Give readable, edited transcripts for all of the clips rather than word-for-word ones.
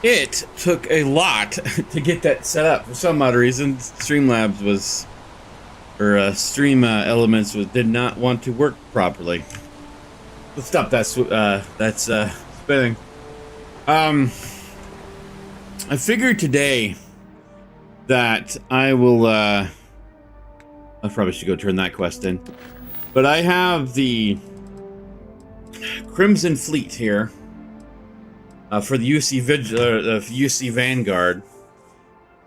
It took a lot to get that set up. For some odd reason, Streamlabs was, or Stream Elements did not want to work properly. Let's stop that. That's spinning. I figured today that I will. I probably should go turn that quest in, but I have the Crimson Fleet here. For the UC Vanguard,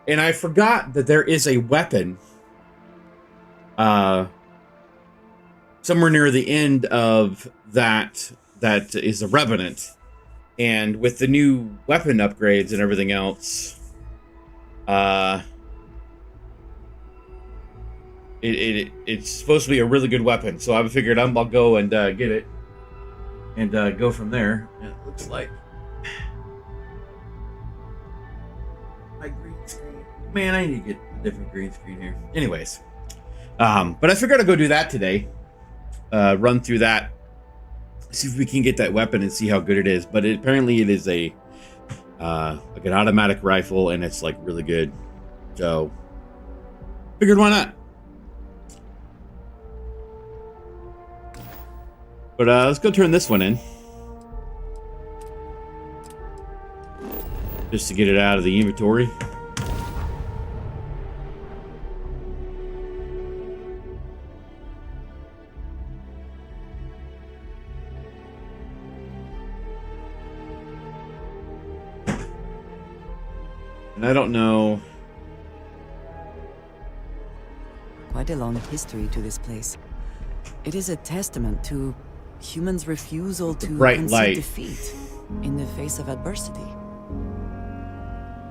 and I forgot that there is a weapon somewhere near the end of that is a Revenant, and with the new weapon upgrades and everything else, it's supposed to be a really good weapon. So I figured I'll go and get it and go from there. And it looks like. My green screen. Man, I need to get a different green screen here. Anyways, but I figured I'd go do that today. Run through that, see if we can get that weapon and see how good it is. But apparently it is a like an automatic rifle, and it's like really good. So figured why not. But let's go turn this one in. Just to get it out of the inventory. And I don't know. Quite a long history to this place. It is a testament to humans' refusal to bright concede light. defeat in the face of adversity.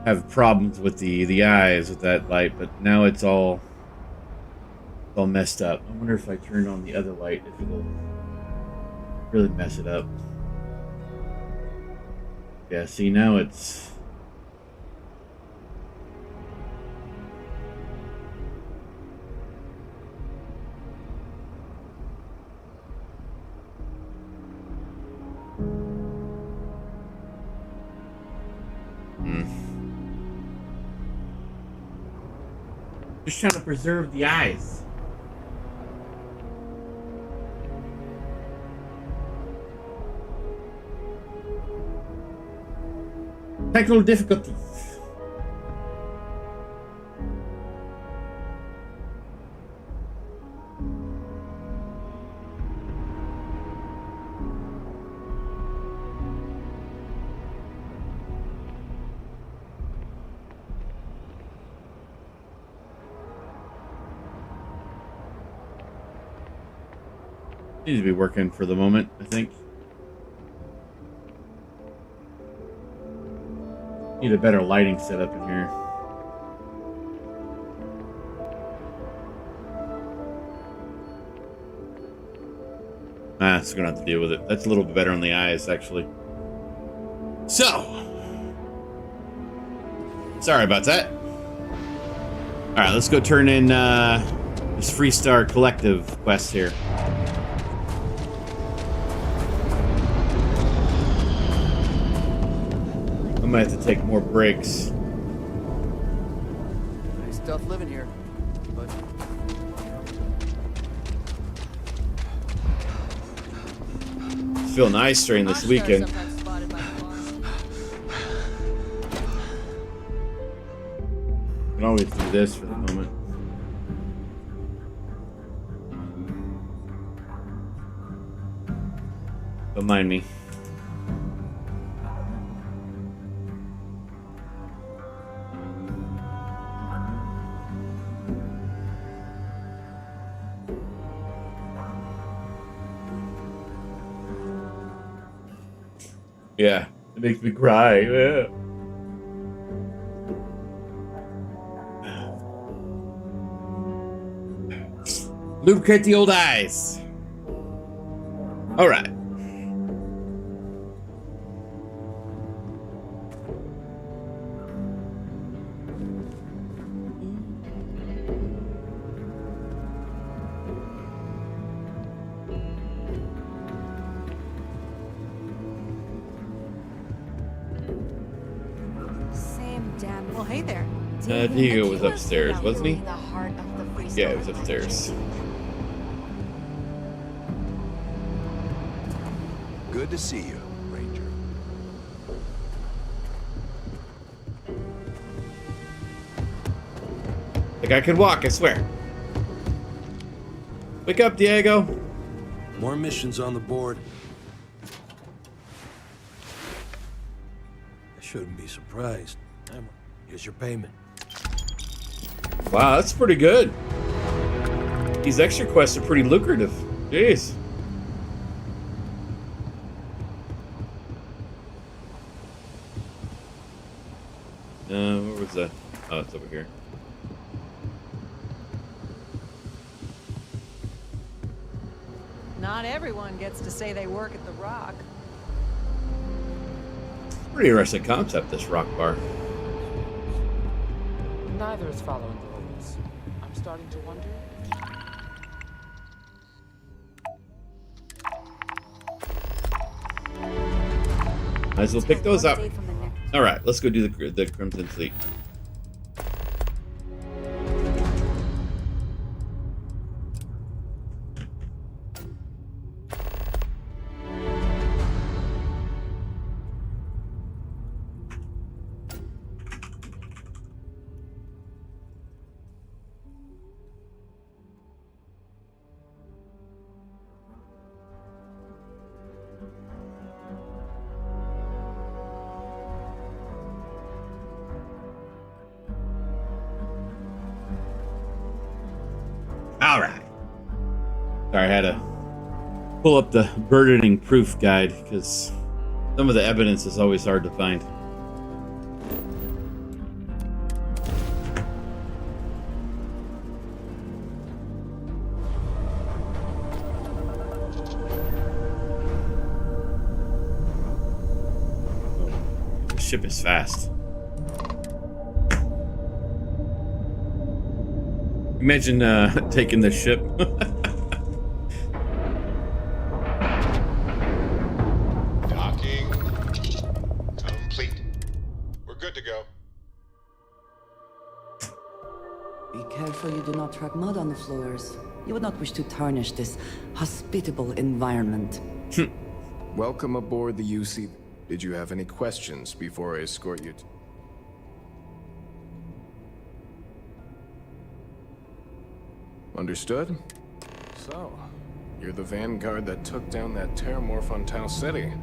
Have problems with the eyes with that light, but now it's all messed up. I wonder if I turn on the other light, if it'll really mess it up. Yeah, see, now it's just trying to preserve the eyes. Technical difficulties. Seems to be working for the moment, I think. Need a better lighting setup in here. It's gonna have to deal with it. That's a little bit better on the eyes, actually. So, sorry about that. All right, let's go turn in this Freestar Collective quest here. I might have to take more breaks. Nice stuff living here, but It's feeling nice during this weekend. Can always do this for the moment. Don't mind me. Yeah, it makes me cry. Yeah. Lubricate the old eyes. All right. Well, hey there. Diego was upstairs, wasn't he? In the heart of the Freestone Yeah, he was upstairs. Good to see you, Ranger. The guy can walk, I swear. Wake up, Diego. More missions on the board. I shouldn't be surprised. Here's your payment. Wow, that's pretty good. These extra quests are pretty lucrative. Jeez. Where was that? Oh, it's over here. Not everyone gets to say they work at the Rock. Pretty interesting concept, this rock bar. Neither is following the rules. I'm starting to wonder. Might as well pick those up. All right, let's go do the Crimson Fleet. All right. Sorry, I had to pull up the burdening proof guide because some of the evidence is always hard to find. Oh, the ship is fast. Imagine taking the ship. Docking complete. We're good to go. Be careful you do not track mud on the floors. You would not wish to tarnish this hospitable environment. Welcome aboard the UC. Did you have any questions before I escort you to... Understood? So, you're the vanguard that took down that terramorph on Tau City.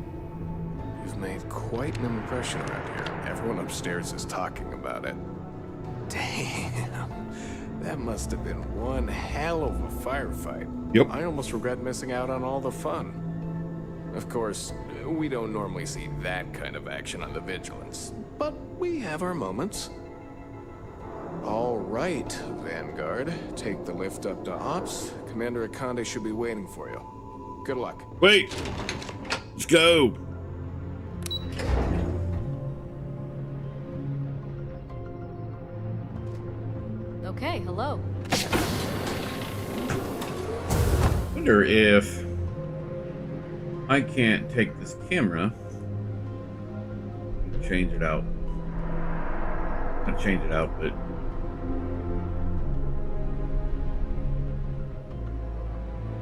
You've made quite an impression around here. Everyone upstairs is talking about it. Damn. That must have been one hell of a firefight. Yep. I almost regret missing out on all the fun. Of course, we don't normally see that kind of action on the Vigilance, but we have our moments. All right, Vanguard. Take the lift up to Ops. Commander Akande should be waiting for you. Good luck. Wait. Let's go. Okay, hello. Wonder if I can't take this camera and change it out. Not change it out, but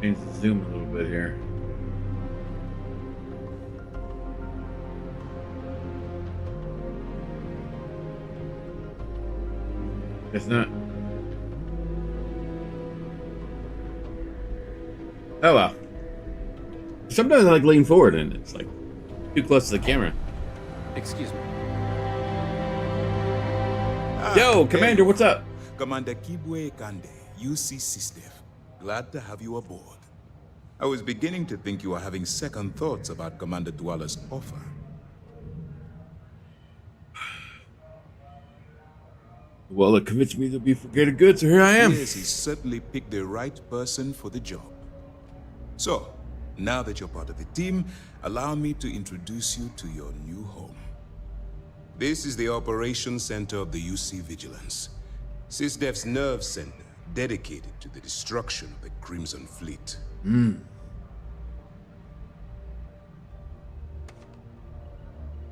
change the zoom a little bit here. It's not. Oh well. Sometimes I like lean forward and it's like too close to the camera. Excuse me. Yo, Commander, what's up? Commander Kibwe Kande, UC SysDef. Glad to have you aboard. I was beginning to think you were having second thoughts about Commander Dwala's offer. Well, it convinced me to be for greater good, so here I am. Yes, he certainly picked the right person for the job. So, now that you're part of the team, allow me to introduce you to your new home. This is the Operations Center of the UC Vigilance, SysDef's nerve center, dedicated to the destruction of the Crimson Fleet.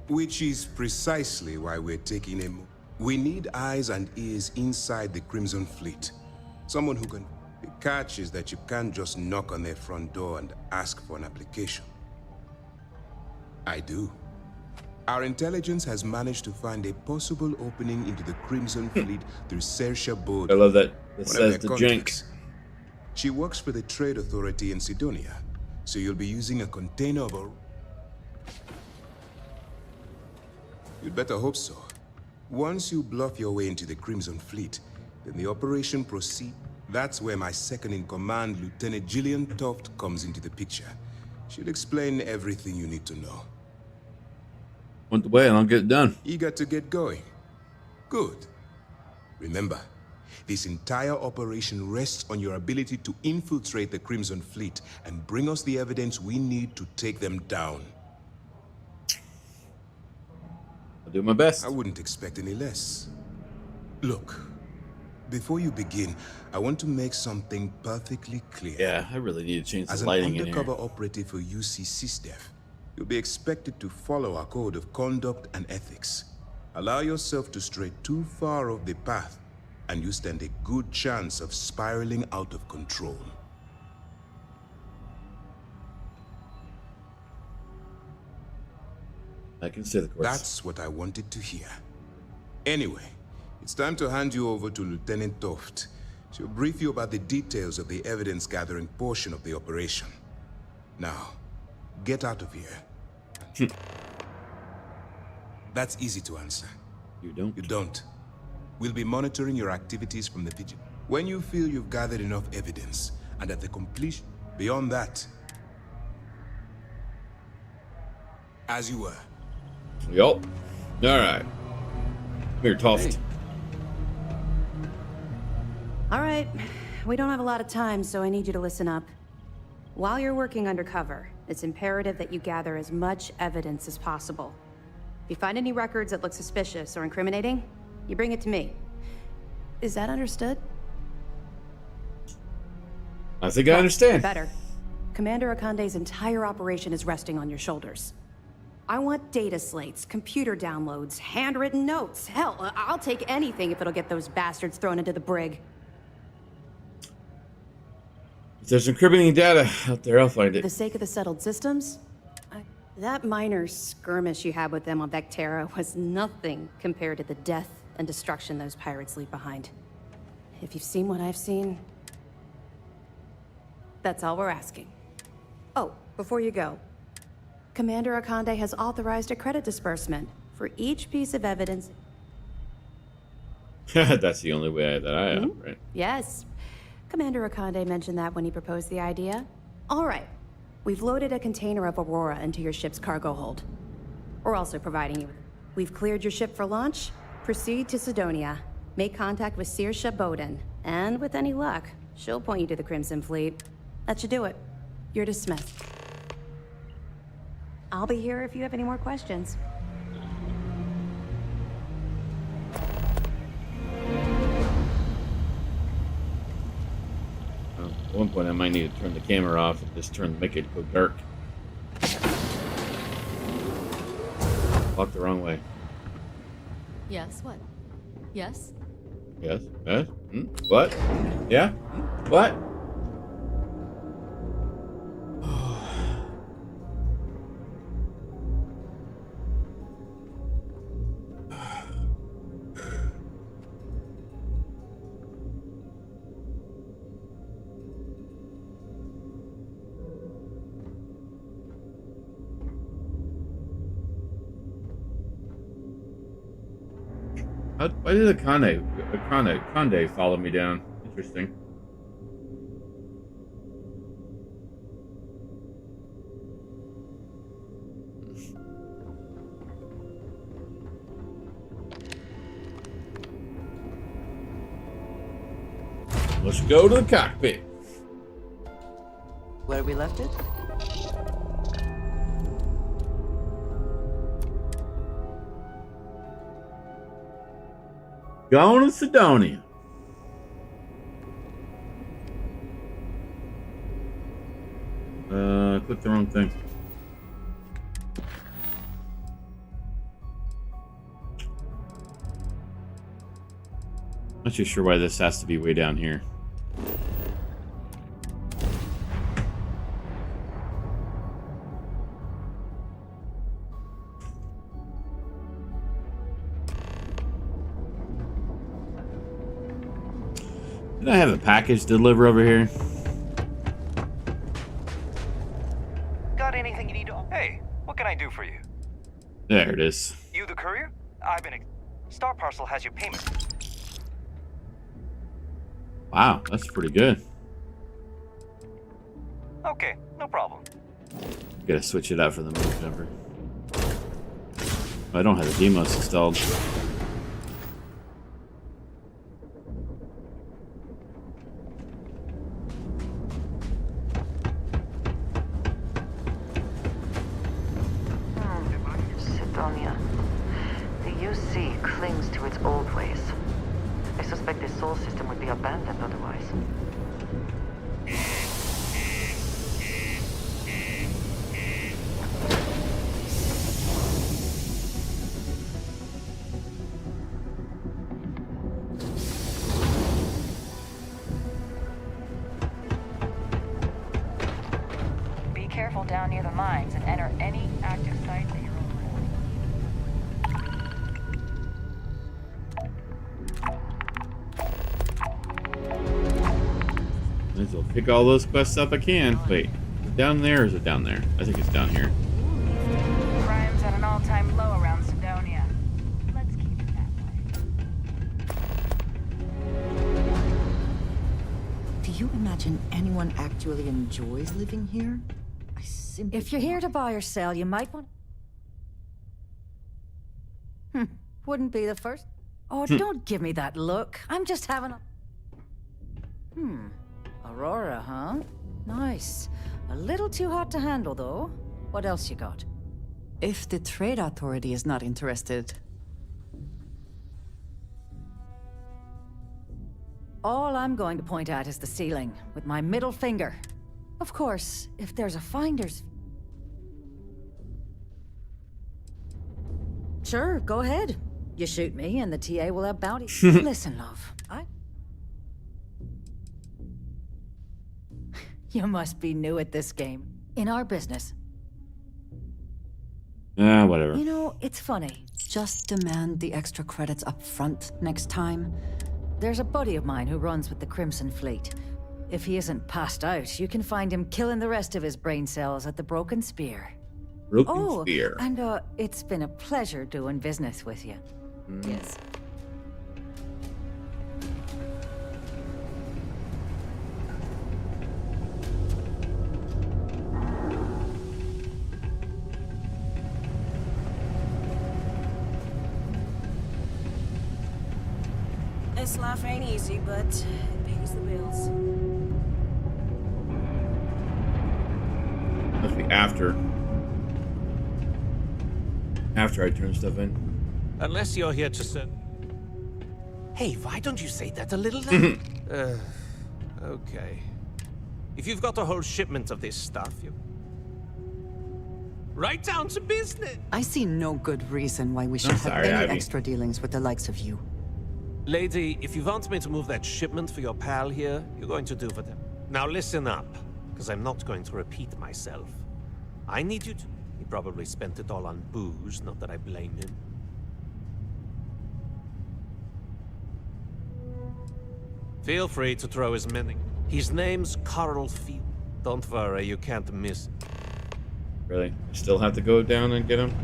Which is precisely why we're taking a We need eyes and ears inside the Crimson Fleet. Someone who can... The catch is that you can't just knock on their front door and ask for an application. I do. Our intelligence has managed to find a possible opening into the Crimson Fleet through Saoirse Bode. I love that. It one of says their the contacts. Jinx. She works for the Trade Authority in Sidonia, so you'll be using a container of a... You'd better hope so. Once you bluff your way into the Crimson Fleet, then the operation proceeds. That's where my second-in-command, Lieutenant Gillian Toft, comes into the picture. She'll explain everything you need to know. Want the way and I'll get it done. Eager to get going? Good. Remember, this entire operation rests on your ability to infiltrate the Crimson Fleet and bring us the evidence we need to take them down. I'll do my best. I wouldn't expect any less. Look, before you begin, I want to make something perfectly clear. Yeah, I really need to change As the an lighting in undercover here. operative for UC SysDef, you'll be expected to follow our code of conduct and ethics. Allow yourself to stray too far off the path, and you stand a good chance of spiraling out of control. I can see the course. That's what I wanted to hear. Anyway, it's time to hand you over to Lieutenant Toft. She'll brief you about the details of the evidence-gathering portion of the operation. Now, get out of here. That's easy to answer. You don't? You don't. We'll be monitoring your activities from the vigil. When you feel you've gathered enough evidence, and at the completion, beyond that, as you were. Yup. Alright. Here, Toft. All right, we don't have a lot of time, so I need you to listen up. While you're working undercover, it's imperative that you gather as much evidence as possible. If you find any records that look suspicious or incriminating, you bring it to me. Is that understood? I think I understand. Better. Commander Akande's entire operation is resting on your shoulders. I want data slates, computer downloads, handwritten notes. Hell, I'll take anything if it'll get those bastards thrown into the brig. If there's incriminating data out there, I'll find For it. the sake of the settled systems, that minor skirmish you had with them on Vectera was nothing compared to the death and destruction those pirates leave behind. If you've seen what I've seen, that's all we're asking. Oh, before you go, Commander Akande has authorized a credit disbursement for each piece of evidence. That's the only way that I have, right? Yes. Commander Akande mentioned that when he proposed the idea. All right. We've loaded a container of Aurora into your ship's cargo hold. We're also providing you. We've cleared your ship for launch. Proceed to Sidonia. Make contact with Saoirse Bode, and with any luck, she'll point you to the Crimson Fleet. That should do it. You're dismissed. I'll be here if you have any more questions. At one point, I might need to turn the camera off and just make it go dark. Walk the wrong way. Yes, what? Yes? Yes? Yes? Hmm? What? Yeah? Hmm? What? Why did Akande follow me down? Interesting. Let's go to the cockpit. Where we left it? Going to Sidonia. Clicked the wrong thing. Not too sure why this has to be way down here. Did I have a package to deliver over here? Got anything you need to... Hey, what can I do for you? There it is. You the courier? I've been... Star Parcel has your payment. Wow, that's pretty good. Okay, no problem. Gotta switch it out for the move jumper. I don't have the demos installed. Sidonia. The UC clings to its old ways. I suspect this soul system would be abandoned otherwise. Be careful down near the mines and enter any active sites at your own Might as well pick all those quests up I can. Wait, is it down there or is it down there? I think it's down here. Crime's at an all-time low around Sidonia. Let's keep it that way. Do you imagine anyone actually enjoys living here? I simply If you're here to buy or sell, you might want... Wouldn't be the first. Oh, don't give me that look. I'm just having a... Aurora, huh? Nice. A little too hot to handle, though. What else you got? If the trade authority is not interested. All I'm going to point at is the ceiling, with my middle finger. Of course, if there's a finder's... Sure, go ahead. You shoot me, and the TA will have bounty. Listen, love, You must be new at this game. In our business. Whatever. You know, it's funny. Just demand the extra credits up front next time. There's a buddy of mine who runs with the Crimson Fleet. If he isn't passed out, you can find him killing the rest of his brain cells at the Broken Spear. Broken Spear. And it's been a pleasure doing business with you. Yes. This life ain't easy, but it pays the bills. Must be after I turn stuff in. Unless you're here to say... Hey, why don't you say that a little louder? Okay. If you've got a whole shipment of this stuff, you... Right down to business! I see no good reason why we should have any extra dealings with the likes of you. Lady, if you want me to move that shipment for your pal here, you're going to do for them. Now listen up, because I'm not going to repeat myself. I need you to... He probably spent it all on booze, not that I blame him. Feel free to throw his many. His name's Carl Field. Don't worry, you can't miss him. Really? I still have to go down and get him?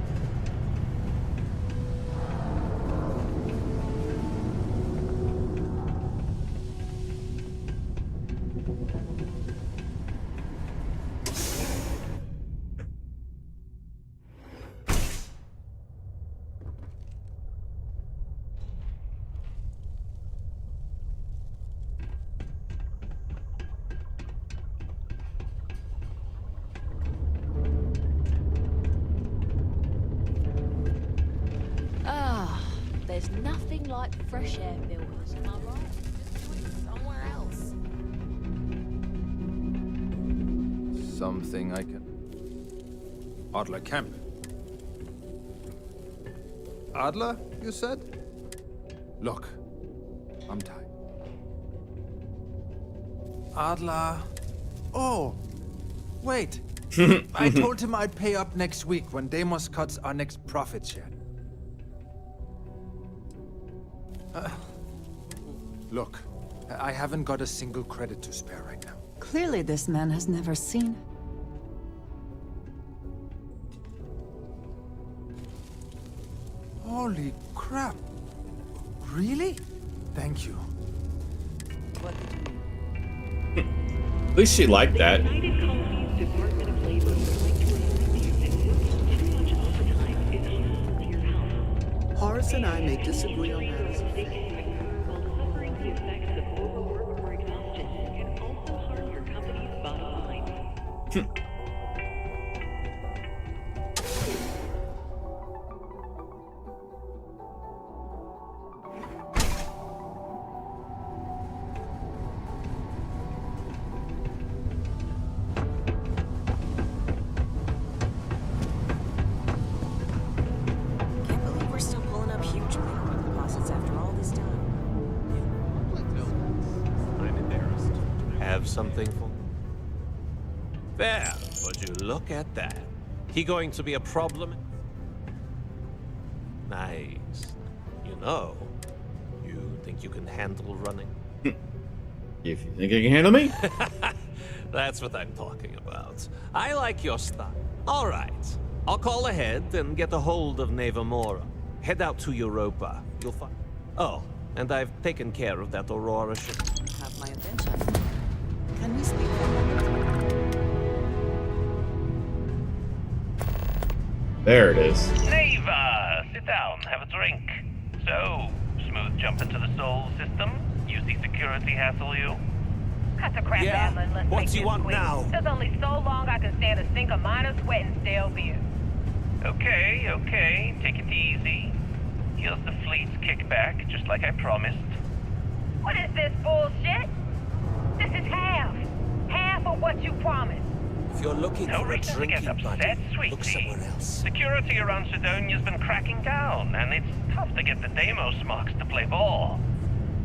There's nothing like fresh air builders, am I right? Just do it somewhere else. Something I can... Adler Camp. Adler, you said? Look, I'm tired. Adler. Oh, wait. I told him I'd pay up next week when Deimos cuts our next profit share. Look, I haven't got a single credit to spare right now. Clearly this man has never seen. Holy crap. Really? Thank you. What did you mean? At least she liked that. Horace and I may disagree on matters of faith. Can't believe we're still pulling up huge Bitcoin deposits after all this time. I'm embarrassed. Have something for me? There, would you look at that? He going to be a problem? Nice. You know, you think you can handle running? If you think I can handle me? That's what I'm talking about. I like your style. All right. I'll call ahead and get a hold of Nevamora. Head out to Europa. You'll find... Oh, and I've taken care of that Aurora ship. Have my attention. Can we speak for a moment? There it is. Neva, sit down, have a drink. So, smooth jump into the Sol system? You see security hassle you? Cut the crap, Yeah? Adler, and let's What make do you this want quick. now? There's only so long I can stand a sink of minor sweat and stale beer. Okay, okay, take it easy. Here's the fleet's kickback, just like I promised. What is this bullshit? This is half. Half of what you promised. If you're looking No for a reason to get drinking upset, buddy, look sweetie. somewhere else. Security around Sidonia's been cracking down, and it's tough to get the Deimos marks to play ball.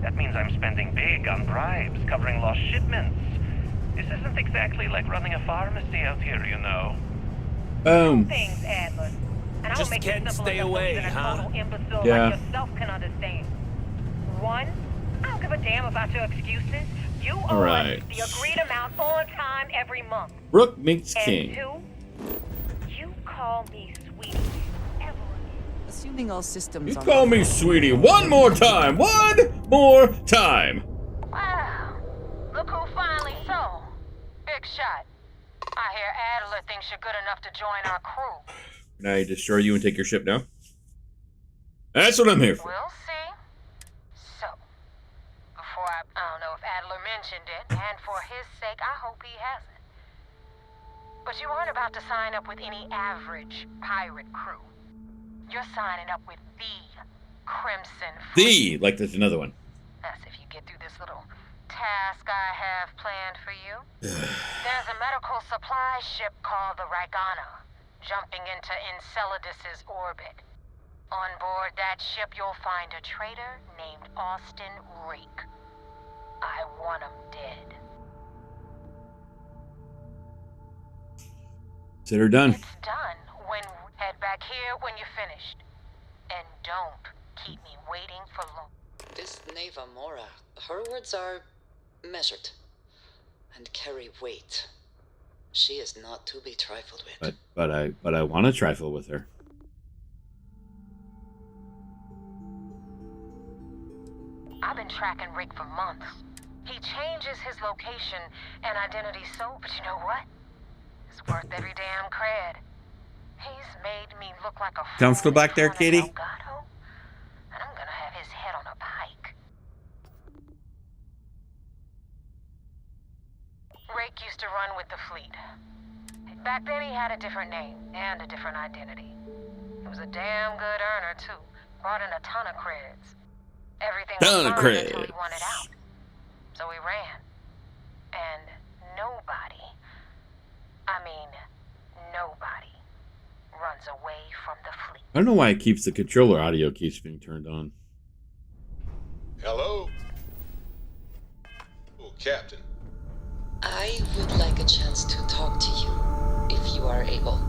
That means I'm spending big on bribes, covering lost shipments. This isn't exactly like running a pharmacy out here, you know. Boom. Things, Adler. And I Just will make it can't simple stay enough away, so that huh? a total imbecile Yeah. like yourself can understand. One, I don't give a damn about your excuses. You owe Right. us the agreed amount on time every month. Rook meets And king. two, you call me sweetie. Assuming all systems You are call me sweetie one more time. One more time. Wow. Look who finally saw. Big shot. I hear Adler thinks you're good enough to join our crew. Can I destroy you and take your ship now? That's what I'm here for. We'll see. So, before I don't know if Adler mentioned it, and for his sake, I hope he hasn't. But you aren't about to sign up with any average pirate crew. You're signing up with the Crimson Fleet. The, like there's another one. That's if you get through this little task I have planned for you. There's a medical supply ship called the Ragana, jumping into Enceladus's orbit. On board that ship, you'll find a traitor named Austin Rake. I want him dead. Consider done. It's done. When head back here when you're finished. And don't keep me waiting for long. This Neva Mora, her words are measured and carry weight. She is not to be trifled with. But I want to trifle with her. I've been tracking Rick for months. He changes his location and identity but you know what? It's worth every damn cred. He's made me look like a fool Comfortable back there, in front of kitty? Elgato, and I'm gonna have his head on a pike. Rick used to run with the fleet. Back then he had a different name and a different identity. He was a damn good earner too. Brought in a ton of creds. Everything was Ton of fine until he creds. wanted out. So he ran. And nobody, runs away from the fleet. I don't know why it keeps the controller audio keeps being turned on. Hello? Captain. I would like a chance to talk to you, if you are able.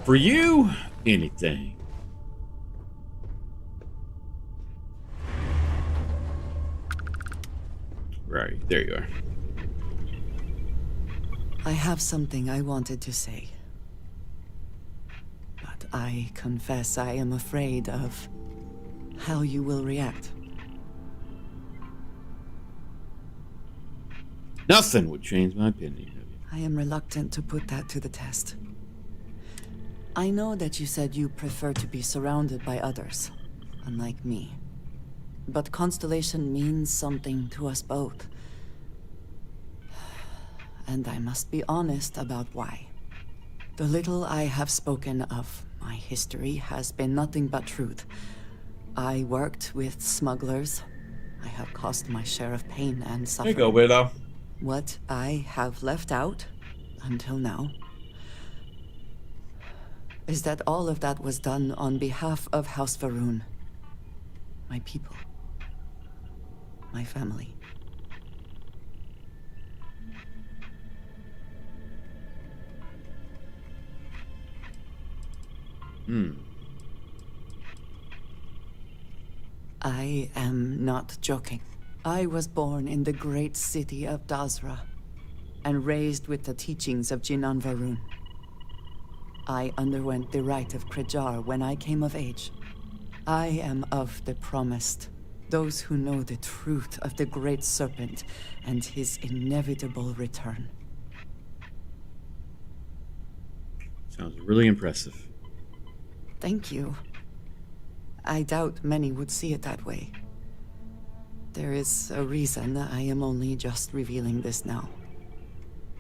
For you, anything. Right, there you are. I have something I wanted to say. But I confess I am afraid of how you will react. Nothing would change my opinion of you. I am reluctant to put that to the test. I know that you said you prefer to be surrounded by others, unlike me. But Constellation means something to us both. And I must be honest about why. The little I have spoken of my history has been nothing but truth. I worked with smugglers. I have caused my share of pain and suffering. There you go, Widow. What I have left out, until now, is that all of that was done on behalf of House Va'ruun. My people. My family. I am not joking. I was born in the great city of Dazra, and raised with the teachings of Jinan Va'ruun. I underwent the rite of Krejar when I came of age. I am of the promised, those who know the truth of the Great Serpent and his inevitable return. Sounds really impressive. Thank you. I doubt many would see it that way. There is a reason I am only just revealing this now.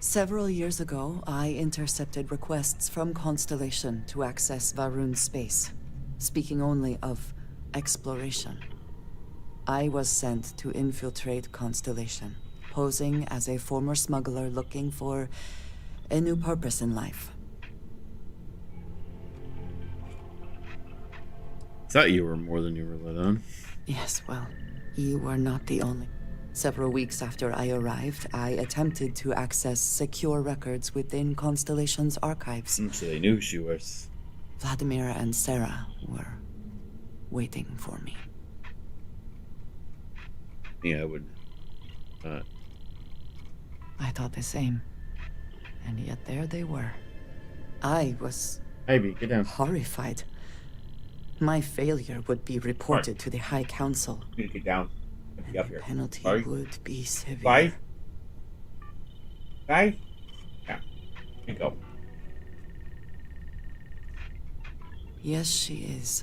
Several years ago, I intercepted requests from Constellation to access Va'ruun's space, speaking only of exploration. I was sent to infiltrate Constellation, posing as a former smuggler looking for a new purpose in life. Thought you were more than you were let on. Yes, well, you were not the only. Several weeks after I arrived, I attempted to access secure records within Constellation's archives. So they knew who she was. Vladimir and Sarah were waiting for me. Yeah, I would. I thought the same. And yet there they were. I was Ivy, get down. Horrified. My failure would be reported to the High Council. You need to get down. And Up the here. penalty Sorry. would be severe. Bye. Bye. Yeah. Here you go. Yes, she is.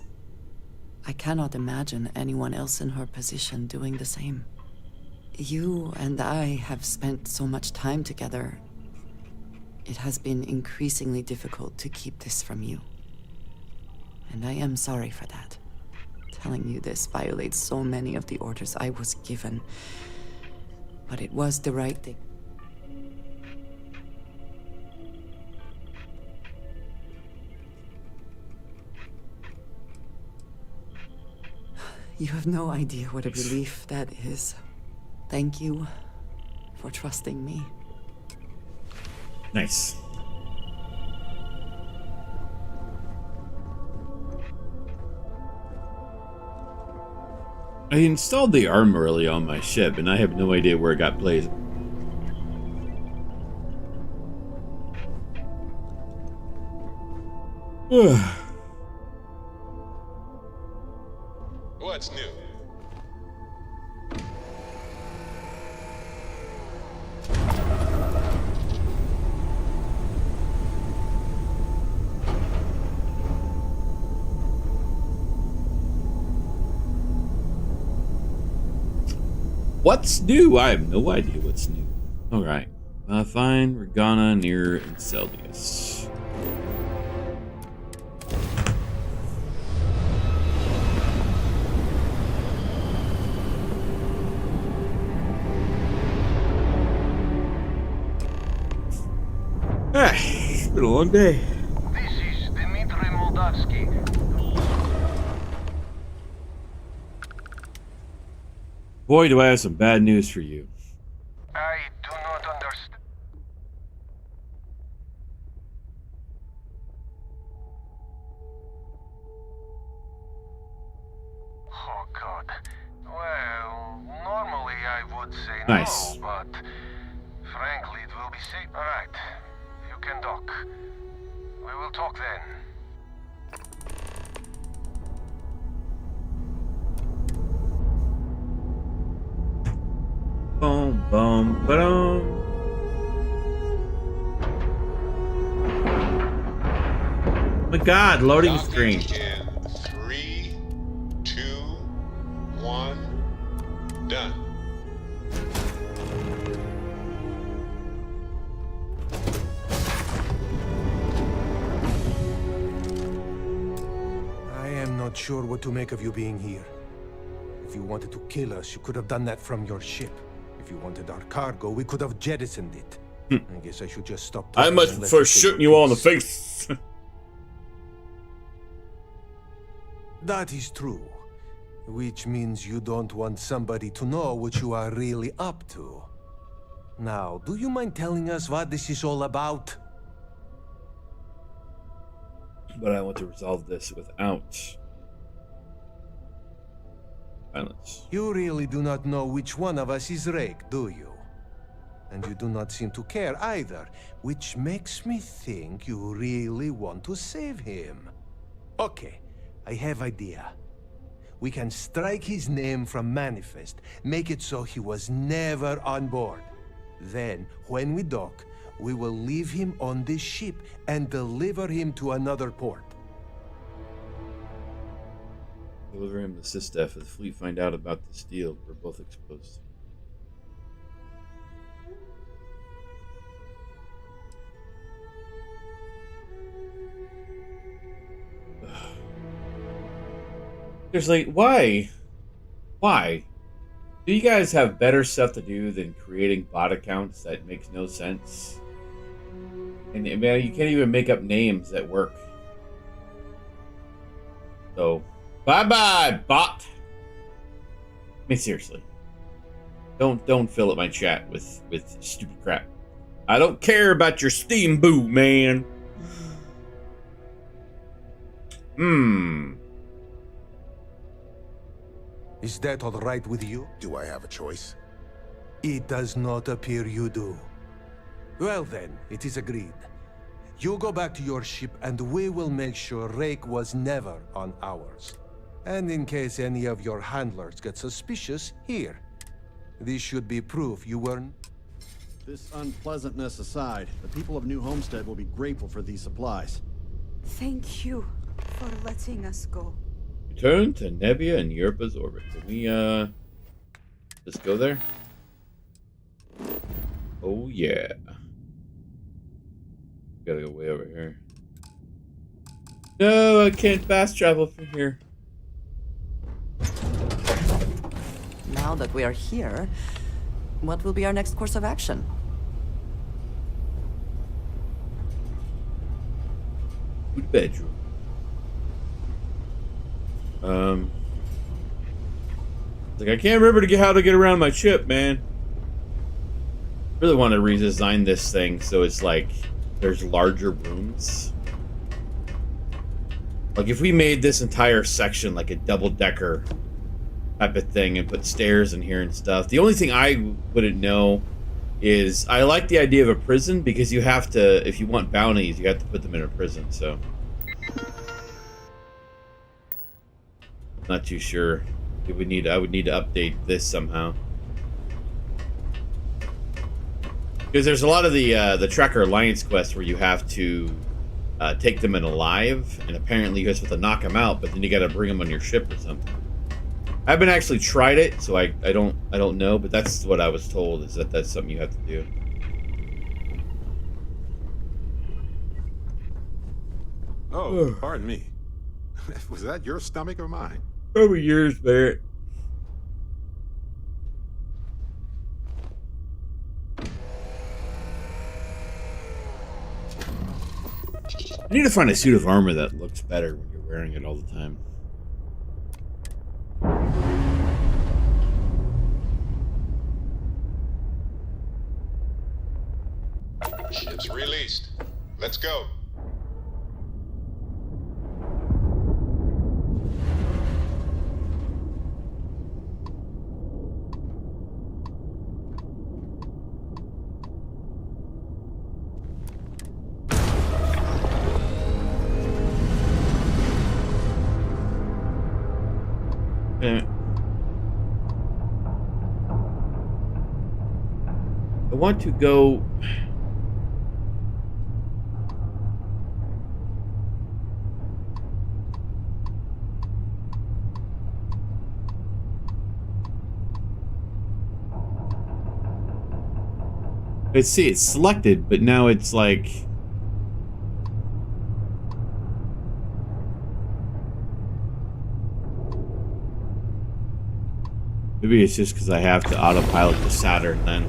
I cannot imagine anyone else in her position doing the same. You and I have spent so much time together. It has been increasingly difficult to keep this from you. And I am sorry for that. Telling you this violates so many of the orders I was given. But it was the right thing. You have no idea what a relief that is. Thank you for trusting me. Nice. I installed the armor early on my ship, and I have no idea where it got placed. What's new? What's new? I have no idea what's new. Alright. Find Regana near Enceldius. It's been a long day. This is Dmitry Moldavsky. Boy, do I have some bad news for you. I do not understand. Oh, God. Well, normally I would say Nice. no, but frankly, it will be safe. All right. You can dock. We will talk then. Boom, boom, boom. Oh my God, loading screen. In 3, 2, 1, done. I am not sure what to make of you being here. If you wanted to kill us, you could have done that from your ship. If you wanted our cargo, we could have jettisoned it. I guess I should just stop talking. I must and let prefer say shooting your you all in the piece. face. That is true. Which means you don't want somebody to know what you are really up to. Now, do you mind telling us what this is all about? But I want to resolve this without violence. You really do not know which one of us is Rake, do you? And you do not seem to care either, which makes me think you really want to save him. Okay, I have idea. We can strike his name from Manifest, make it so he was never on board. Then, when we dock, we will leave him on this ship and deliver him to another port. Deliver him to Sistef. If the fleet find out about this deal, we're both exposed. Seriously, why? Why? Do you guys have better stuff to do than creating bot accounts that makes no sense? And man, you can't even make up names that work. So, bye-bye, bot. I mean, seriously. Don't fill up my chat with stupid crap. I don't care about your Steam boot, man. Is that all right with you? Do I have a choice? It does not appear you do. Well then, it is agreed. You go back to your ship and we will make sure Rake was never on ours. And in case any of your handlers get suspicious, here. This should be proof you weren't. This unpleasantness aside, the people of New Homestead will be grateful for these supplies. Thank you for letting us go. Return to Nebula and Europa's orbit. Can we, just go there? Oh, yeah. Gotta go way over here. No, I can't fast travel from here. Now that we are here, what will be our next course of action? Food bedroom. Like, I can't remember how to get around my ship, man. Really want to redesign this thing so it's like there's larger rooms. Like if we made this entire section like a double-decker type of thing and put stairs in here and stuff. The only thing I wouldn't know is I like the idea of a prison because you have to, if you want bounties, you have to put them in a prison, so. Not too sure. I would need to update this somehow. Because there's a lot of the Tracker Alliance quests where you have to take them in alive, and apparently you're supposed to knock them out, but then you got to bring them on your ship or something. I haven't actually tried it, so I don't know, but that's what I was told, is that that's something you have to do. Oh, pardon me. Was that your stomach or mine? Probably yours, Barrett. I need to find a suit of armor that looks better when you're wearing it all the time. Let's go. I want to go. Let's see, it's selected, but now it's like. Maybe it's just because I have to autopilot the Saturn then.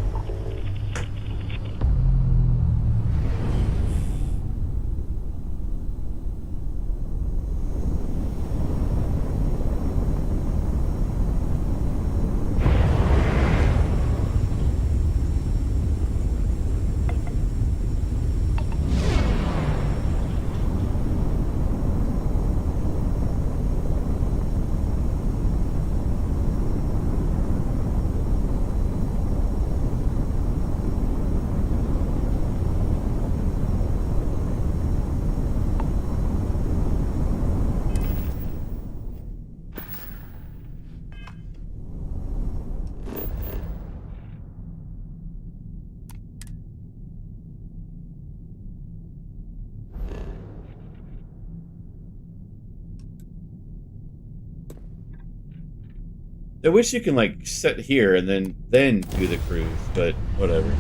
I wish you can like sit here and then do the cruise, but whatever.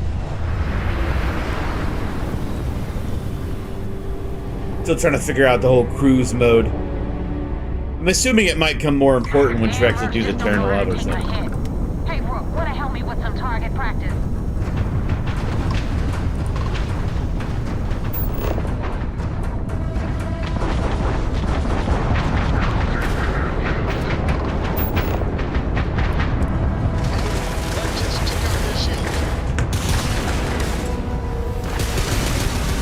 Still trying to figure out the whole cruise mode. I'm assuming it might come more important once you actually do the Terran Lab or something. Hey, Rook, wanna help me with some target practice?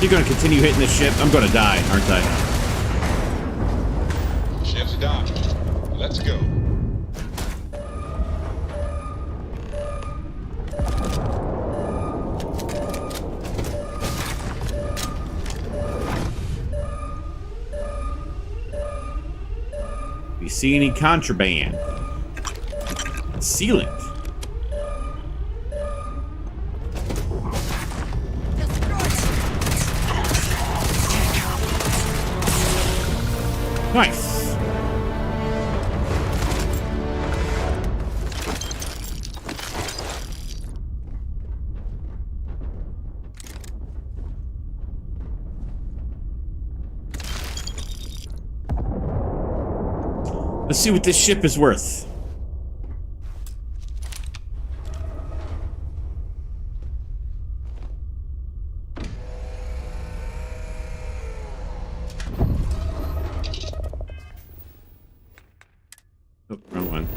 You're gonna continue hitting the ship? I'm gonna die, aren't I? Ship's docked. Let's go. We see any contraband? Sealant. Nice. Let's see what this ship is worth. Oh, wrong one.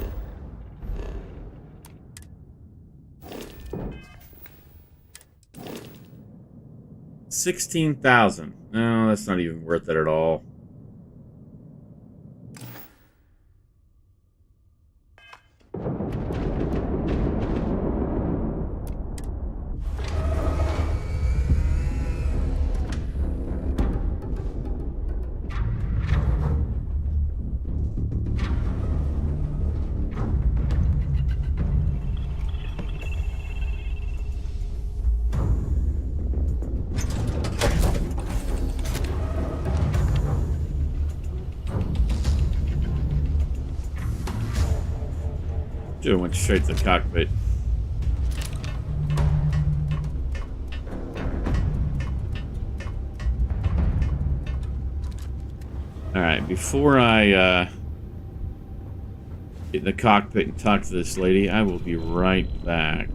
$16,000. No, that's not even worth it at all. Dude, went straight to the cockpit. Alright, before I get in the cockpit and talk to this lady, I will be right back.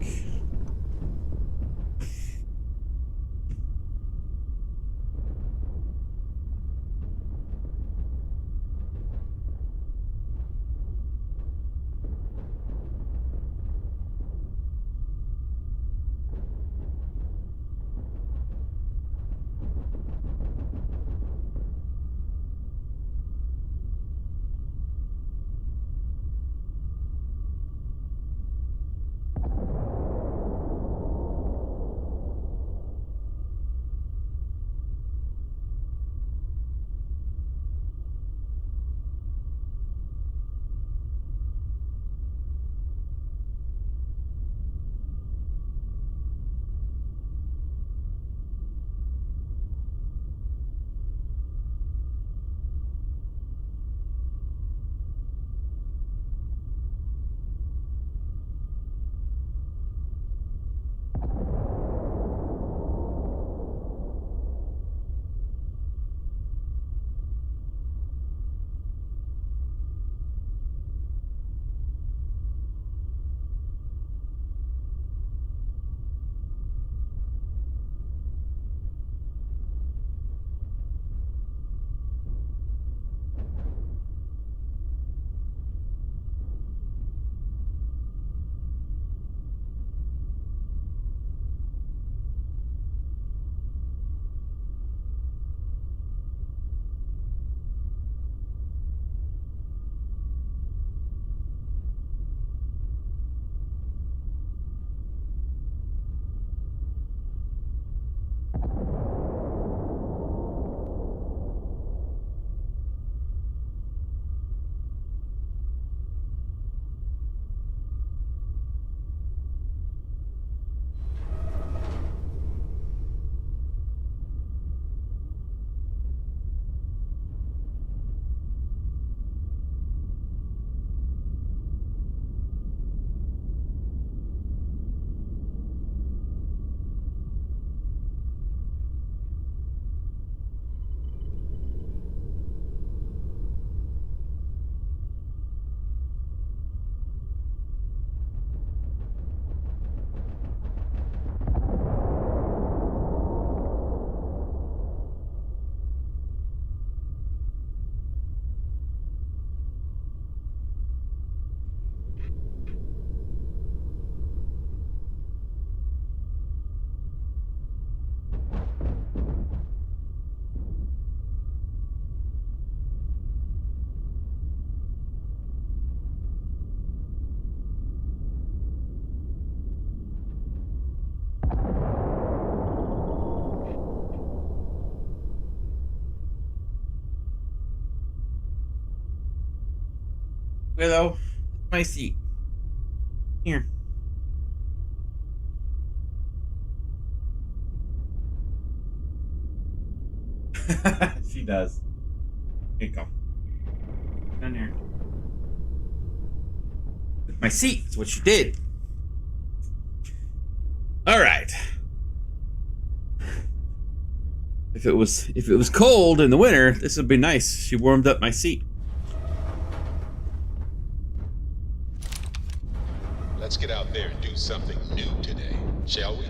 Willow, my seat. Here. She does. Here you go. Down there. My seat. That's what she did. All right. If it was cold in the winter, this would be nice. She warmed up my seat. Let's get out there and do something new today, shall we?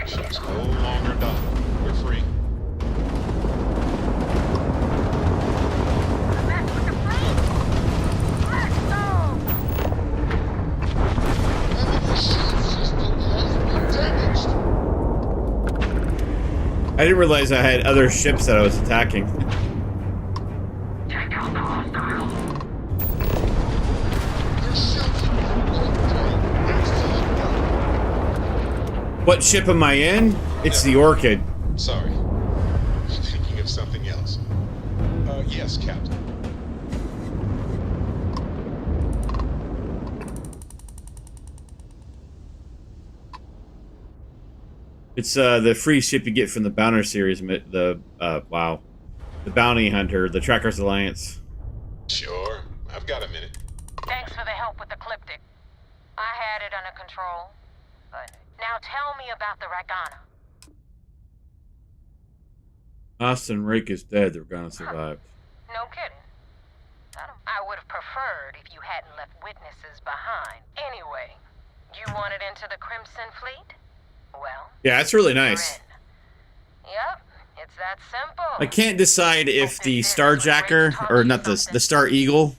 Ship's no longer done. We're free. I didn't realize I had other ships that I was attacking. What ship am I in? It's the Orchid. Sorry. Thinking of something else. Yes, Captain. It's the free ship you get from the Bounty series. The Bounty Hunter, the Trackers Alliance. Sure, I've got a minute. Thanks for the help with the Cliptic. I had it under control. But now tell me about the Ragana. Austin Rake is dead. They're gonna survive. No kidding. I would have preferred if you hadn't left witnesses behind. Anyway, you wanted into the Crimson Fleet? Well, Yeah, it's really nice. yep, it's that simple. I can't decide if the Starjacker, or not the Star Eagle,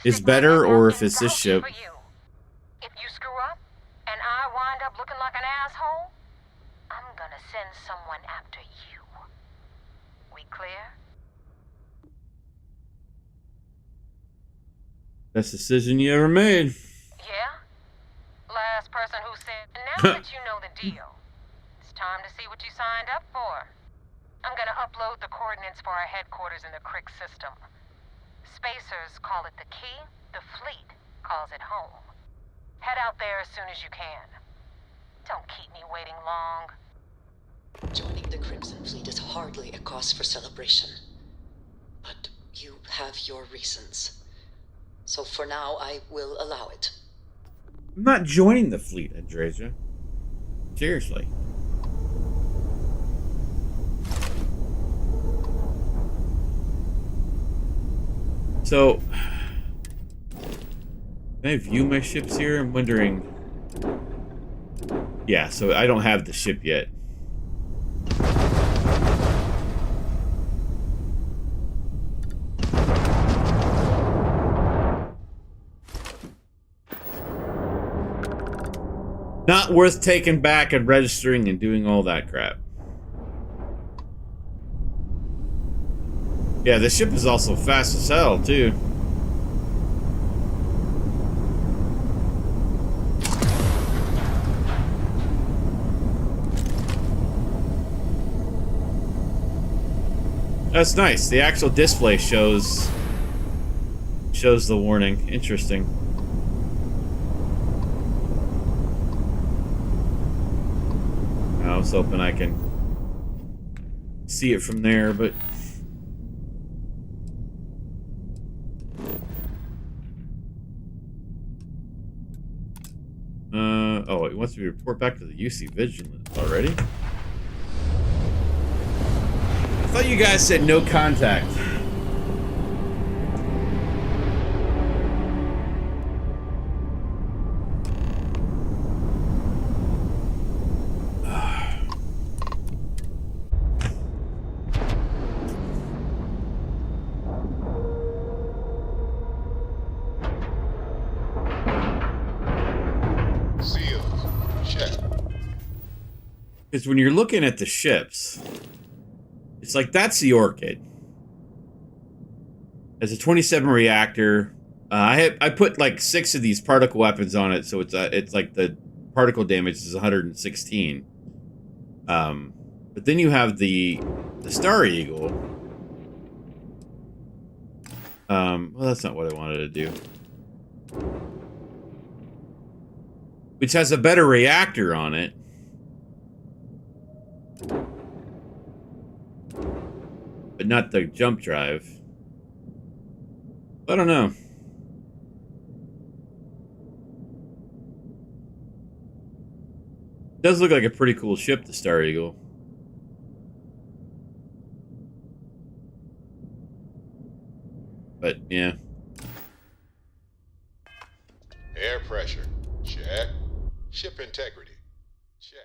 is better, or if it's this ship. If you screw up, and I wind up looking like an asshole, I'm gonna send someone after you. We clear? Best decision you ever made. Yeah? Last person who said, now that you know the deal, it's time to see what you signed up for. I'm gonna upload the coordinates for our headquarters in the Crick system. Spacers call it the key, the fleet calls it home. Head out there as soon as you can. Don't keep me waiting long. Joining the Crimson Fleet is hardly a cause for celebration. But you have your reasons. So for now, I will allow it. I'm not joining the fleet, Andreja. Seriously. So, can I view my ships here? I'm wondering. Yeah, so I don't have the ship yet. Not worth taking back and registering and doing all that crap. Yeah, this ship is also fast as hell, too. That's nice. The actual display shows the warning. Interesting. I was hoping I can see it from there, but oh, it wants me to report back to the UC Vigilance already? I thought you guys said no contact. Because when you're looking at the ships, it's like that's the Orchid. Has a 27 reactor, I put like 6 of these particle weapons on it, so it's like the particle damage is 116. But then you have the Star Eagle. Well, that's not what I wanted to do. Which has a better reactor on it. But not the jump drive. I don't know. It does look like a pretty cool ship, the Star Eagle. But, yeah. Air pressure. Check. Ship integrity. Check.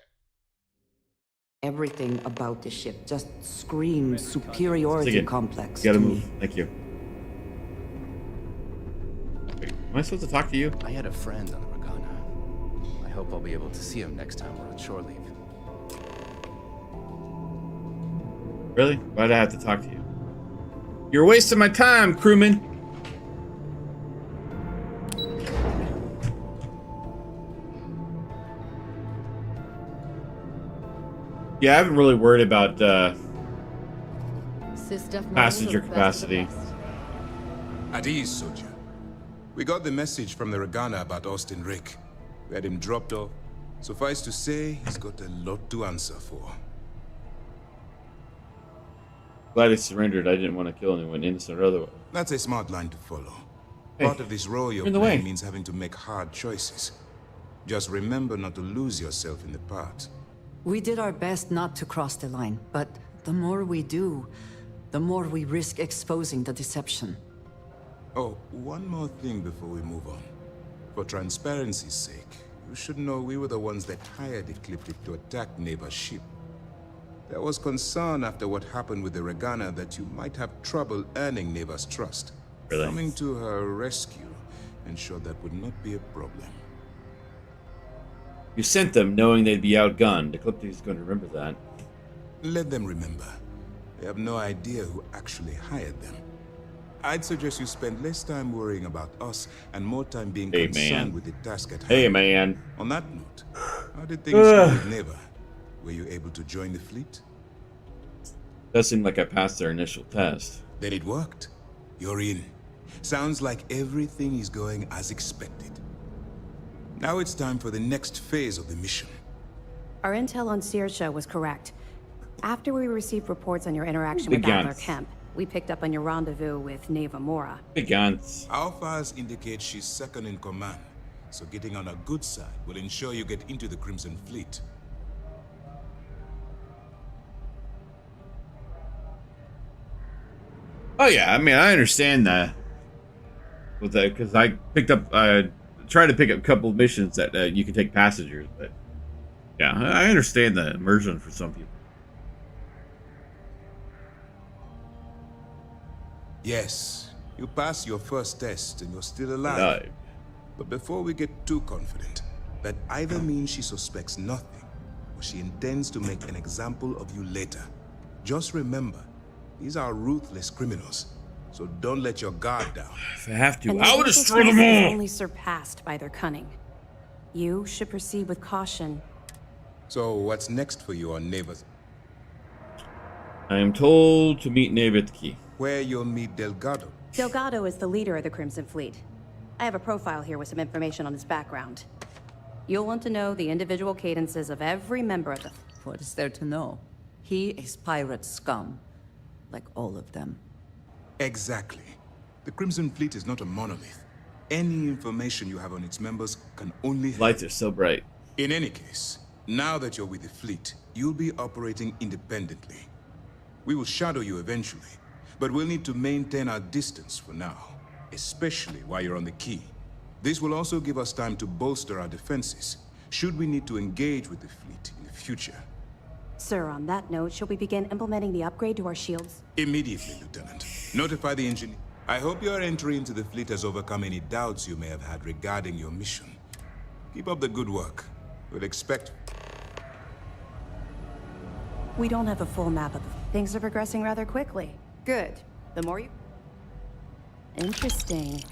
Everything about the ship just screams superiority complex You gotta to move. me. Thank you. Wait, am I supposed to talk to you? I had a friend on the Regana. I hope I'll be able to see him next time we're on shore leave. Really? Why'd I have to talk to you? You're wasting my time, crewman. Yeah, I haven't really worried about passenger capacity. At ease, soldier. We got the message from the Regana about Austin Rick. We had him dropped off. Suffice to say, he's got a lot to answer for. Glad he surrendered. I didn't want to kill anyone, innocent or otherwise. That's a smart line to follow. Hey, Part of this role you're in the way. playing means having to make hard choices. Just remember not to lose yourself in the part. We did our best not to cross the line, but the more we do, the more we risk exposing the deception. Oh, one more thing before we move on. For transparency's sake, you should know we were the ones that hired Ecliptic to attack Neva's ship. There was concern after what happened with the Regana that you might have trouble earning Neva's trust. Really? Coming to her rescue ensured that would not be a problem. You sent them knowing they'd be outgunned. Ecliptic's going to remember that. Let them remember. They have no idea who actually hired them. I'd suggest you spend less time worrying about us and more time being concerned with the task at hand. Hey, man. On that note, how did things go with Neva? Were you able to join the fleet? Does seem like I passed their initial test. Then it worked. You're in. Sounds like everything is going as expected. Now it's time for the next phase of the mission. Our intel on Saoirse was correct. After we received reports on your interaction with Adler Kemp, we picked up on your rendezvous with Neva Mora. Big guns. Alphas indicate she's second in command, so getting on a good side will ensure you get into the Crimson Fleet. Oh yeah, I mean I understand that. With that, because I picked up, tried to pick up a couple of missions that you can take passengers, but yeah, I understand the immersion for some people. Yes, you passed your first test and you're still alive. But before we get too confident, that either means she suspects nothing, or she intends to make an example of you later. Just remember, these are ruthless criminals, so don't let your guard down. If I have to, And I will their destroy them ruthlessness is all! only surpassed by their cunning. You should proceed with caution. So what's next for you on Neva's? I am told to meet Nevetki. Where you'll meet Delgado. Delgado is the leader of the Crimson Fleet. I have a profile here with some information on his background. You'll want to know the individual cadences of every member of the... What is there to know? He is pirate scum, like all of them. Exactly. The Crimson Fleet is not a monolith. Any information you have on its members can only help. Lights are so bright. In any case, now that you're with the fleet, you'll be operating independently. We will shadow you eventually, but we'll need to maintain our distance for now, especially while you're on the key. This will also give us time to bolster our defenses, should we need to engage with the fleet in the future. Sir, on that note, shall we begin implementing the upgrade to our shields? Immediately, Lieutenant. Notify the engineer. I hope your entry into the fleet has overcome any doubts you may have had regarding your mission. Keep up the good work. We'll expect... We don't have a full map of the... Things are progressing rather quickly. Good. The more you... Interesting.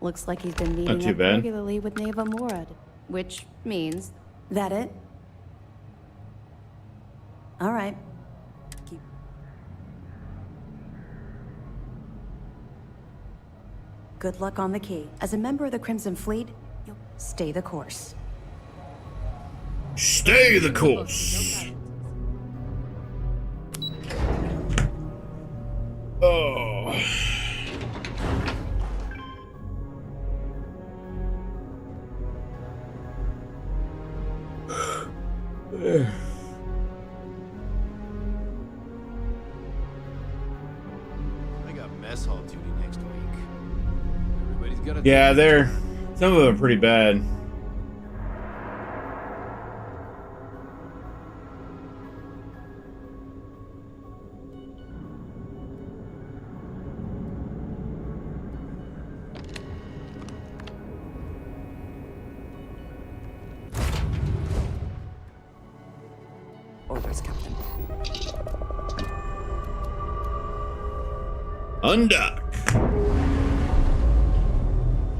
Looks like he's been Not meeting too up bad. regularly with Neva Morad, which means that it. All right. Good luck on the key. As a member of the Crimson Fleet, you'll stay the course. Stay the course. Oh. I got mess hall duty next week. Everybody's got a Yeah, some of them are pretty bad. Orders, Captain. Undock.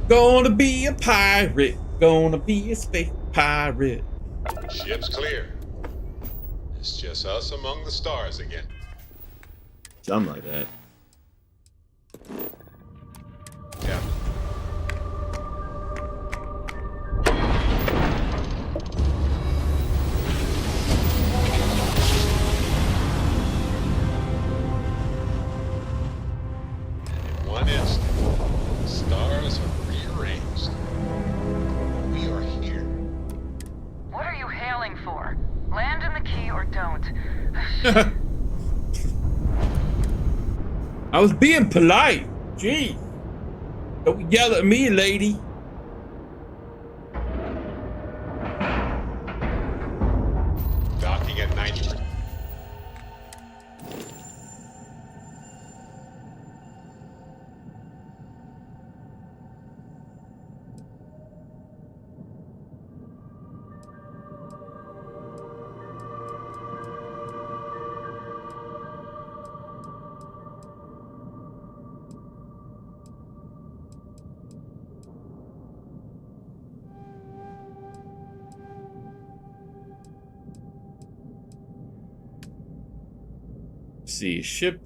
Gonna be a pirate. Gonna be a space pirate. Ship's clear. It's just us among the stars again. Something like that. Captain. In one instant, the stars are rearranged. We are here. What are you hailing for? Land in the key or don't. I was being polite. Gee. Don't yell at me, lady. Docking at 90%. See, ship.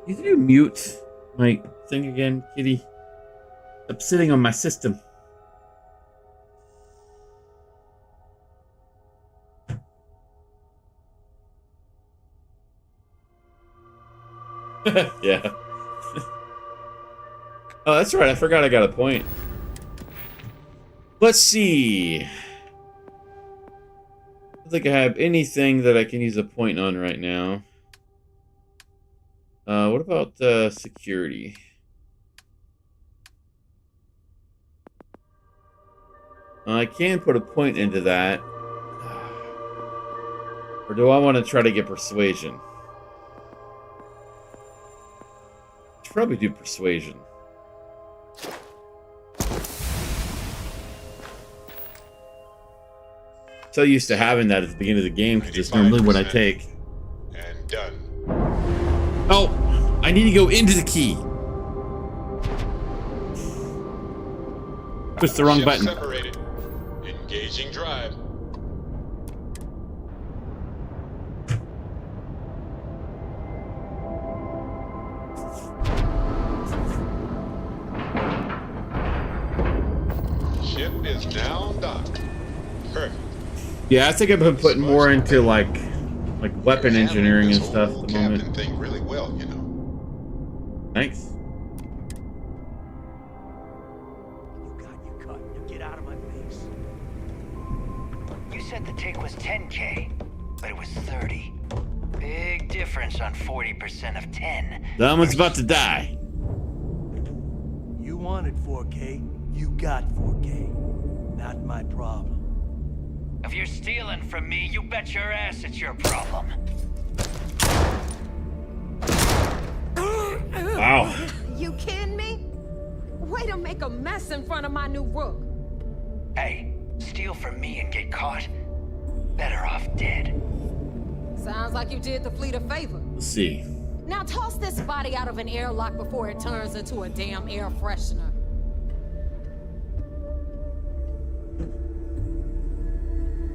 Did you mute my thing again, kitty? Stop sitting on my system. Yeah. Oh, that's right. I forgot I got a point. Let's see. I don't think I have anything that I can use a point on right now. What about security? I can put a point into that. Or do I want to try to get persuasion? Should probably do persuasion. So used to having that at the beginning of the game because it's normally what I take. And done. Oh, I need to go into the key. Push the wrong Ship button. separated. Engaging drive. Ship is now docked. Perfect. Yeah, I think I've been putting more into like weapon engineering and stuff at the moment. Captain thing really well, you know. Thanks. Get out of my face. You said the take was 10K, but it was 30. Big difference on 40% of 10. Someone's about to die. You wanted 4K, you got 4K. Not my problem. If you're stealing from me, you bet your ass it's your problem. Wow. You kidding me? Way to make a mess in front of my new rook. Hey, steal from me and get caught? Better off dead. Sounds like you did the fleet a favor. Let's see. Now toss this body out of an airlock before it turns into a damn air freshener.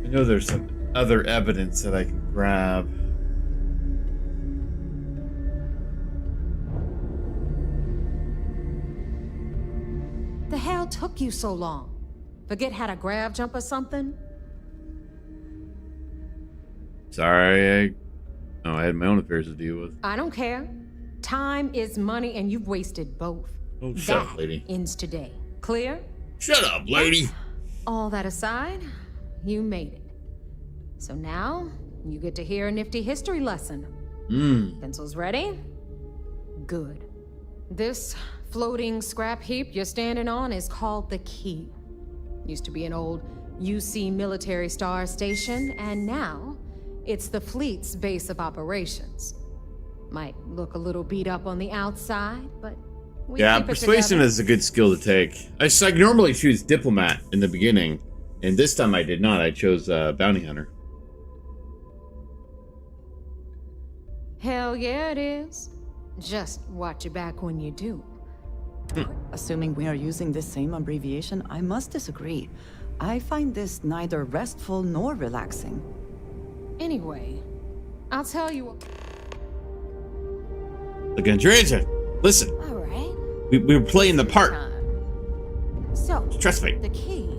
I know there's some other evidence that I can grab. The hell took you so long? Forget how to grav jump or something? Sorry, I had my own affairs to deal with. I don't care. Time is money and you've wasted both. Oh, shut up, lady. Ends today. Clear? Shut up, lady. All that aside, you made it. So now, you get to hear a nifty history lesson. Pencils ready? Good. This floating scrap heap you're standing on is called the Key. Used to be an old UC military star station, and now it's the fleet's base of operations. Might look a little beat up on the outside, but we Yeah, keep it persuasion together. is a good skill to take. I normally choose diplomat in the beginning, and this time I did not. I chose bounty hunter. Hell yeah, it is. Just watch your back when you do. Assuming we are using the same abbreviation, I must disagree. I find this neither restful nor relaxing. Anyway, I'll tell you. Look, Andrea, listen. All right. We were playing the part. So, Trust me. The Key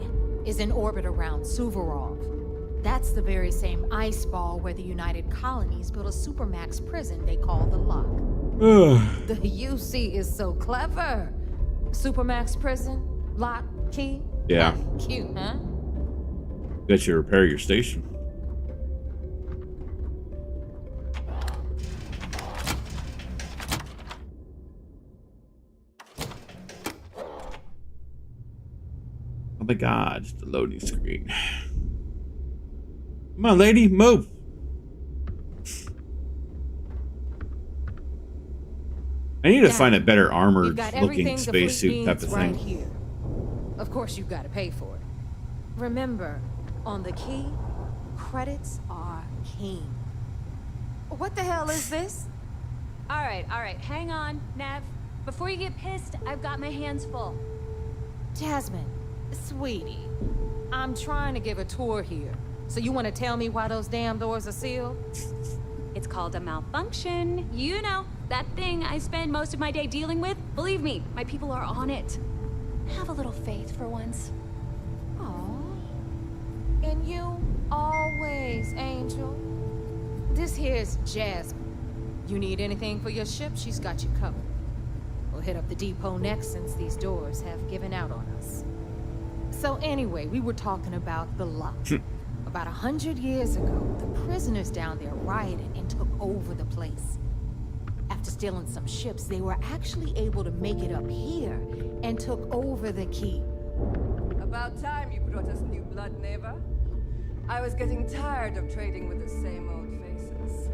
is in orbit around Suvorov. That's the very same ice ball where the United Colonies built a supermax prison they call the Lock. The UC is so clever. Supermax prison, lock, key. Yeah. Cute, huh? Bet you repair your station. Oh my god, it's the loading screen. Come on, lady, move. I need to find a better armored looking spacesuit type of thing. Right here. Of course, you've got to pay for it. Remember, on the Key, credits are king. What the hell is this? All right, hang on, Nev. Before you get pissed, I've got my hands full. Jasmine, sweetie, I'm trying to give a tour here. So you want to tell me why those damn doors are sealed? It's called a malfunction. You know, that thing I spend most of my day dealing with. Believe me, my people are on it. Have a little faith for once. Aww. And you always, Angel. This here's Jasmine. You need anything for your ship, she's got you covered. We'll hit up the depot next since these doors have given out on us. So anyway, we were talking about the Lock. About 100 years ago, the prisoners down there rioted and took over the place. After stealing some ships, they were actually able to make it up here and took over the Key. About time you brought us new blood, neighbor. I was getting tired of trading with the same old faces.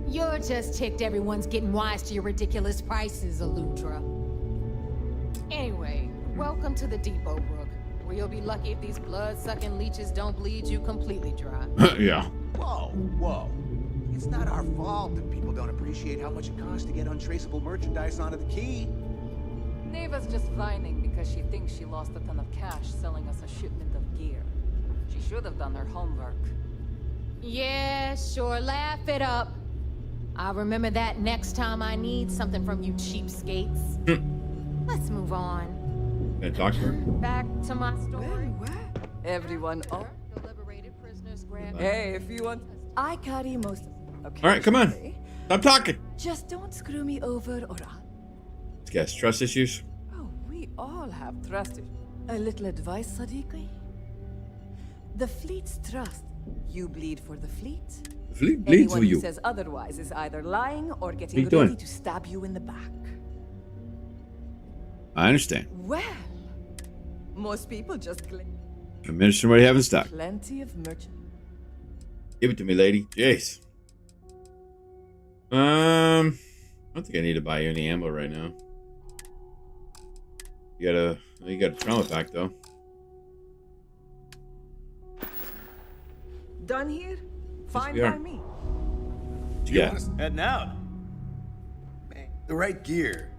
You're just ticked everyone's getting wise to your ridiculous prices, Aludra. Anyway, welcome to the depot, Brooke, where you'll be lucky if these blood-sucking leeches don't bleed you completely dry. Yeah. Whoa. It's not our fault that people don't appreciate how much it costs to get untraceable merchandise onto the Key. Neva's just whining because she thinks she lost a ton of cash selling us a shipment of gear. She should have done her homework. Yeah, sure, laugh it up. I'll remember that next time I need something from you cheapskates. Let's move on. Can I talk to her? Back to my story. Everyone, The liberated prisoners grab. Hey, if you want... I carry most... Okay. All right, come on. Stop talking. Just don't screw me over or I'll... This guy's trust issues. Oh, we all have trust issues. A little advice, Sadiqi? The fleet's trust. You bleed for the fleet. The fleet bleeds Anyone for you. who says otherwise is either lying or What getting are you doing? ready to stab you in the back. I understand. Well, most people just Administer what you have in stock. plenty of merchandise. Give it to me, lady. Jeez. I don't think I need to buy you any ammo right now. You got a trauma pack though. done here? Fine we are. by me. Yeah. Heading out. Man, the right gear.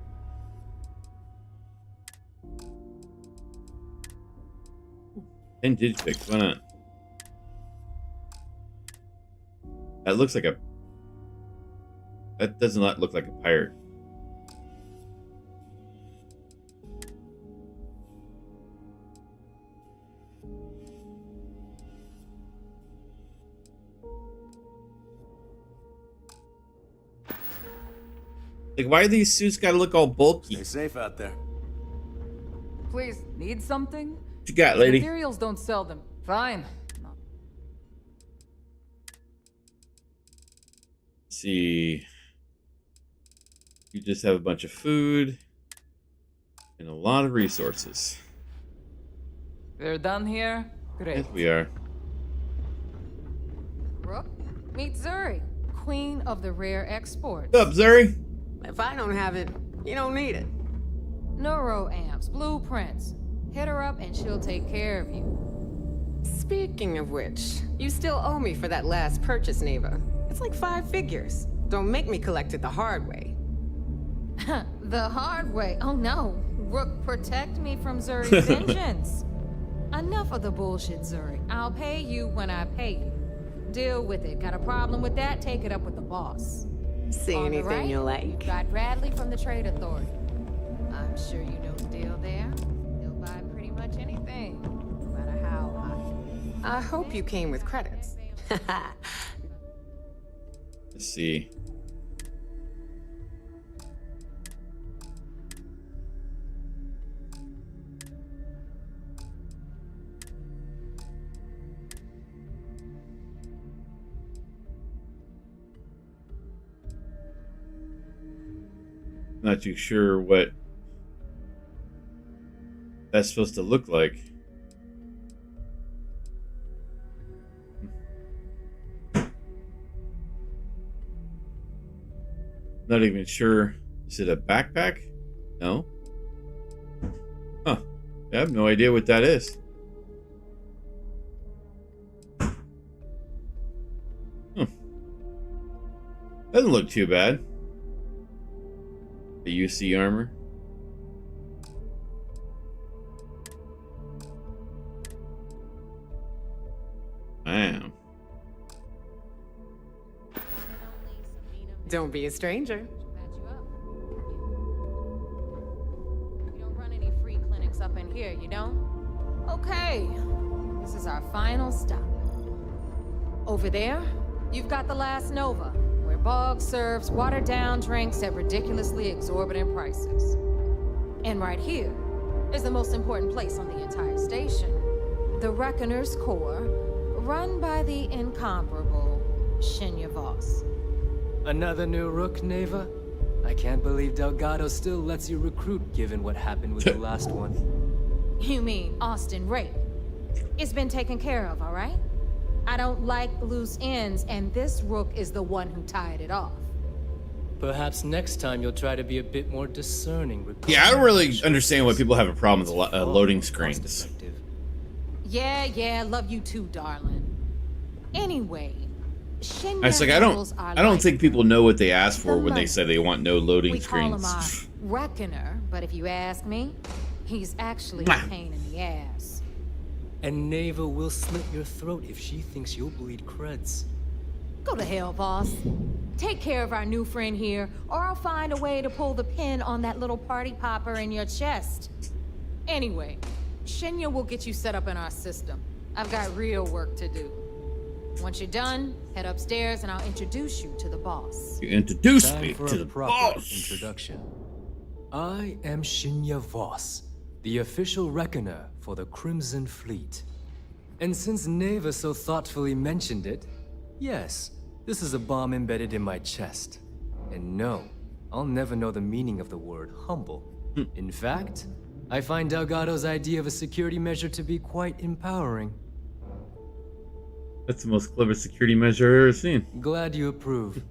And digifix, why not? That looks like a... That does not look like a pirate. Like, why do these suits gotta look all bulky? Stay safe out there. Please, need something? What you got, lady? Materials don't sell them. Fine. Let's see. You just have a bunch of food and a lot of resources. We're done here? Great. Yes, we are. Rook, meet Zuri, queen of the rare exports. What's up, Zuri? If I don't have it, you don't need it. Neuroamps, blueprints. Hit her up and she'll take care of you. Speaking of which, you still owe me for that last purchase, Neva. It's like 5 figures. Don't make me collect it the hard way. The hard way? Oh no. Rook, protect me from Zuri's vengeance. Enough of the bullshit, Zuri. I'll pay you when I pay you. Deal with it. Got a problem with that? Take it up with the boss. See On the anything right, you like? you've got Bradley from the Trade Authority. I'm sure you know the deal there. He'll buy pretty much anything, no matter how high. I hope you came with credits. Let's see. Not too sure what that's supposed to look like. Not even sure. Is it a backpack? No. Huh. I have no idea what that is. Doesn't look too bad. The UC armor. Damn. Don't be a stranger. You don't run any free clinics up in here, you don't? Okay. This is our final stop. Over there, you've got the last Nova, where Bog serves watered-down drinks at ridiculously exorbitant prices. And right here is the most important place on the entire station. The Reckoner's Core, run by the incomparable Shinya Voss. Another new Rook, Neva? I can't believe Delgado still lets you recruit given what happened with the last one. You mean Austin Rape? It's been taken care of, all right? I don't like loose ends, and this Rook is the one who tied it off. Perhaps next time you'll try to be a bit more discerning. Yeah, I don't really understand why people have a problem with loading screens. Yeah, love you too, darling. Anyway, Shinya It's like I don't think people know what they ask for when they say they want no loading we call him screens. our Reckoner, but if you ask me, he's actually a pain in the ass. And Neva will slit your throat if she thinks you'll bleed creds. Go to hell, boss. Take care of our new friend here, or I'll find a way to pull the pin on that little party popper in your chest. Anyway, Shinya will get you set up in our system. I've got real work to do. Once you're done, head upstairs and I'll introduce you to the boss. You introduce Time me for to a the proper boss. introduction. I am Shinya Voss, the official reckoner for the Crimson Fleet. And since Neva so thoughtfully mentioned it, yes, this is a bomb embedded in my chest. And no, I'll never know the meaning of the word humble. In fact, I find Delgado's idea of a security measure to be quite empowering. That's the most clever security measure I've ever seen. Glad you approve.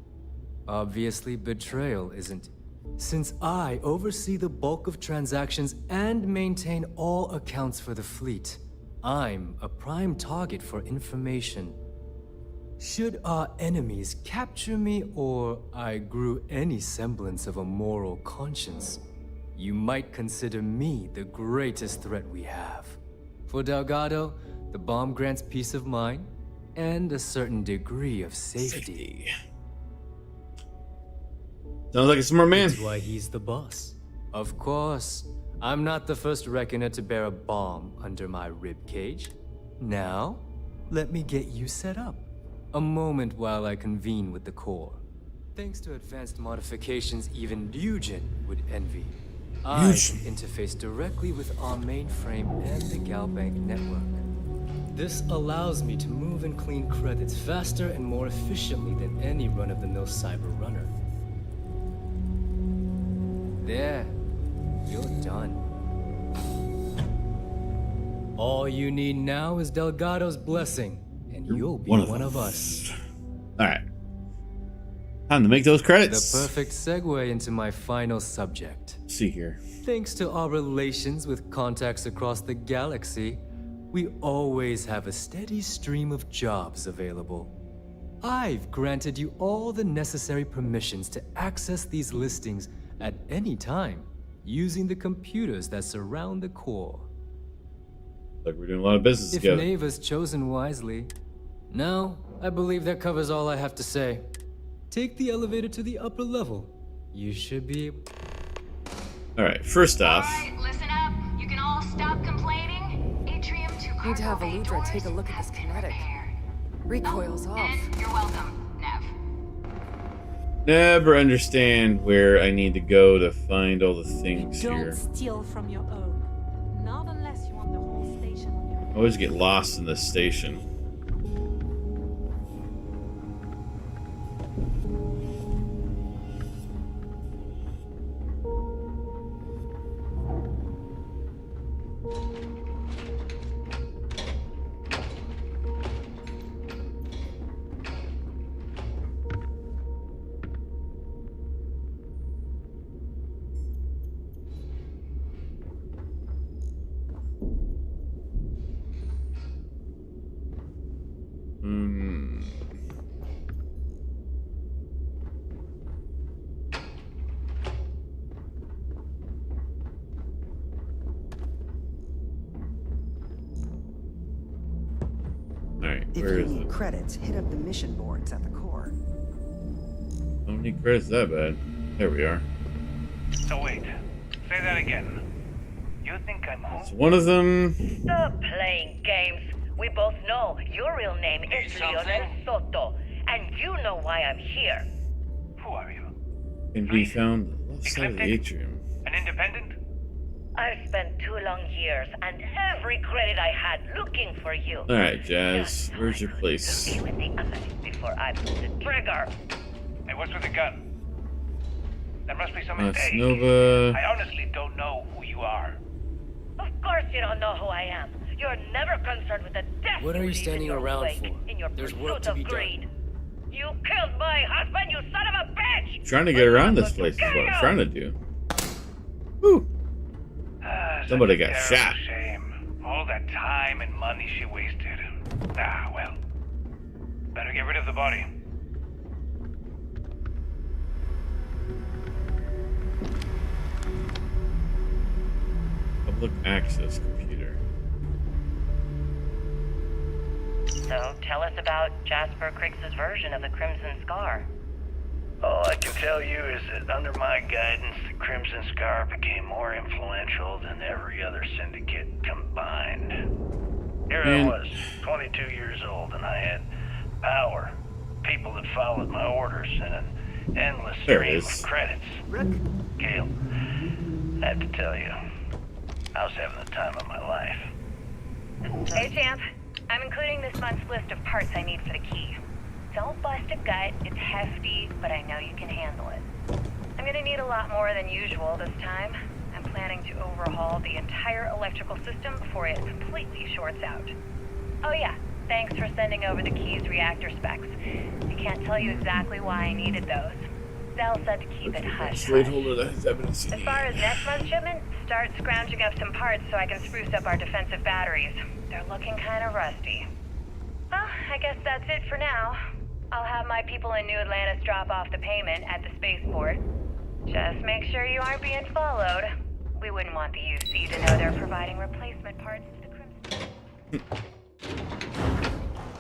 Obviously, betrayal isn't. Since I oversee the bulk of transactions and maintain all accounts for the fleet, I'm a prime target for information. Should our enemies capture me or I grew any semblance of a moral conscience, you might consider me the greatest threat we have. For Delgado, the bomb grants peace of mind and a certain degree of safety. Sounds like a smart man. That's why he's the boss. Of course, I'm not the first reckoner to bear a bomb under my ribcage. Now, let me get you set up. A moment while I convene with the core. Thanks to advanced modifications even Eugen would envy, I can interface directly with our mainframe and the Galbank network. This allows me to move and clean credits faster and more efficiently than any run-of-the-mill cyber runner. There, you're done. All you need now is Delgado's blessing, and you'll be one of us. All right. Time to make those credits. The perfect segue into my final subject. Let's see here. Thanks to our relations with contacts across the galaxy, we always have a steady stream of jobs available. I've granted you all the necessary permissions to access these listings at any time, using the computers that surround the core. Like we're doing a lot of business together. If Neva's chosen wisely. Now, I believe that covers all I have to say. Take the elevator to the upper level. You should be able... Alright, first off... Alright, listen up. You can all stop complaining. Atrium to Need to have Aludra take a look at this kinetic. Recoils off. You're welcome, Nev. Never understand where I need to go to find all the things here. Don't steal from your own. Not unless you want the whole station on your own. I always get lost in this station. If you need credits, hit up the mission boards at the core. I don't need credits that bad. There we are. So wait, say that again. You think I'm home? It's one of them. Stop playing games. We both know your real name is Leonel Soto, and you know why I'm here. Who are you? Can be found on the left side of the atrium. An independent? I've spent 2 long years and every credit I had looking for you. Alright, Jazz. Where's your place? Be with the others before I pull the trigger. Hey, what's with the gun? There must be some That's mistake. Nova. I honestly don't know who you are. Of course you don't know who I am. You're never concerned with the death What are you leave standing in your around wake for? in your There's pursuit work to of be greed. done. You killed my husband, you son of a bitch! Trying to get around this place is what I'm trying to do. Woo! Somebody got shot. Shame. All that time and money she wasted. Ah, well. Better get rid of the body. Public access computer. So, tell us about Jasper Kriggs' version of the Crimson Scar. All I can tell you is that under my guidance, the Crimson Scar became more influential than every other syndicate combined. Here I was, 22 years old, and I had power, people that followed my orders, and an endless stream of credits. Gale, I have to tell you, I was having the time of my life. Hey, champ. I'm including this month's list of parts I need for the key. Don't bust a gut, it's hefty, but I know you can handle it. I'm gonna need a lot more than usual this time. I'm planning to overhaul the entire electrical system before it completely shorts out. Oh yeah, thanks for sending over the key's reactor specs. I can't tell you exactly why I needed those. Zell said to keep it hush. As far as next month's shipment, start scrounging up some parts so I can spruce up our defensive batteries. They're looking kinda rusty. Well, I guess that's it for now. I'll have my people in New Atlantis drop off the payment at the spaceport. Just make sure you aren't being followed. We wouldn't want the UC to know they're providing replacement parts to the Crimson.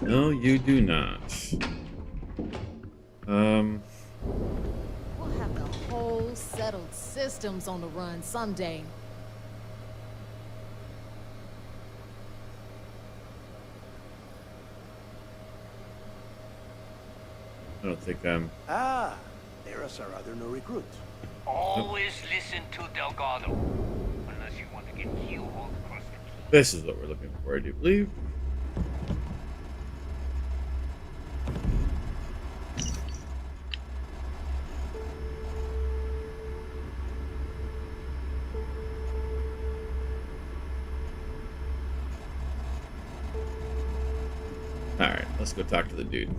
No, you do not. We'll have the whole settled systems on the run someday. I don't think I'm. Ah, there's our other new recruit. Always listen to Delgado. Unless you want to get keelhauled across the key. This is what we're looking for, I do believe. Alright, let's go talk to the dude.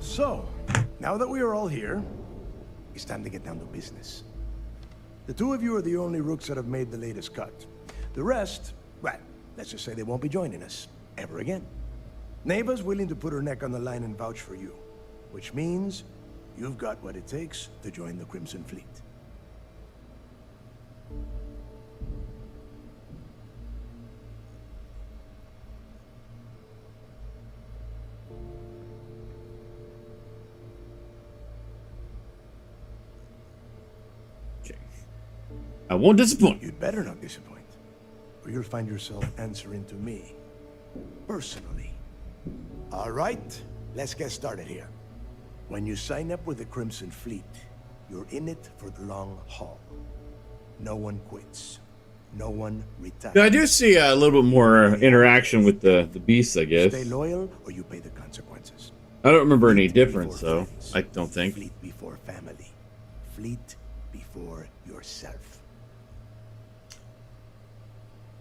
So, now that we are all here, it's time to get down to business. The two of you are the only rooks that have made the latest cut. The rest, well, let's just say they won't be joining us ever again. Neva's willing to put her neck on the line and vouch for you, which means you've got what it takes to join the Crimson Fleet. I won't disappoint. You'd better not disappoint, or you'll find yourself answering to me, personally. All right, let's get started here. When you sign up with the Crimson Fleet, you're in it for the long haul. No one quits. No one retires. Yeah, I do see a little bit more interaction with the beasts, I guess. Stay loyal, or you pay the consequences. I don't remember any difference, though. I don't think. Fleet before family. Fleet before yourself.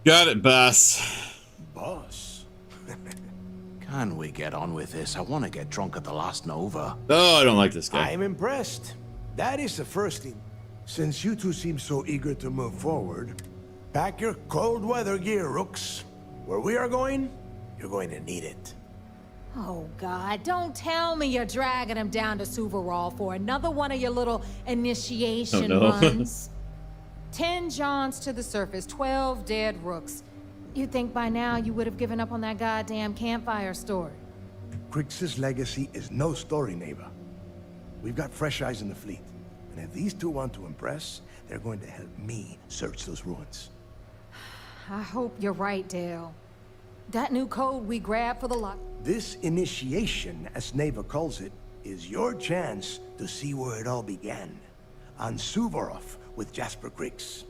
Got it, boss. Boss? Can we get on with this? I want to get drunk at the last Nova. Oh, I don't like this guy. I'm impressed. That is the first thing. Since you two seem so eager to move forward, pack your cold weather gear, Rooks. Where we are going, you're going to need it. Oh, God, don't tell me you're dragging him down to Suvarol for another one of your little initiation runs. 10 Johns to the surface, 12 dead Rooks. You'd think by now you would have given up on that goddamn campfire story. Crix's legacy is no story, Neva. We've got fresh eyes in the fleet. And if these two want to impress, they're going to help me search those ruins. I hope you're right, Dale. That new code we grabbed for the lock. This initiation, as Neva calls it, is your chance to see where it all began. On Suvorov with Jasper Crix.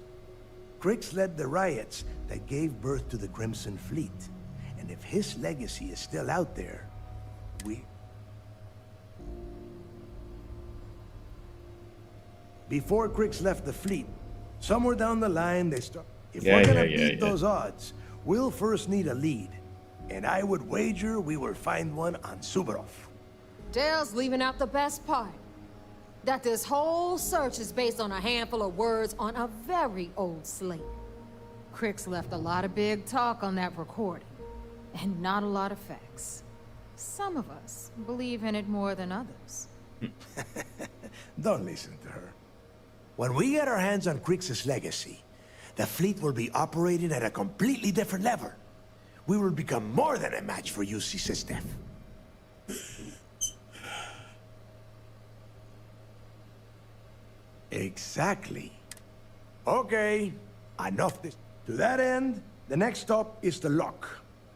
Crix led the riots that gave birth to the Crimson Fleet. And if his legacy is still out there, Before Crix left the fleet, somewhere down the line they start. If we're gonna beat those odds, we'll first need a lead. And I would wager we will find one on Suvorov. Dale's leaving out the best part. That this whole search is based on a handful of words on a very old slate. Crix left a lot of big talk on that recording, and not a lot of facts. Some of us believe in it more than others. Don't listen to her. When we get our hands on Crix's legacy, the fleet will be operating at a completely different level. We will become more than a match for UC System. Exactly. Okay, enough this. To that end, the next stop is the lock.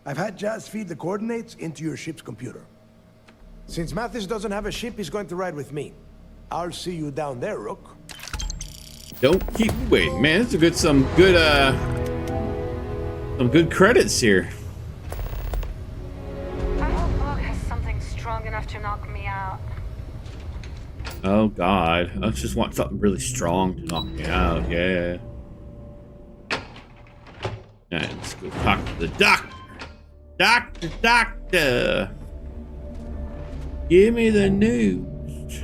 I've had Jazz feed the coordinates into your ship's computer. Since Mathis doesn't have a ship, he's going to ride with me. I'll see you down there, Rook. Don't keep waiting, man. It's a good some good credits here. I hope Bug has something strong enough to knock me out. Oh God, I just want something really strong to knock me out. Yeah. Alright, let's go talk to the doctor. Doctor. Give me the news.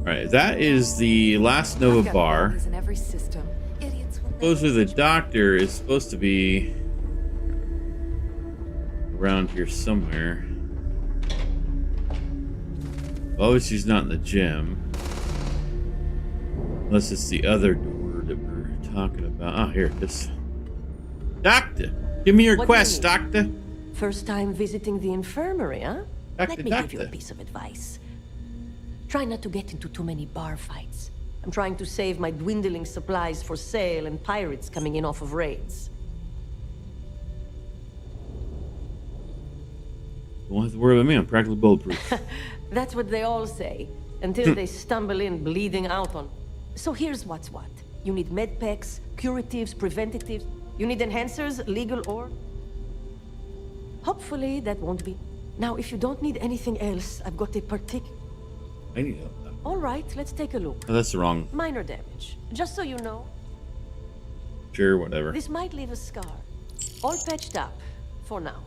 Alright, that is the last Nova bar. In every system. Idiots will Supposedly the doctor is supposed to be around here somewhere. Oh, she's not in the gym. Unless it's the other door that we're talking about. Oh, here it is. Doctor, give me your quest, Doctor. First time visiting the infirmary, huh? Doctor, Let me give you a piece of advice. Try not to get into too many bar fights. I'm trying to save my dwindling supplies for sale and pirates coming in off of raids. Don't have to worry about me. I'm practically bulletproof. That's what they all say, until they stumble in bleeding out on. So here's what's what. You need med packs, curatives, preventatives. You need enhancers, legal or... Hopefully that won't be... Now, if you don't need anything else, I've got a particular... I need help. All right, let's take a look. Oh, that's the wrong. Minor damage. Just so you know. Sure, whatever. This might leave a scar. All patched up, for now.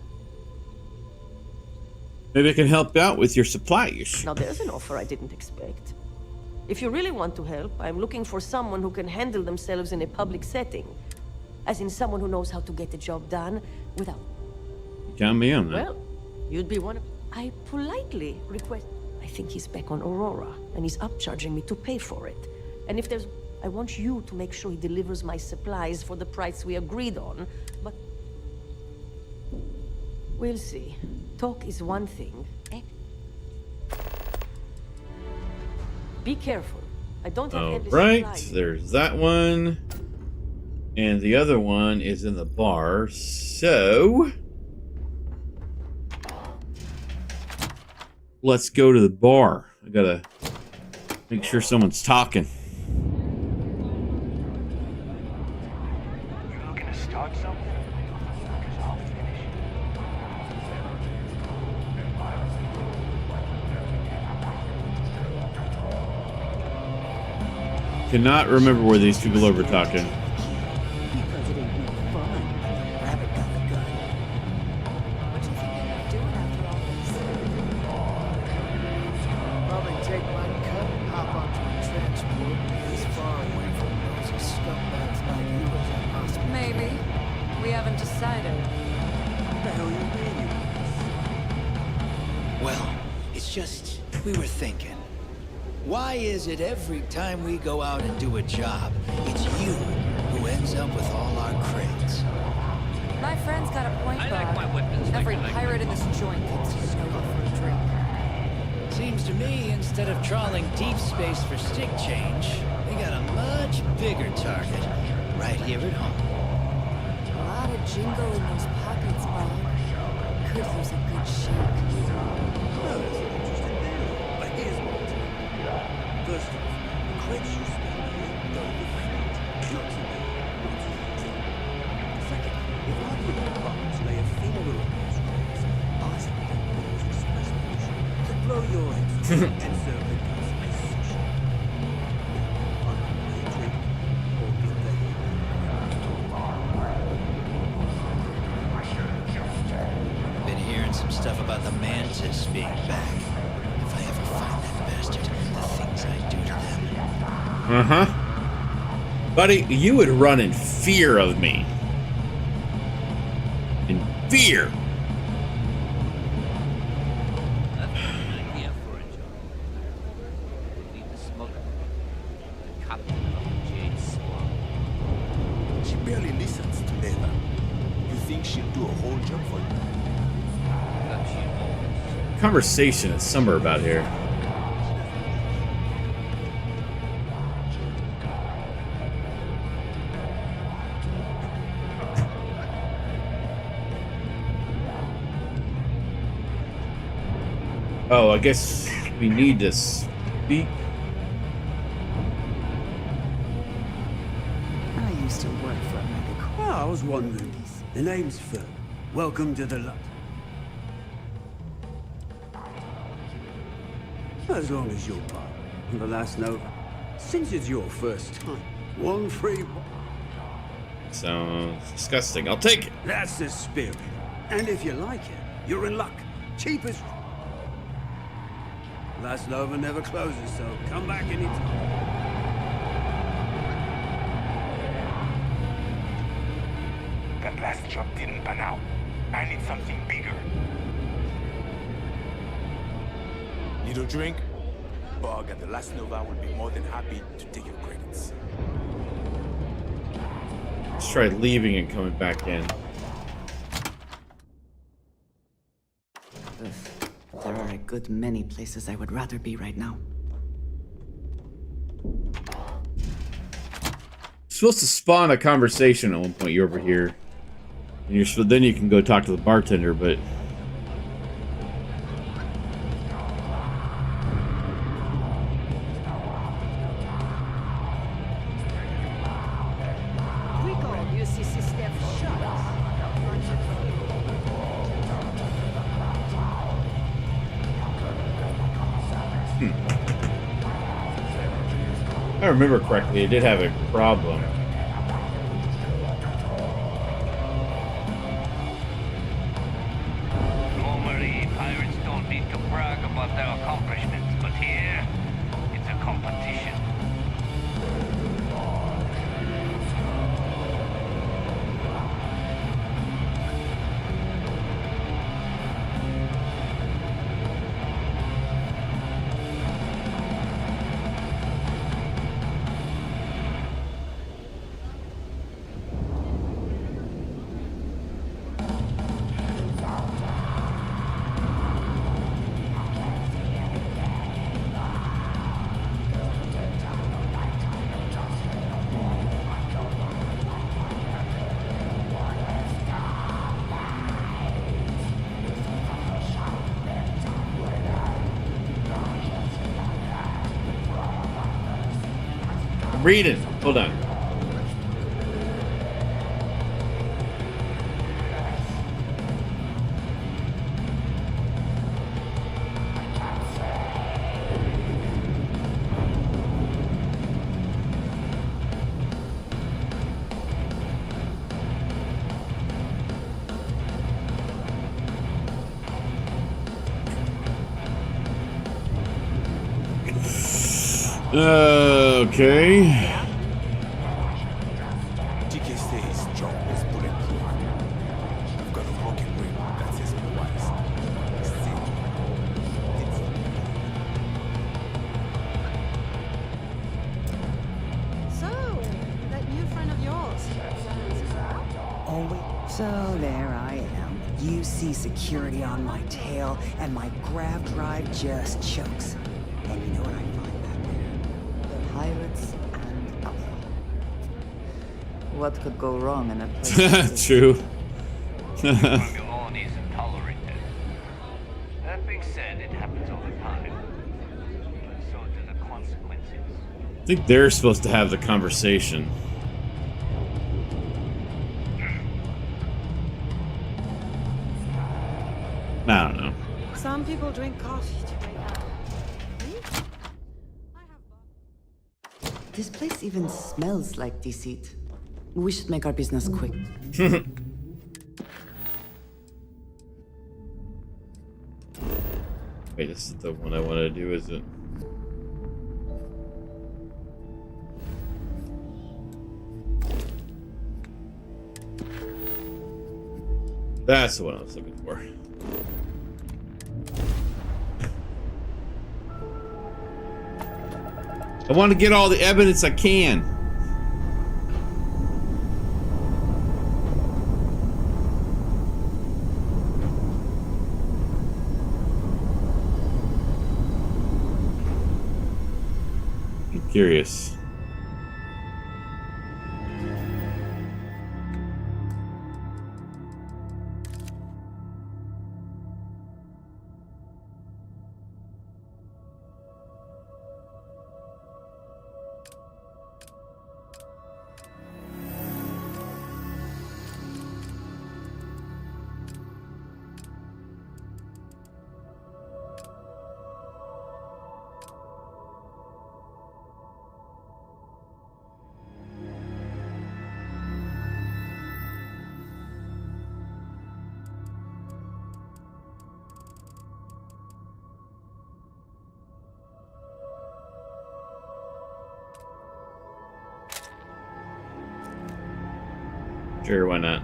Maybe I can help out with your supply issue. Now there's an offer I didn't expect. If you really want to help, I'm looking for someone who can handle themselves in a public setting. As in someone who knows how to get the job done without... Count me on that. Well, you'd be one of... I politely request... I think he's back on Aurora, and he's upcharging me to pay for it. And if there's... I want you to make sure he delivers my supplies for the price we agreed on, but... We'll see. Talk is one thing. Be careful. I don't have endless Right, supplies. there's that one. And the other one is in the bar, so... Let's go to the bar. I gotta make sure someone's talking. You looking to start something? Because I'll finish. Cannot remember where these people over talking. Because it ain't no fun. Rabbit got the gun. What do you think you're doing after all this? Probably take my cut and hop onto a transport as far away from those scumbags like you as possible. Maybe. We haven't decided. What the hell you mean? Well, it's just, we were thinking. Why is it every time we go out and do a job, it's you who ends up with all our crates? My friend's got a point, Bob. Every pirate in this joint thinks he's no good for a drink. Seems to me, instead of trawling deep space for stick change, we got a much bigger target right here at home. A lot of jingle in those pockets, Bob. Could use a good shake. Well, that's an interesting theory. But here's what I'll tell you. First off, the crates you spend here go to the fleet, not to me, not to you. Second, if I put the bombs lay a finger on those crates, I think that was express permission to blow your head through and serve the guns as sushi. I'm not a drink or get the Been hearing some stuff about the Mantis being back. If I ever find that bastard, the things I do to them. Uh-huh. Buddy, you would run in fear of me. In fear. She barely listens to Neva. You think she'd do a whole job for you? Conversation is somewhere about here. Oh, I guess we need to speak. I used to work for a medical. Oh, I was wondering. The name's Phil. Welcome to the lot. As long as you're part of the last Nova. Since it's your first time, one free... Sounds disgusting. I'll take it. That's the spirit. And if you like it, you're in luck. Cheapest... Last Nova never closes, so come back anytime. job didn't pan out. I need something bigger. Need a drink? Bug and the last Nova will be more than happy to take your credits. Let's try leaving and coming back in. There are a good many places I would rather be right now. Supposed to spawn a conversation at one point. You're over here, and then you can go talk to the bartender. But if I remember correctly, it did have a problem. Normally, pirates don't need to brag about their accomplishments, but here, it's a competition. I'm reading. Hold on. Okay. TK says John is bulletproof. I've got a broken ring that says otherwise. Still, So, that new friend of yours. Oh, wait. So there I am. You see security on my tail, and my grav drive just chokes. And you know what I find back there? The pirates and us. What could go wrong in a place like this? True. From your own isn't tolerated. That being said, it happens all the time. But so do the consequences. I think they're supposed to have the conversation. I don't know. Some people drink coffee to drink out. This place even smells like deceit. We should make our business quick. Wait, this is the one I want to do, is it? That's the one I was looking for. I want to get all the evidence I can. I'm curious. Sure, why not?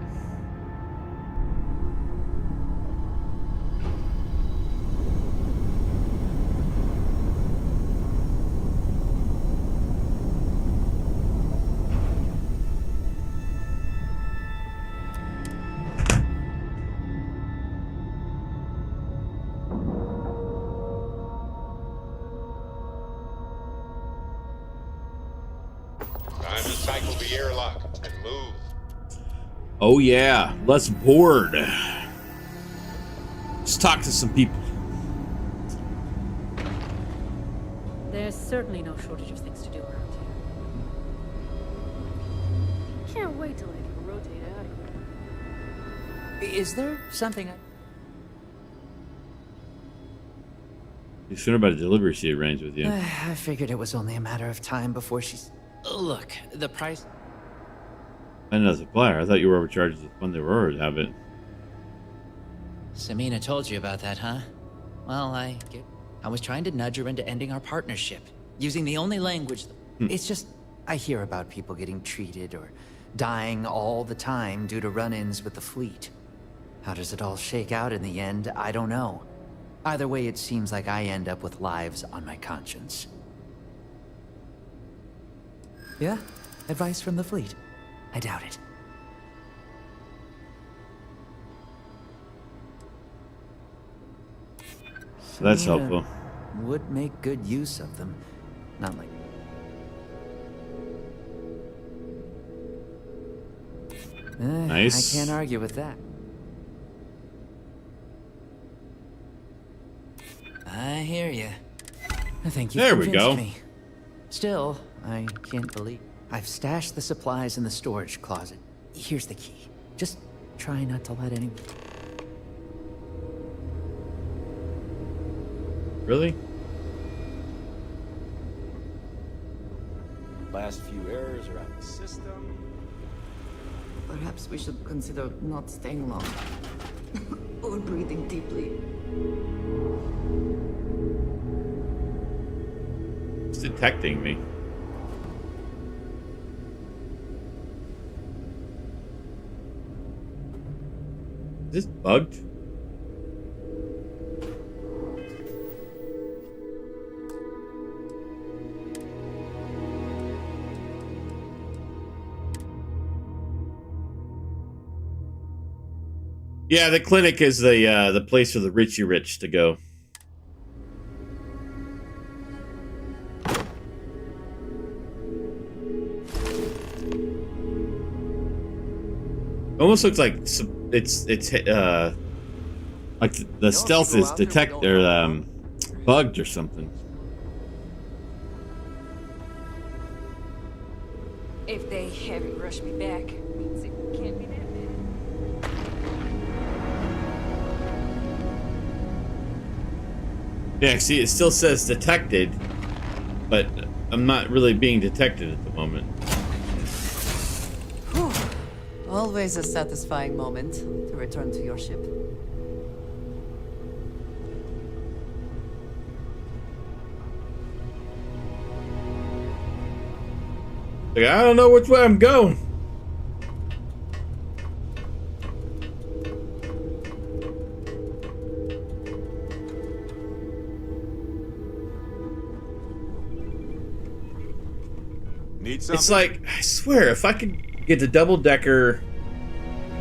move. Oh yeah, let's board. Let's talk to some people. There's certainly no shortage of things to do around here. Can't wait till I can rotate out of here. Is there something You sooner about a delivery she arranged with you. I figured it was only a matter of time before she's... Look, the price... I know, supplier. I thought you were overcharged when they were to have it. Samina told you about that, huh? Well, I was trying to nudge her into ending our partnership, using the only language... It's just, I hear about people getting treated or dying all the time due to run-ins with the fleet. How does it all shake out in the end? I don't know. Either way, it seems like I end up with lives on my conscience. Yeah? Advice from the fleet? I doubt it. So that's helpful. Would make good use of them. Not like... Nice. I can't argue with that. I hear you. I think you There we convinced go. me. Still, I can't believe I've stashed the supplies in the storage closet. Here's the key. Just try not to let anyone... Really? Last few errors are out of the system. Perhaps we should consider not staying long. Or breathing deeply. It's detecting me. Is this bugged? Yeah, the clinic is the place for the Richie Rich to go. Almost looks like it's like the stealth is bugged or something. If they heavy rush me back, means it can't be that bad. Yeah, see, it still says detected, but I'm not really being detected at the moment. Whew. Always a satisfying moment to return to your ship. Like, I don't know which way I'm going. Need something? It's like, I swear, if I could get the double-decker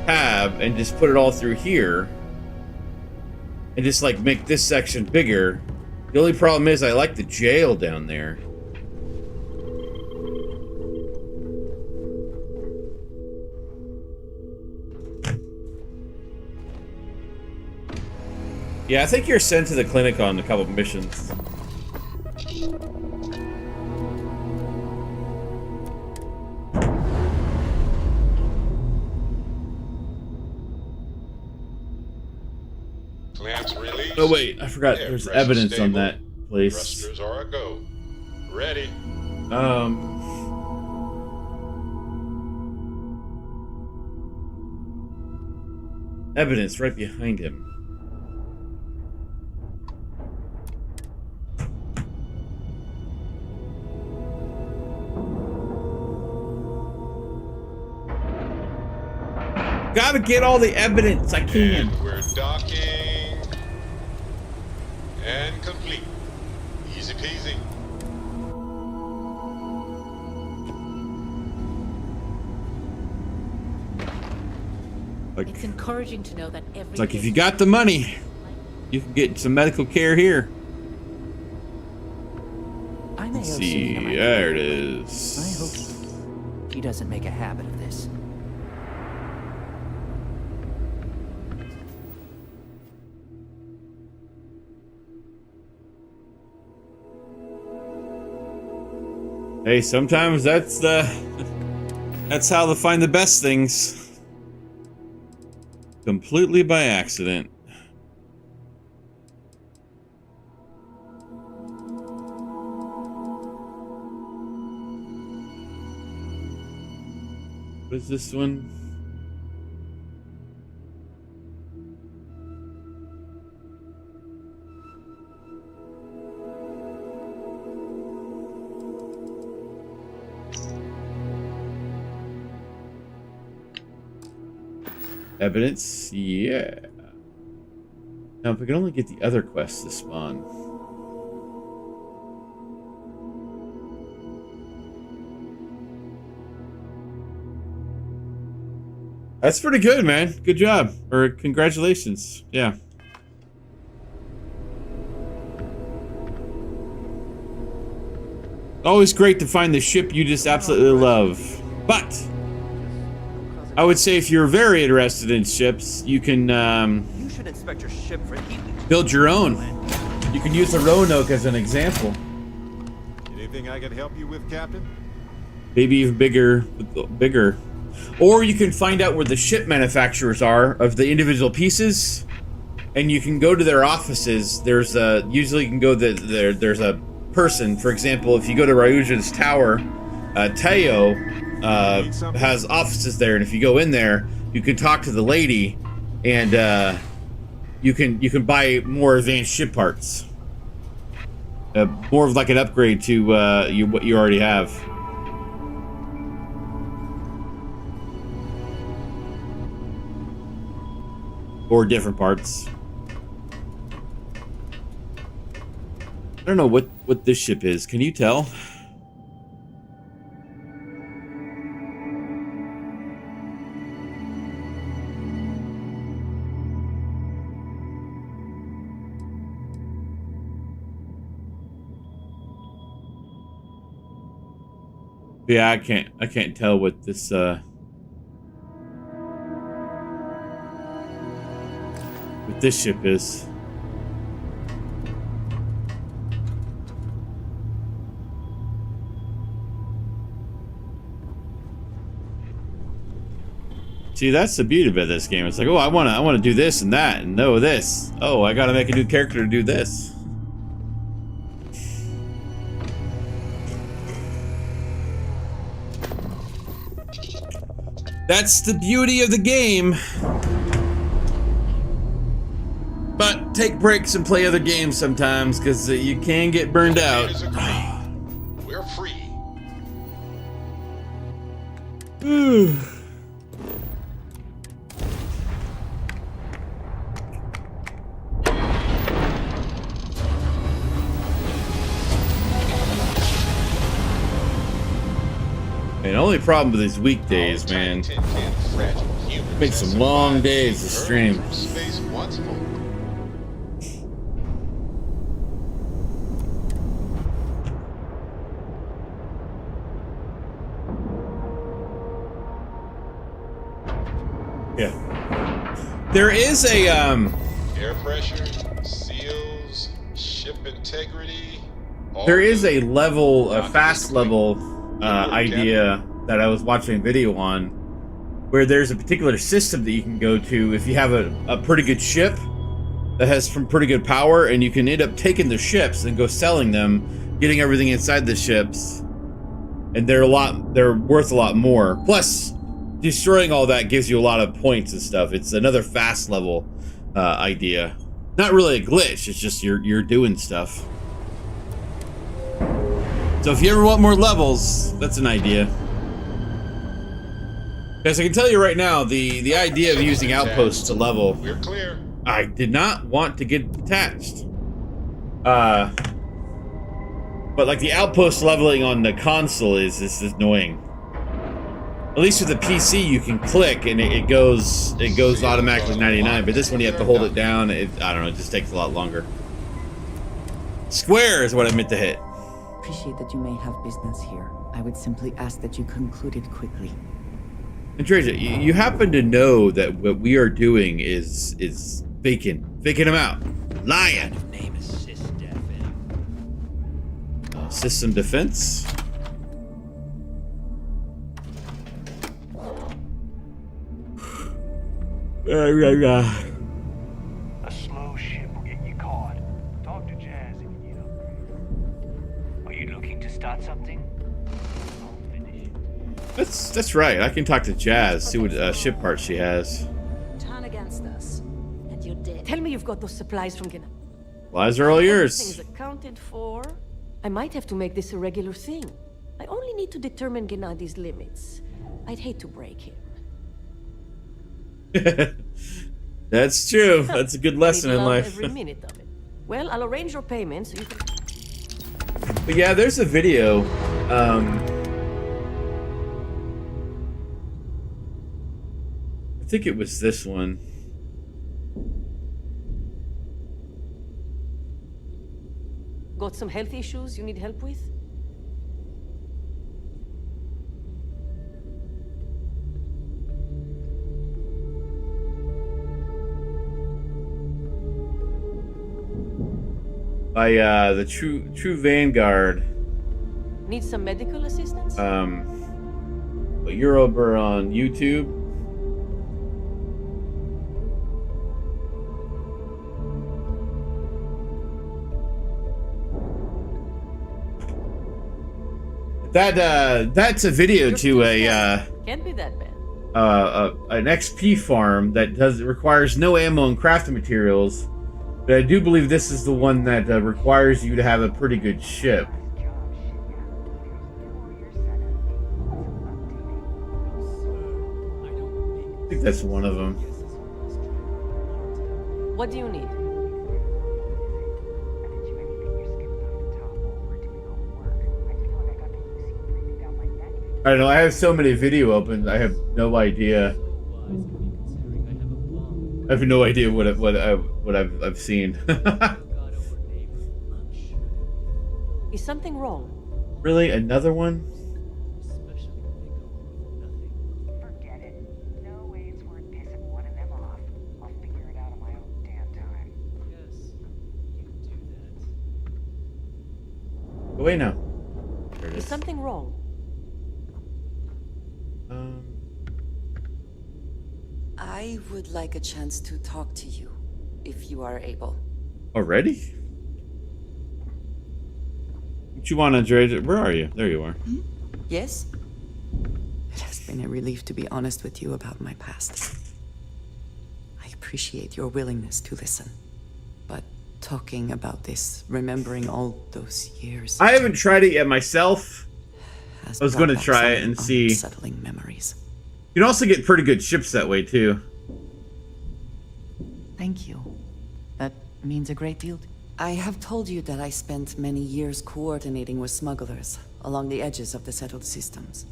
cab and just put it all through here, and just, like, make this section bigger. The only problem is I like the jail down there. Yeah, I think you're sent to the clinic on a couple of missions. Clamps released. Oh wait, I forgot. Air There's pressure evidence on stable. that place. Thrusters are a go. Ready. Evidence right behind him. Gotta get all the evidence I can. And we're docking. And complete. Easy peasy. Like, It's encouraging to know that every it's like if you got the money, you can get some medical care here. I may Let's owe see, Samina my there it I is. hope he doesn't make a habit of this. Hey, sometimes that's how to find the best things. Completely by accident. What is this one? Evidence, yeah. Now, if we can only get the other quests to spawn. That's pretty good, man. Good job. Or congratulations. Yeah. Always great to find the ship you just absolutely love. But I would say if you're very interested in ships, you can You should inspect your ship for heat leaks. build your own. You can use the Roanoke as an example. Anything I can help you with, Captain? Maybe even bigger. Or you can find out where the ship manufacturers are of the individual pieces, and you can go to their offices. There's usually you can go there's a person. For example, if you go to Ryuja's tower, Teo has offices there, and if you go in there, you can talk to the lady, and you can buy more advanced ship parts. More of like an upgrade to what you already have. Or different parts. I don't know what this ship is. Can you tell? Yeah, I can't tell what this what this ship is. See, that's the beauty about this game. It's like, oh, I wanna do this and that and know this. Oh, I gotta make a new character to do this. That's the beauty of the game. But take breaks and play other games sometimes, because you can get burned out. We're free. And the only problem with these weekdays, man, make some long days to stream. Space once more. Yeah. There is a Air pressure, seals, ship integrity. there is a level, a fast level idea that I was watching a video on, where there's a particular system that you can go to if you have a pretty good ship that has some pretty good power, and you can end up taking the ships and go selling them, getting everything inside the ships, and they're worth a lot more. Plus, destroying all that gives you a lot of points and stuff. It's another fast level idea. Not really a glitch, it's just you're doing stuff. So if you ever want more levels, that's an idea. Because I can tell you right now, the idea of using outposts to level, We're clear. I did not want to get attached. But like the outpost leveling on the console is annoying. At least with the PC, you can click and it goes automatically 99. But this one you have to hold it down. I don't know. It just takes a lot longer. Square is what I meant to hit. Appreciate that you may have business here. I would simply ask that you conclude it quickly. And Treasure, you happen to know that what we are doing is faking him out, lying. Name is System. System defense. A slow ship will get you caught. Talk to Jazz if you need upgrades. Are you looking to start something? I'll finish it. That's right. I can talk to Jazz, see what ship parts she has. Turn against us, and you're dead. Tell me you've got those supplies from Gennady. Lies are all yours. Everything's accounted for. I might have to make this a regular thing. I only need to determine Gennady's limits. I'd hate to break him. That's true. That's a good lesson I'd in love life. every minute of it. Well, I'll arrange your payment so you can... But yeah, there's a video. I think it was this one. Got some health issues you need help with? By the True Vanguard. Need some medical assistance? A Eurober on YouTube. That's a video to a Can't be that bad. an XP farm that requires no ammo and crafting materials. But I do believe this is the one that requires you to have a pretty good ship. I think that's one of them. What do you need? I don't know. I have so many video open. I have no idea. I have no idea what I've seen. Is something wrong? Really, another one? Forget it. No way it's worth pissing one of them off. I'll figure it out on my own damn time. Yes, you can do that. Oh, wait, no. There it Is is. something wrong? I would like a chance to talk to you, if you are able. Already? What you want, Andrea? Where are you? There you are. Yes? It has been a relief to be honest with you about my past. I appreciate your willingness to listen. But talking about this, remembering all those years... I haven't tried it yet myself. has I was going to brought back try it some and see. unsettling memories. You can also get pretty good ships that way, too. Thank you. That means a great deal. I have told you that I spent many years coordinating with smugglers along the edges of the settled systems.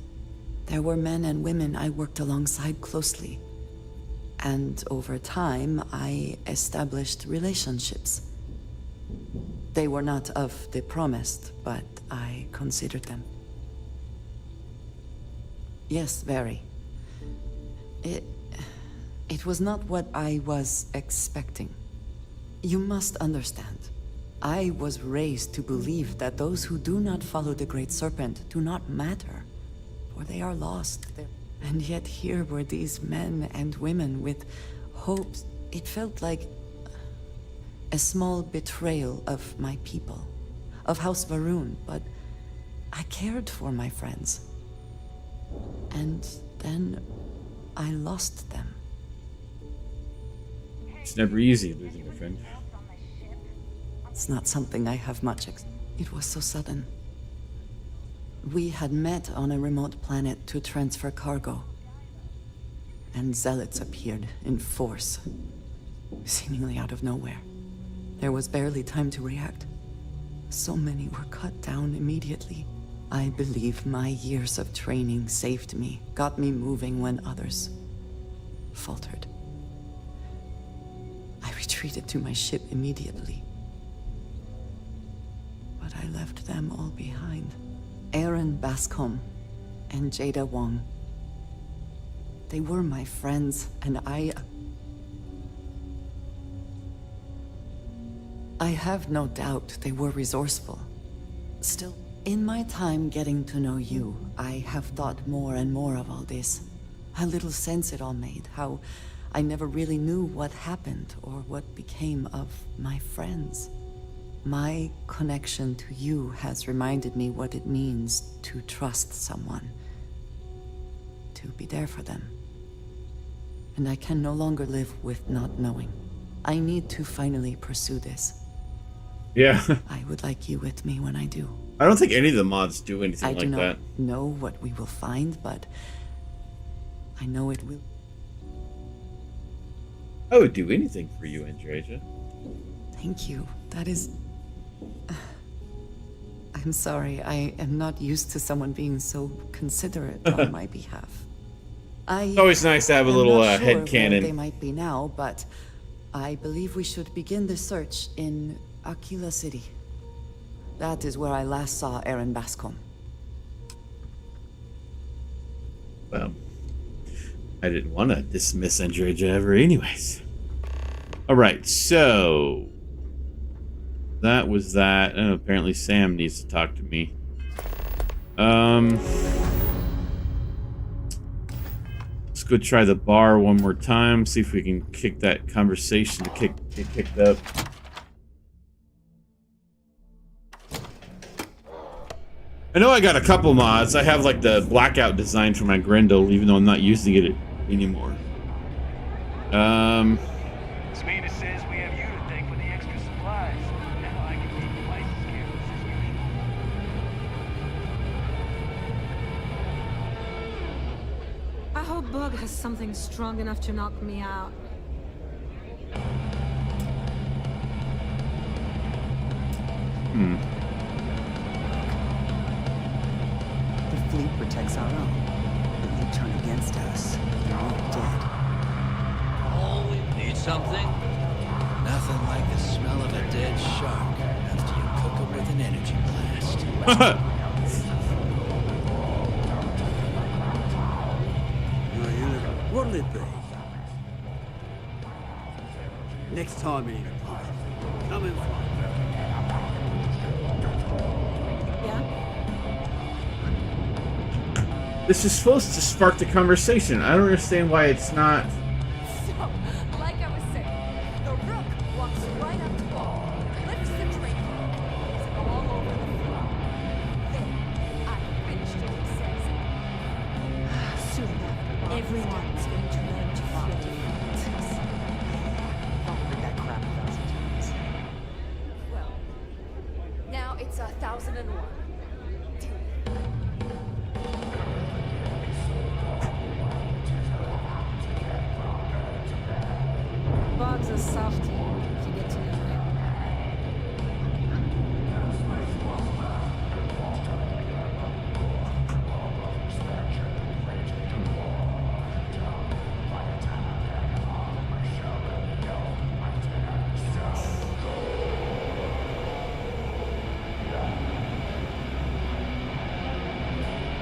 There were men and women I worked alongside closely. And over time, I established relationships. They were not of the promised, but I considered them. Yes, very. It was not what I was expecting. You must understand. I was raised to believe that those who do not follow the Great Serpent do not matter, for they are lost. And yet here were these men and women with hopes. It felt like a small betrayal of my people, of House Varun, but I cared for my friends. And then I lost them. It's never easy losing a friend. It's not something I have much It was so sudden. We had met on a remote planet to transfer cargo. And zealots appeared in force, seemingly out of nowhere. There was barely time to react. So many were cut down immediately. I believe my years of training saved me, got me moving when others faltered. I retreated to my ship immediately. But I left them all behind. Aaron Bascom and Jada Wong. They were my friends, and I have no doubt they were resourceful. Still, in my time getting to know you, I have thought more and more of all this. How little sense it all made, how I never really knew what happened or what became of my friends. My connection to you has reminded me what it means to trust someone, to be there for them. And I can no longer live with not knowing. I need to finally pursue this. Yeah. I would like you with me when I do. I don't think any of the mods do anything I like do not that. know what we will find, but I know it will. I would do anything for you, Andreja. Thank you. That is... I'm sorry. I am not used to someone being so considerate on my behalf. It's always nice to have a little I'm not sure where headcanon. they might be now, but I believe we should begin the search in Aquila City. That is where I last saw Aaron Bascom. Well, I didn't want to dismiss Andreja ever anyways. Alright, so... that was that. And apparently Sam needs to talk to me. Let's go try the bar one more time. See if we can kick that conversation to get kicked up. I know I got a couple mods. I have like the blackout design for my Grendel, even though I'm not using it anymore. Smina says we have you to thank for the extra supplies. Now I can keep twice as careless as usual. I hope Bug has something strong enough to knock me out. The fleet protects our own. When they turn against us, we're dead. Oh, we need something? Nothing like the smell of a dead shark after you cook it with an energy blast. What'll it be? Next time you need a pie, come and find This is supposed to spark the conversation. I don't understand why it's not. So, like I was saying, the Rook walks right up to Ball, lifts the drink, leaves it all over the floor. Then, I finished it, he says. Soon after, everyone's going to learn to fear defeat. I've heard that crap 1,000 times. Well, now it's 1,001. Bug's a softie, if you get to know him.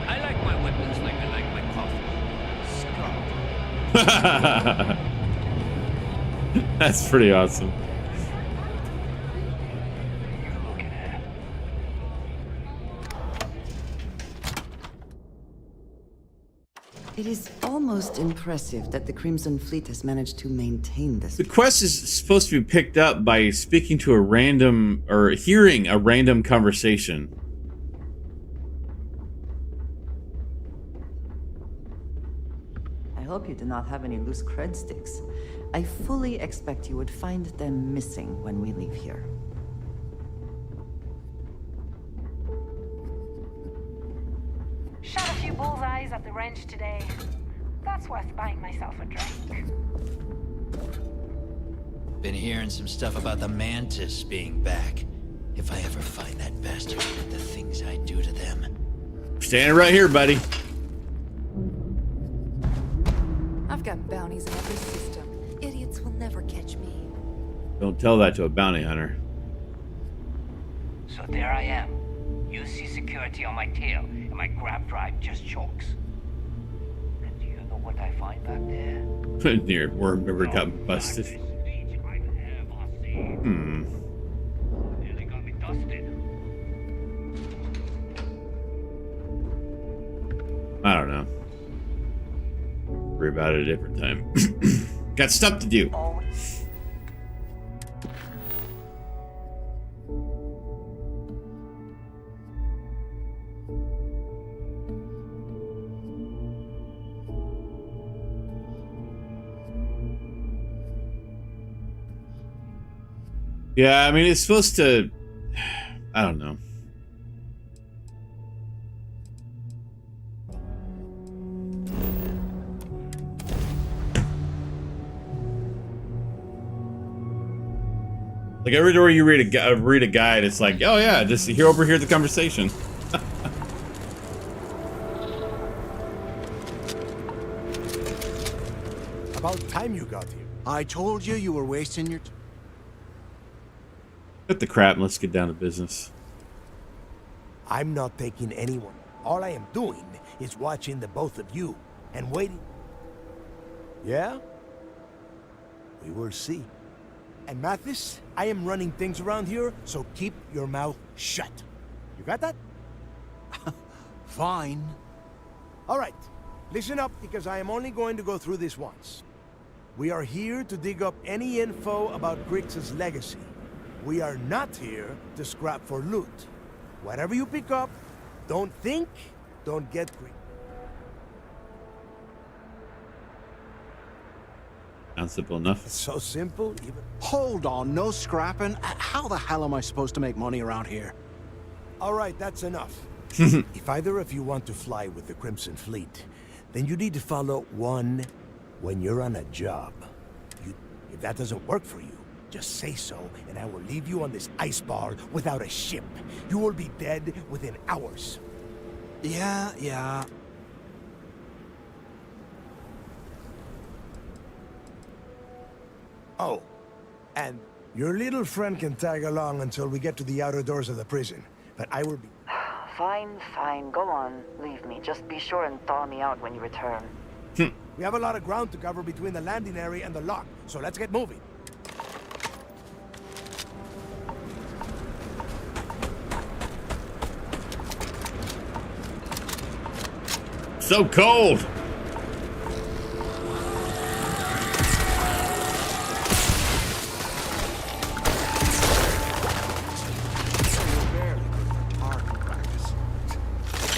I like my weapons like I like my coffee. Scum. That's pretty awesome. It is almost impressive that the Crimson Fleet has managed to maintain this. The quest is supposed to be picked up by speaking to a random, or hearing a random conversation. I hope you do not have any loose cred sticks. I fully expect you would find them missing when we leave here. Shot a few bullseyes at the wrench today. That's worth buying myself a drink. Been hearing some stuff about the Mantis being back. If I ever find that bastard, the things I do to them. Standing right here, buddy. I've got bounties in every system. Idiots will never catch me. Don't tell that to a bounty hunter. So there I am. You see security on my tail, and my grab drive just chokes. And do you know what I find back there? Near worm never got busted. Nearly got me dusted. I don't know. Worry about it a different time. Got stuff to do. Yeah, I mean, it's supposed to... I don't know. Like every door you read a guide, it's like, oh yeah, just overhear the conversation. About time you got here. I told you you were wasting your... Cut the crap and let's get down to business. I'm not taking anyone. All I am doing is watching the both of you and waiting. Yeah? We will see. And Mathis, I am running things around here, so keep your mouth shut. You got that? Fine. All right. Listen up, because I am only going to go through this once. We are here to dig up any info about Grix's legacy. We are not here to scrap for loot. Whatever you pick up, don't think, don't get greedy. Sounds simple enough. It's so simple, even... Hold on, no scrapping? How the hell am I supposed to make money around here? All right, that's enough. If either of you want to fly with the Crimson Fleet, then you need to follow one when you're on a job. If that doesn't work for you, just say so, and I will leave you on this ice bar without a ship. You will be dead within hours. Yeah. Oh, and your little friend can tag along until we get to the outer doors of the prison, but I will be... Fine, go on. Leave me. Just be sure and thaw me out when you return. We have a lot of ground to cover between the landing area and the lock, so let's get moving. So cold.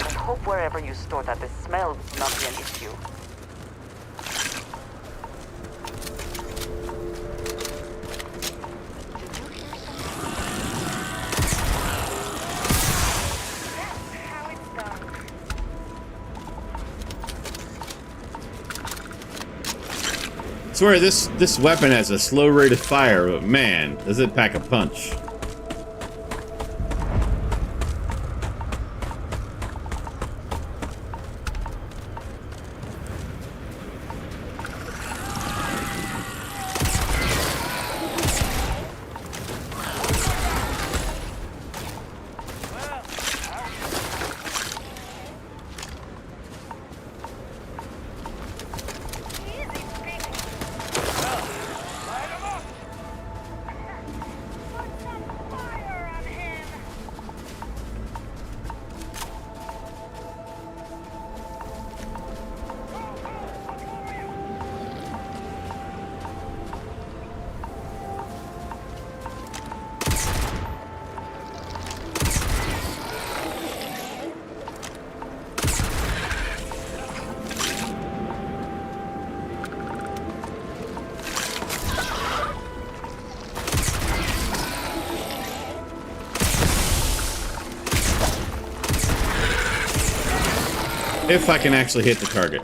I hope wherever you store that, the smell will not be an issue. I swear this weapon has a slow rate of fire, but man, does it pack a punch. If I can actually hit the target.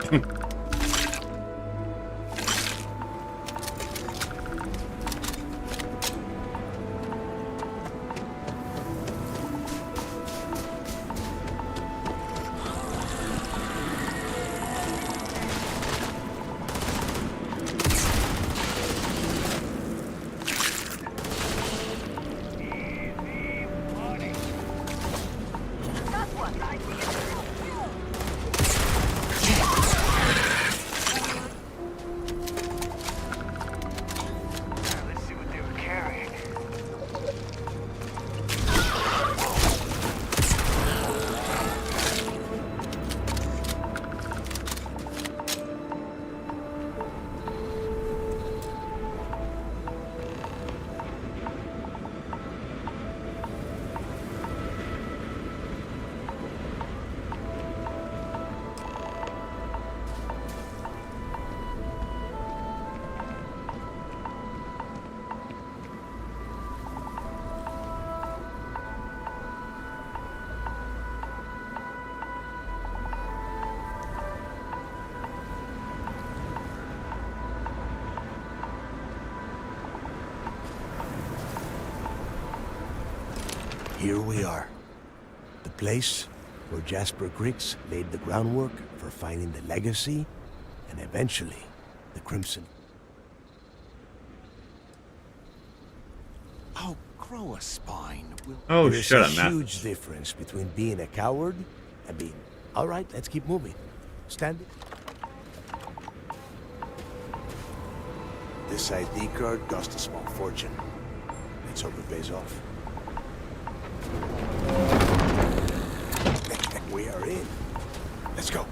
Here we are. The place where Jasper Griggs laid the groundwork for finding the legacy and eventually the Crimson. Oh, grow a spine. Oh, There's shut a up, Matt. huge difference between being a coward and being, all right, let's keep moving. Stand it. This ID card cost a small fortune. Let's hope it pays off. We are in. Let's go.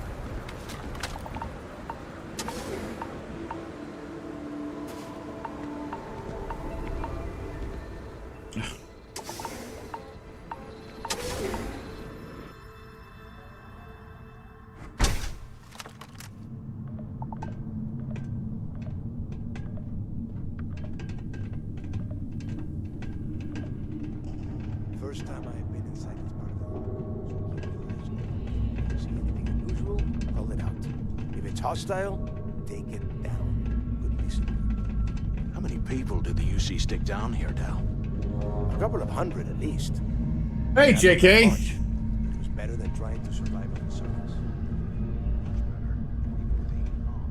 First time I've been inside this part of the world, so keep your eyes open. See anything unusual, call it out. If it's hostile, take it down. Good listen. How many people did the UC stick down here, Dal? A couple of hundred at least. Hey, JK. It was better than trying to survive on the surface.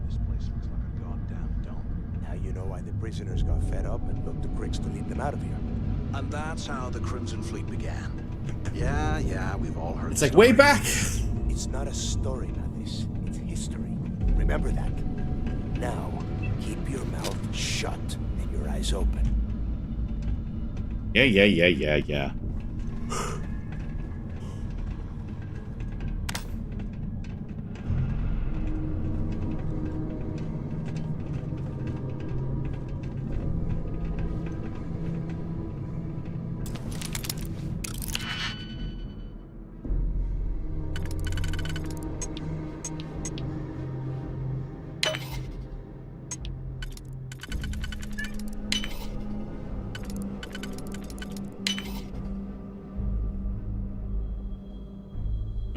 This place looks like a goddamn dump. Now you know why the prisoners got fed up and looked to Griggs to lead them out of here. And that's how the Crimson Fleet began. Yeah, we've all heard It's the like way story. back. It's not a story, Nathis. It's history. Remember that. Now, keep your mouth shut and your eyes open. Yeah.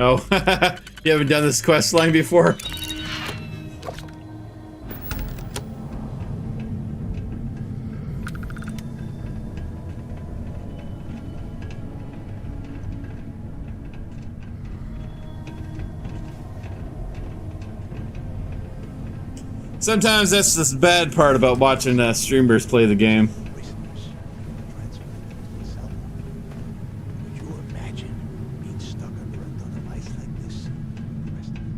Oh, you haven't done this quest line before? Sometimes that's the bad part about watching streamers play the game. Could you imagine being stuck under a ton of ice like this? The rest of it.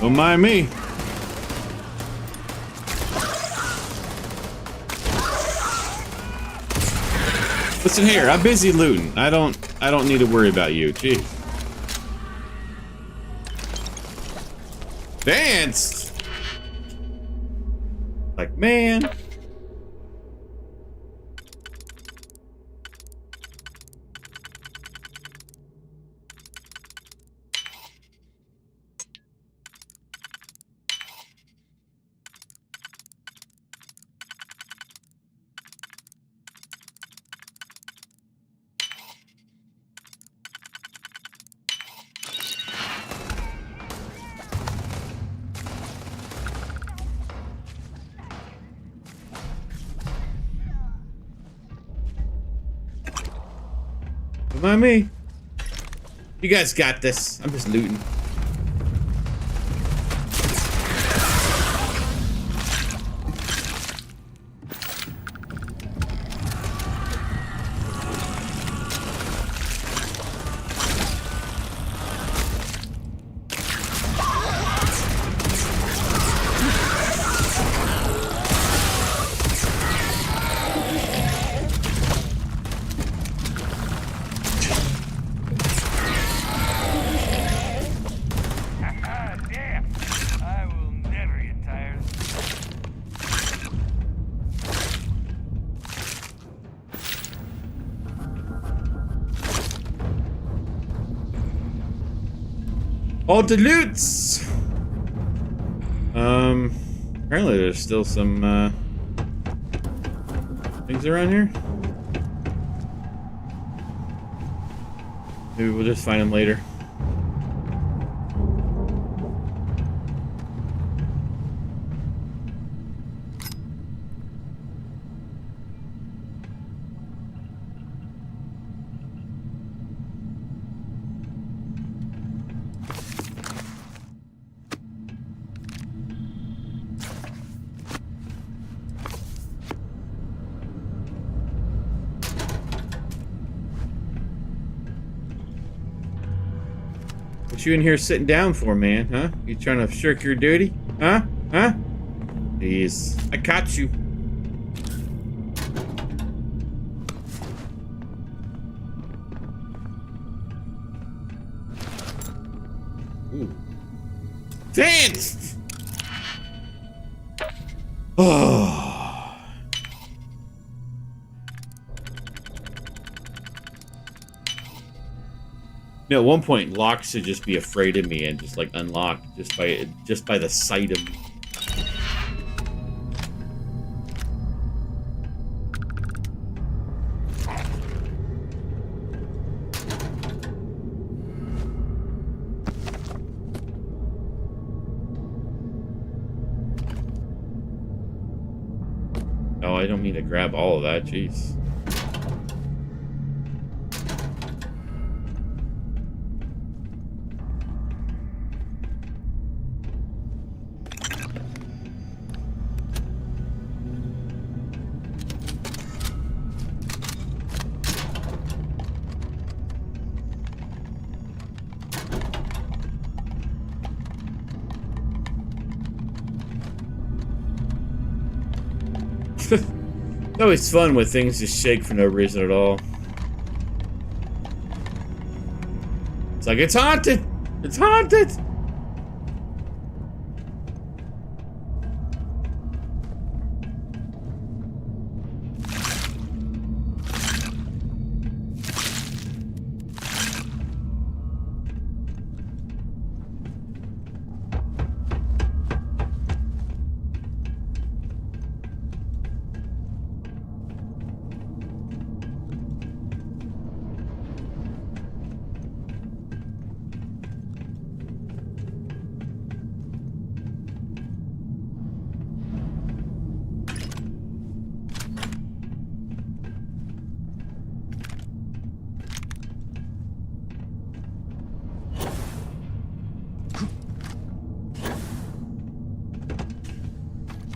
Don't mind me. Listen here, I'm busy looting. I don't need to worry about you. Jeez. Danced. Like, man. Don't mind me. You guys got this. I'm just looting. All the loots. Apparently there's still some things around here. Maybe we'll just find them later. What you in here sitting down for, man? Huh? You trying to shirk your duty? Huh? Huh? Jeez. I caught you. Ooh. Dance! Oh. You know, at one point, Locke should just be afraid of me and just like unlock just by the sight of me. Oh, I don't mean to grab all of that. Jeez. It's always fun when things just shake for no reason at all. It's like, it's haunted! It's haunted!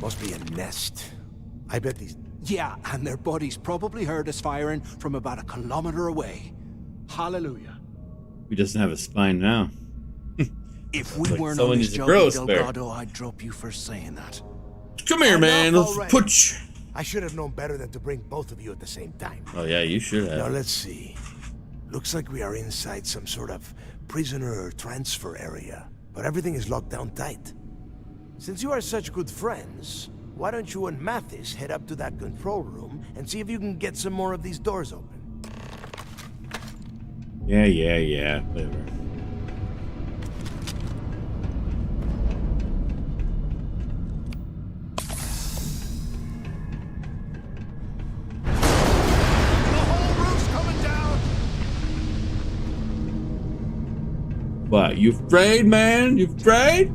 Must be a nest. I bet these... Yeah, and their buddies probably heard us firing from about a kilometer away. Hallelujah. He doesn't have a spine now. If we Like weren't on someone this needs a job growth in spare. Delgado, I'd drop you for saying that. Come here, man. Let's already. put you. I should have known better than to bring both of you at the same time. Oh, yeah, you should have. Now, let's see. Looks like we are inside some sort of prisoner transfer area, but everything is locked down tight. Since you are such good friends, why don't you and Mathis head up to that control room and see if you can get some more of these doors open? Yeah. Whatever. What? You afraid, man? You afraid?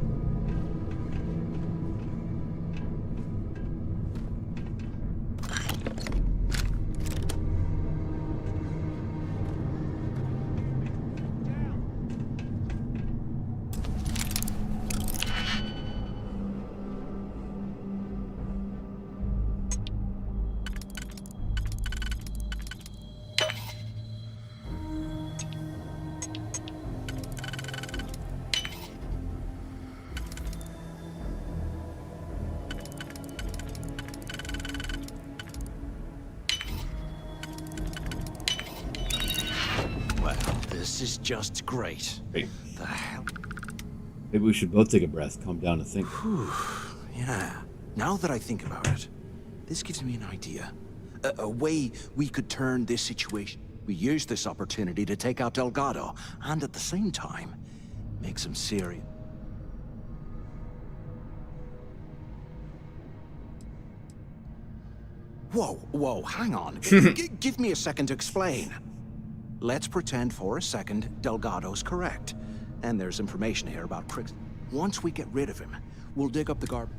This is just great. Wait. The hell? Maybe we should both take a breath, calm down, and think. Yeah. Now that I think about it, this gives me an idea. A way we could turn this situation. We use this opportunity to take out Delgado, and at the same time, make some serious... Whoa, hang on. Give me a second to explain. Let's pretend for a second Delgado's correct. And there's information here about Crix. Once we get rid of him, we'll dig up the garbage.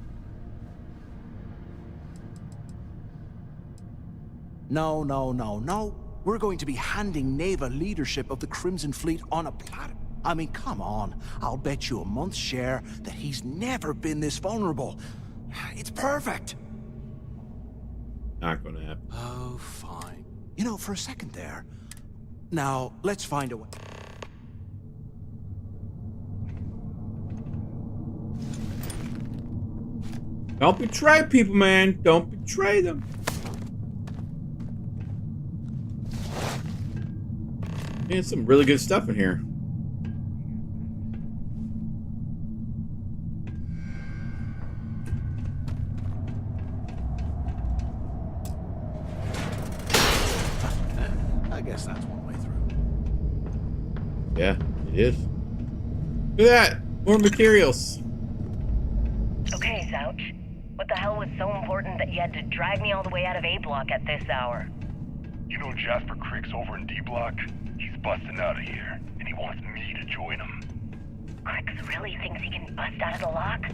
No. We're going to be handing Neva leadership of the Crimson Fleet on a platter. I mean, come on. I'll bet you a month's share that he's never been this vulnerable. It's perfect. Not gonna happen. Oh, fine. You know, for a second there. Now, let's find a way. Don't betray people, man. Don't betray them. There's some really good stuff in here. I guess that's one way through. Yeah, it is. Look at that. More materials. Okay, Zouch. What the hell was so important that you had to drag me all the way out of A Block at this hour? You know Jasper Crick's over in D Block? He's busting out of here, and he wants me to join him. Crix really thinks he can bust out of the lock?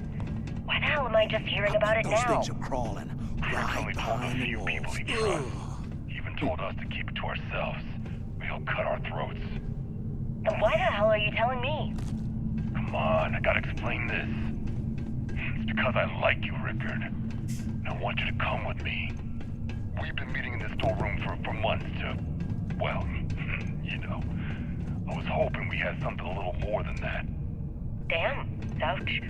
Why the hell am I just hearing about it Those now? things are crawling. Crick's only told a few people he trusts. He even told us to keep it to ourselves, or he'll cut our throats. Then why the hell are you telling me? Come on, I gotta explain this. It's because I like you, Rickard. And I want you to come with me. We've been meeting in this storeroom for months to, well, you know. I was hoping we had something a little more than that. Damn, Zouch.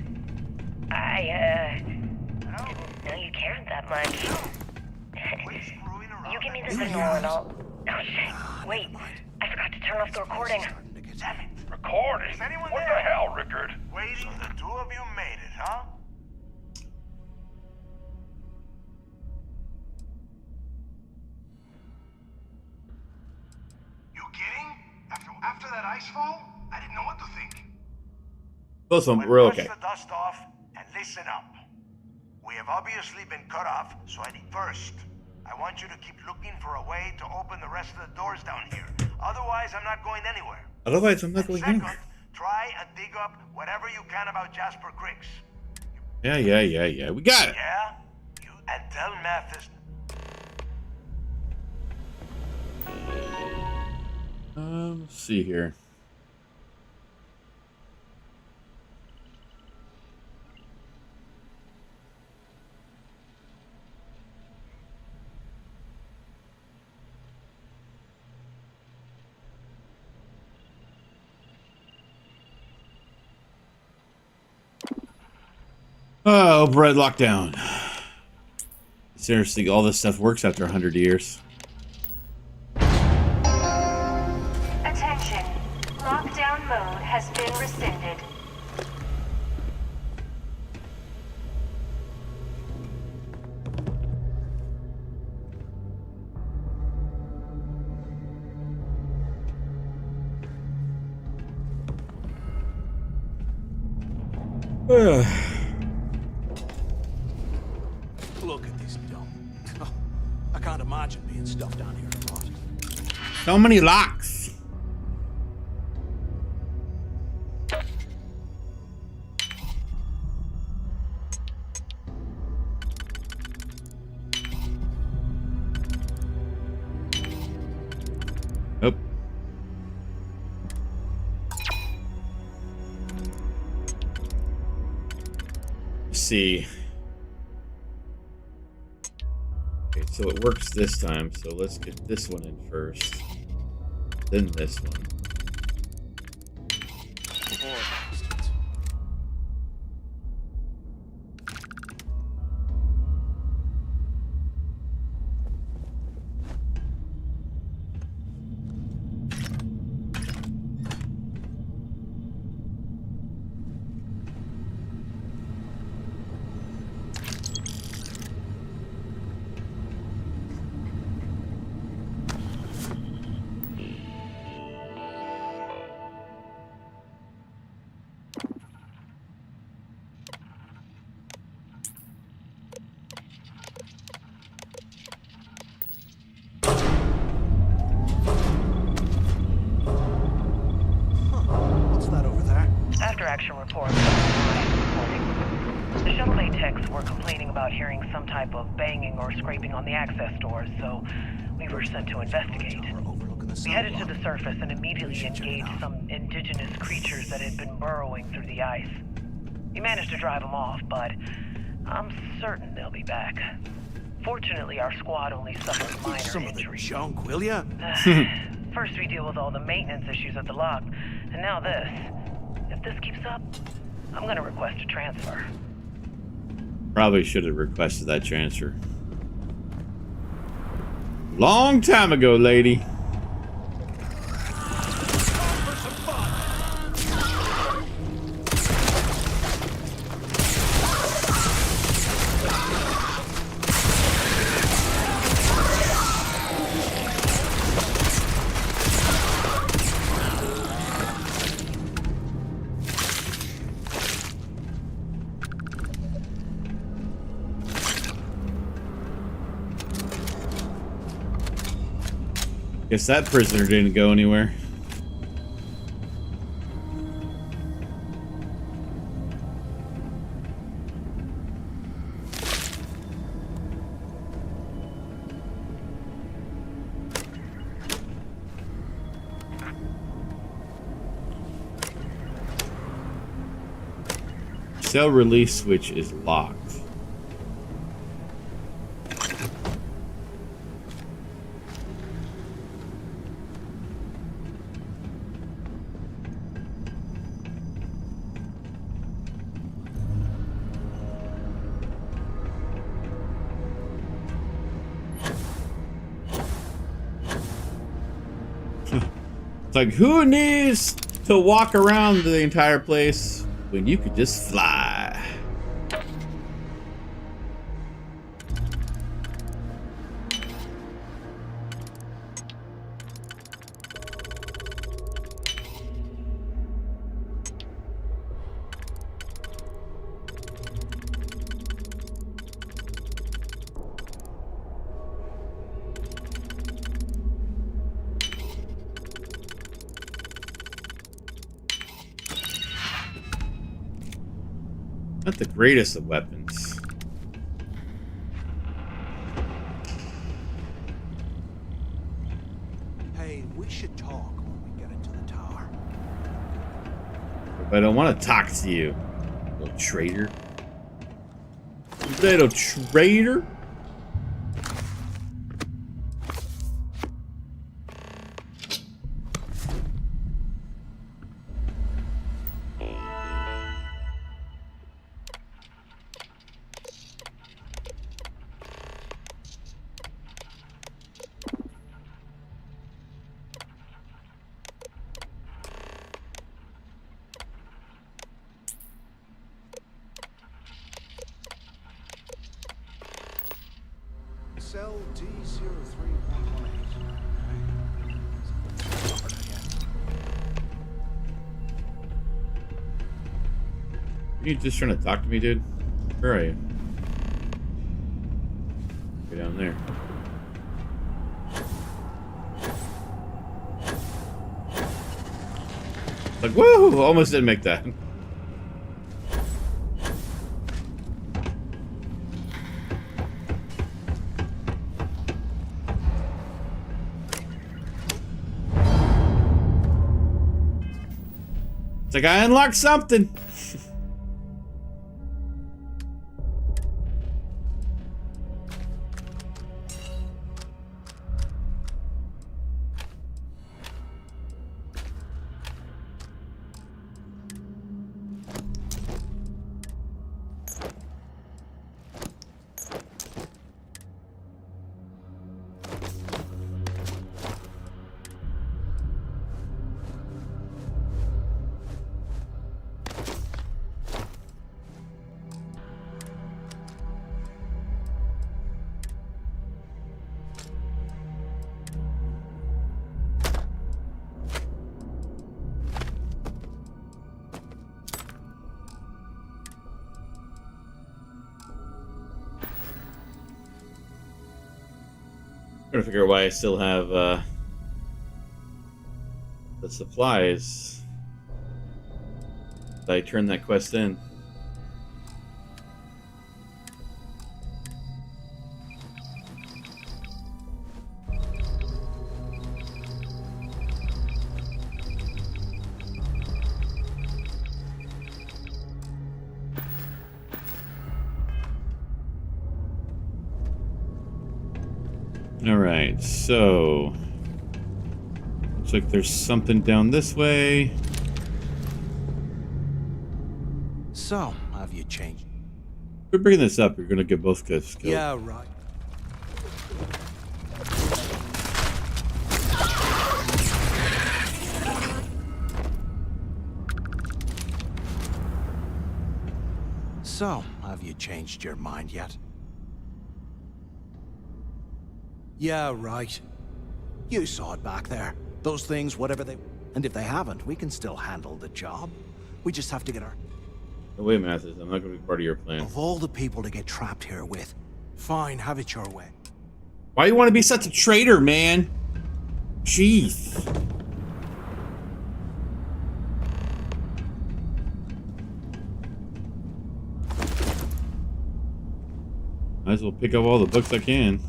I didn't know you cared that much. You give me the signal and I'll... Oh shit, wait. I forgot to turn off the recording. Damn it. Recording? What the hell, Rickard? Waiting, the two of you made it, huh? You kidding? After that ice fall, I didn't know what to think. Both of them were okay. Brush the dust off and listen up. We have obviously been cut off, so first, I want you to keep looking for a way to open the rest of the doors down here. Otherwise, I'm not going anywhere. Otherwise, I'm not going Second, anywhere. try and dig up whatever you can about Jasper Crix. Yeah. We got it. Yeah? And tell Mathis. Let's see here. Oh, bread lockdown. Seriously, all this stuff works after 100 years. Attention. Lockdown mode has been rescinded. Look at this dome. I can't imagine being stuffed down here a lot. So many locks. Nope. Let's see. Okay, so it works this time, so let's get this one in first. Then this one. extraction report reporting. The shuttle bay techs were complaining about hearing some type of banging or scraping on the access doors, so we were sent to investigate. We headed to the surface and immediately engaged some indigenous creatures that had been burrowing through the ice. We managed to drive them off, but I'm certain they'll be back. Fortunately, our squad only suffered minor Some of the injuries. junk, will ya? First we deal with all the maintenance issues at the lock, and now this. If this keeps up, I'm gonna request a transfer. Probably should have requested that transfer. Long time ago, lady. Guess that prisoner didn't go anywhere. Cell release switch is locked. It's like, who needs to walk around the entire place when you could just fly? Not the greatest of weapons. Hey, we should talk when we get into the tower. But I don't want to talk to you, little traitor. Little traitor. Cell D0318. Are you just trying to talk to me, dude? Where are you? Go down there. Like, woo! Almost didn't make that. It's like I unlocked something. Trying to figure out why I still have the supplies. I turn that quest in. All right, so looks like there's something down this way. So, have you changed? If we're bringing this up, you're gonna get both guys killed. Yeah, right. So, have you changed your mind yet? Yeah, right. You saw it back there. Those things, whatever they... And if they haven't, we can still handle the job. We just have to get our... No way, Mathis. I'm not going to be part of your plan. Of all the people to get trapped here with, fine, have it your way. Why do you want to be such a traitor, man? Jeez. Might as well pick up all the books I can.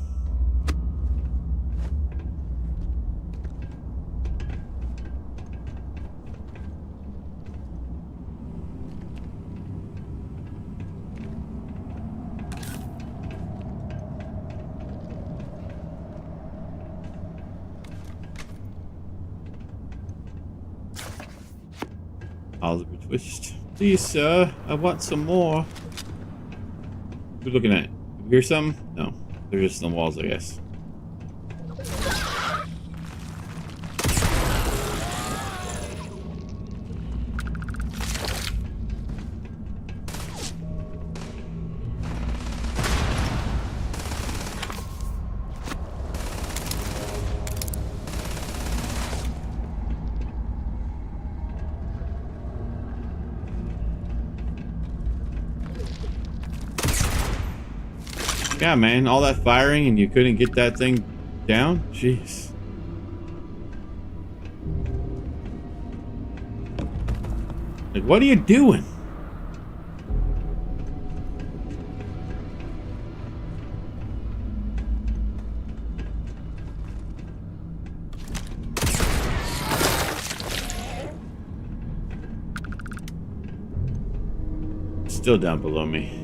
Oliver Twist. Please, sir. I want some more. What are you looking at? You hear something? No. They're just on the walls, I guess. Yeah, man, all that firing and you couldn't get that thing down? Jeez. Like, what are you doing? Still down below me.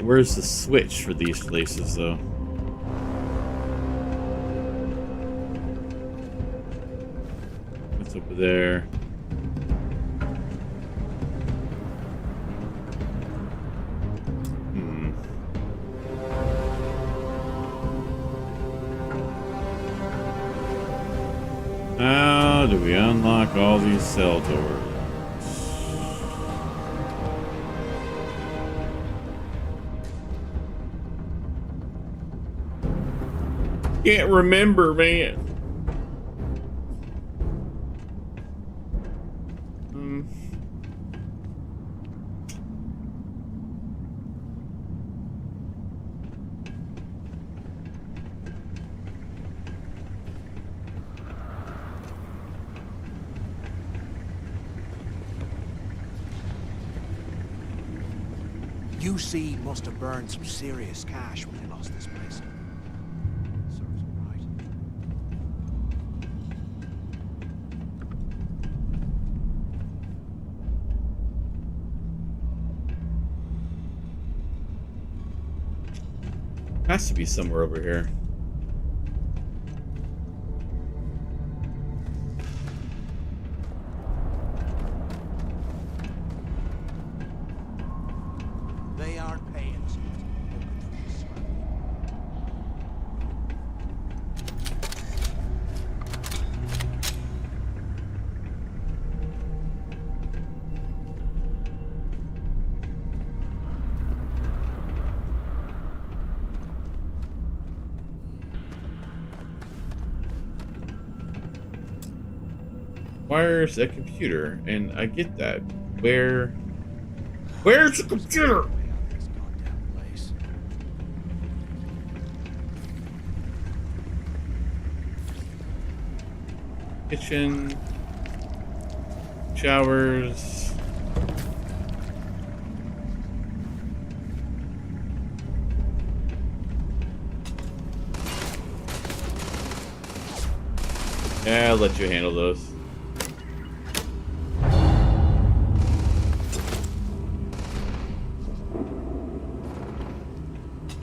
Where's the switch for these places, though? What's over there? How do we unlock all these cell doors? Can't remember, man. UC must have burned some serious cash when they lost this place. Serves them right. Has to be somewhere over here. They aren't paying. Where's a computer? And I get that. Where's the computer? Kitchen. Showers. Yeah, I'll let you handle those.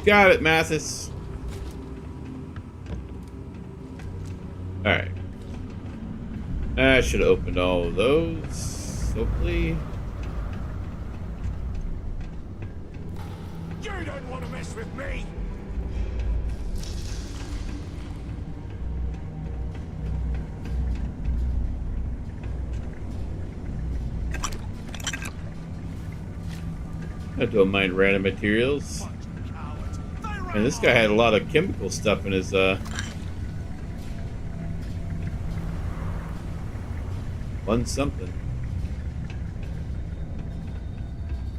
Got it, Mathis. Alright. I should have opened all of those, hopefully. You don't want to mess with me! I don't mind random materials. And this guy had a lot of chemical stuff in his one something.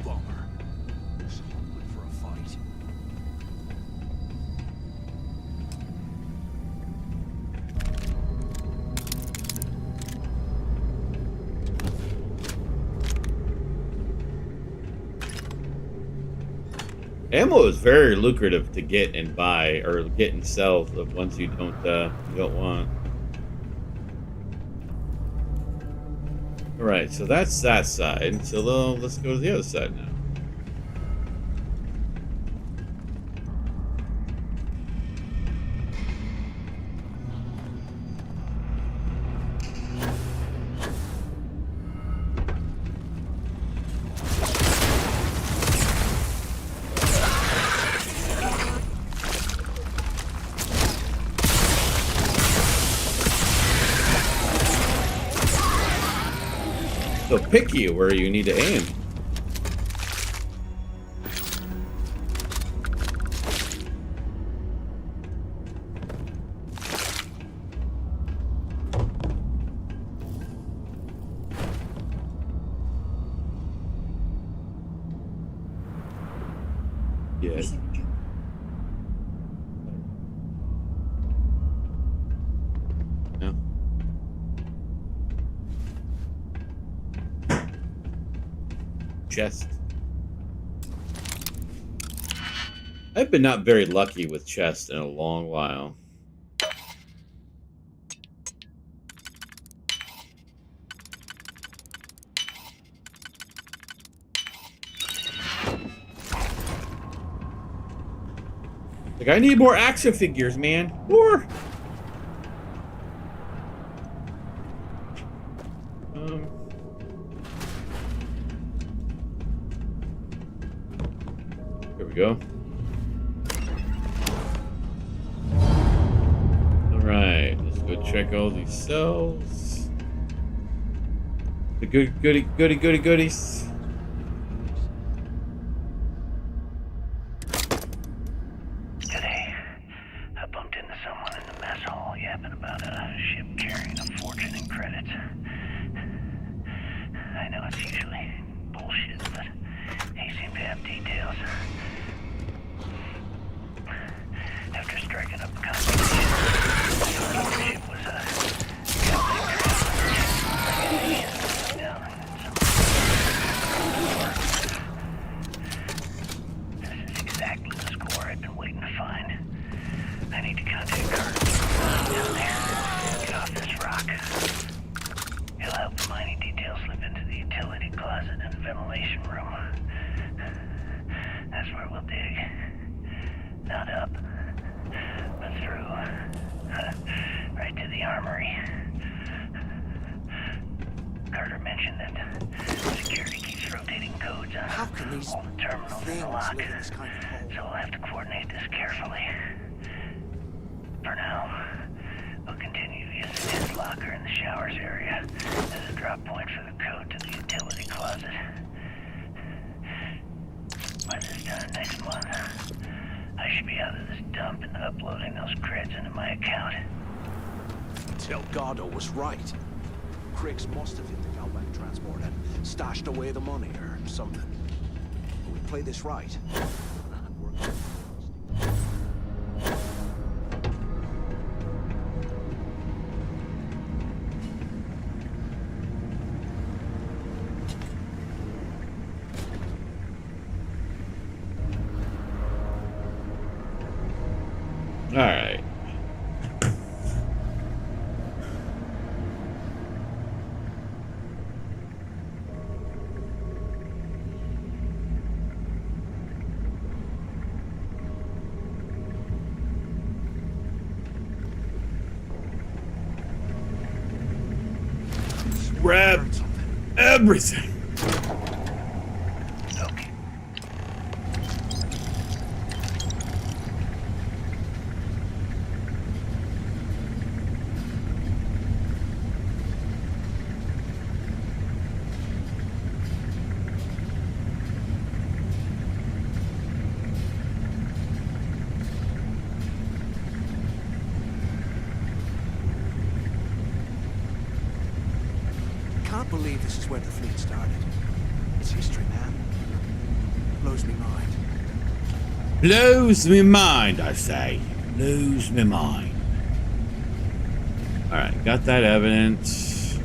Bummer. So hungry for a fight. Ammo is very lucrative to get and buy, or get and sell the ones you don't want. All right, so that's that side. So let's go to the other side now. So picky where you need to aim. Yes. No. Chest. I've been not very lucky with chests in a long while. Like, I need more action figures, man. More. Here we go. All right, let's go check all these cells. The goodies. Today, I bumped into someone in the mess hall yapping about a ship carrying a fortune in credits. I know it's usually bullshit, but he seemed to have details. After striking up a conversation, the ship was This is exactly the score I've been waiting to find. I need to contact Carter down there. Get off this rock. He'll help the mining details slip into the utility closet and ventilation room. That's where we'll dig. Not up, but through. Right to the armory. Carter mentioned that security keeps rotating codes on all the terminals in the lock, so we'll have to coordinate this carefully. For now, we'll continue using his locker in the showers area as a drop point for the code to the utility closet. By this time next month, I should be out of this dump and uploading those creds into my account. Delgado was right. Cricks must have hit the Calback transport and stashed away the money or something. We play this right. All right. Grab everything. Can't believe this is where the fleet started. It's history, man. Blows me mind. Blows me mind, I say. Blows me mind. All right, got that evidence.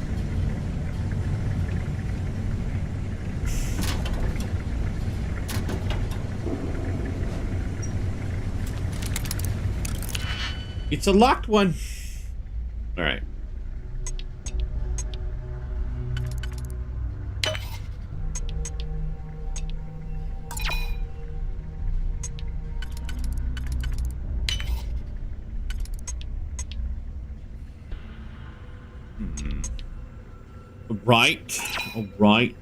It's a locked one. All right. Right. All right.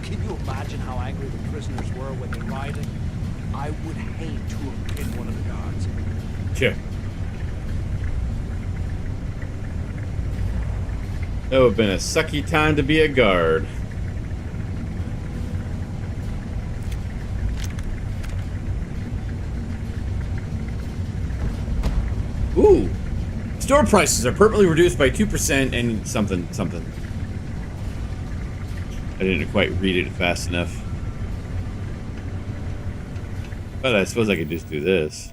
Can you imagine how angry the prisoners were when they rioted? I would hate to have been one of the guards. Sure. That would have been a sucky time to be a guard. Ooh. Store prices are permanently reduced by 2% and something. I didn't quite read it fast enough. But I suppose I could just do this.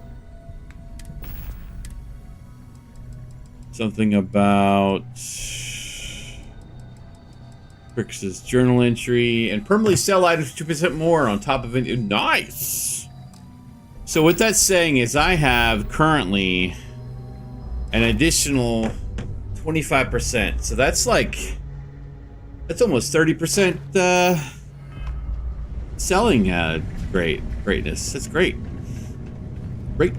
Something about Crix's journal entry and permanently sell items 2% more on top of it. Nice! So what that's saying is I have currently an additional 25%. So that's like... That's almost 30% selling greatness. That's great. Great.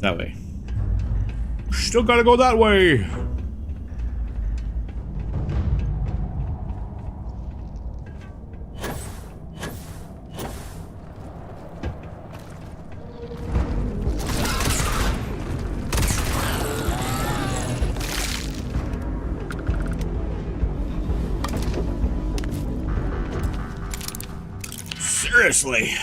That way. Still gotta go that way. Seriously.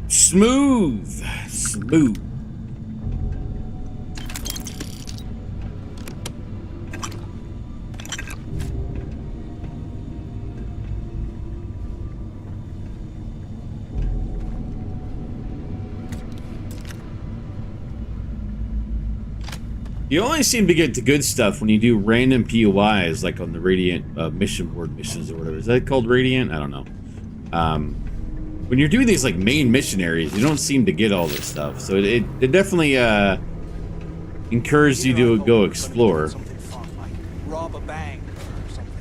Smooth. You only seem to get the good stuff when you do random POIs, like on the Radiant mission board missions or whatever. Is that called Radiant? I don't know. When you're doing these like main missionaries, you don't seem to get all this stuff. So it definitely encourages you to go explore. Rob a bank or something.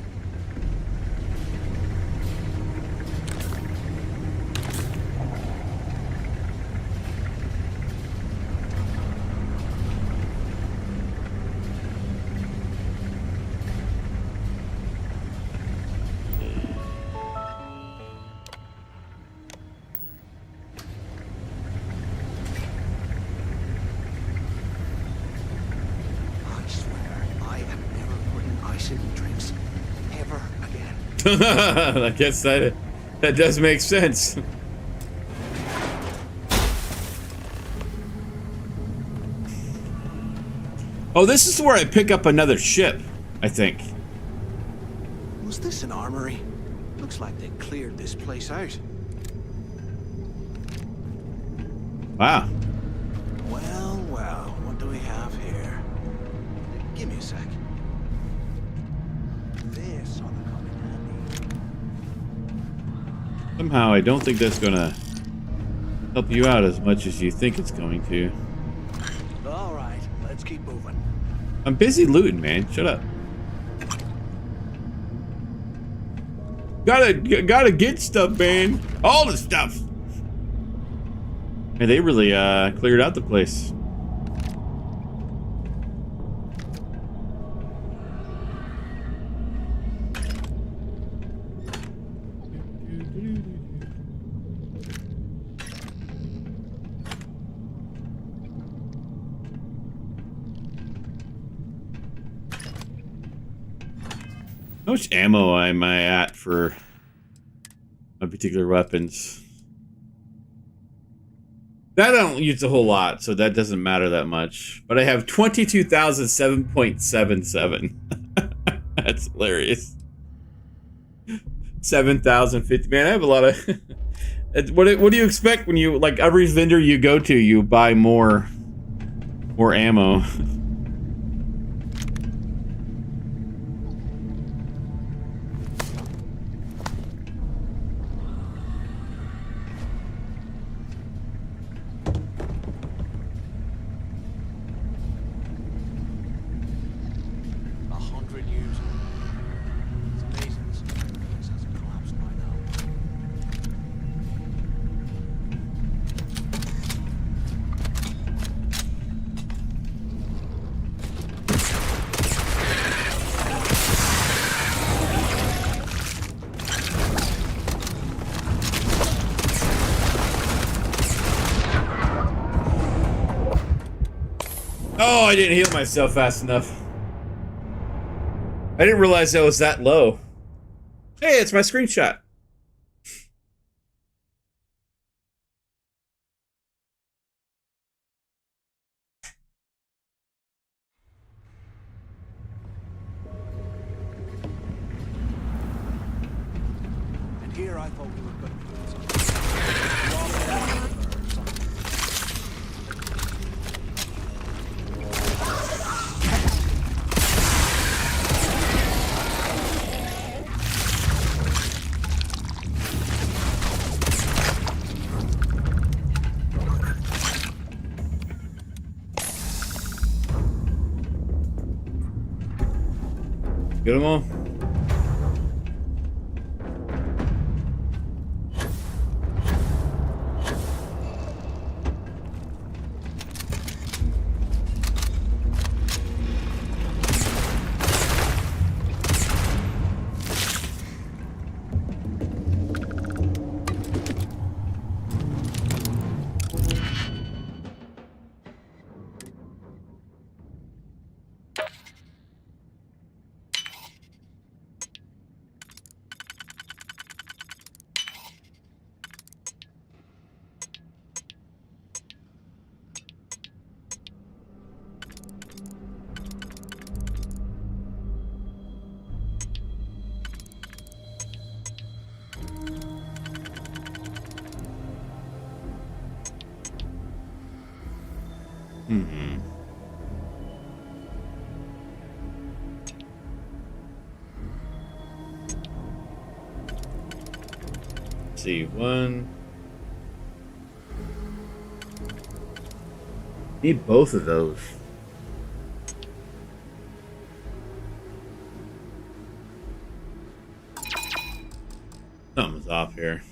I swear, I am never putting ice in drinks ever again. I guess that does make sense. Oh, this is where I pick up another ship, I think. Was this an armory? Looks like they cleared this place out. Wow. Well, what do we have here? Give me a sec. This ought to come in handy. Somehow I don't think that's gonna help you out as much as you think it's going to. All right, let's keep moving. I'm busy looting, man. Shut up. Gotta get stuff, man. All the stuff. And they really cleared out the place. How much ammo am I at for my particular weapons? That I don't use a whole lot, so that doesn't matter that much. But I have 22,007.77. That's hilarious. 7,050. Man, I have a lot of... what do you expect when you... Like, every vendor you go to, you buy more ammo. Oh, I didn't heal myself fast enough. I didn't realize I was that low. Hey, it's my screenshot. I thought we were going to be doing something. Get them all. See, one. Need both of those. Something's off here.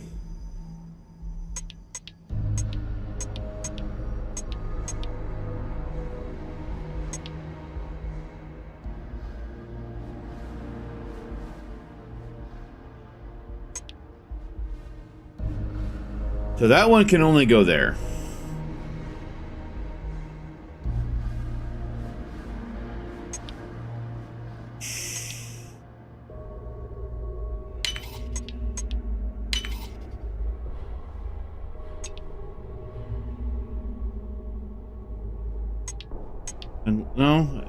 So that one can only go there. And no.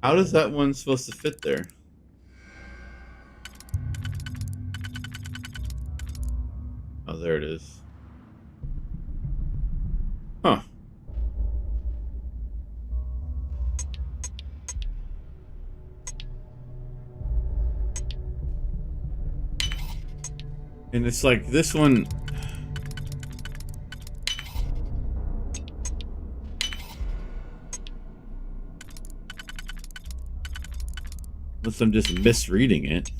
How does that one supposed to fit there? Oh, there it is. Huh. And it's like this one. Unless I'm just misreading it.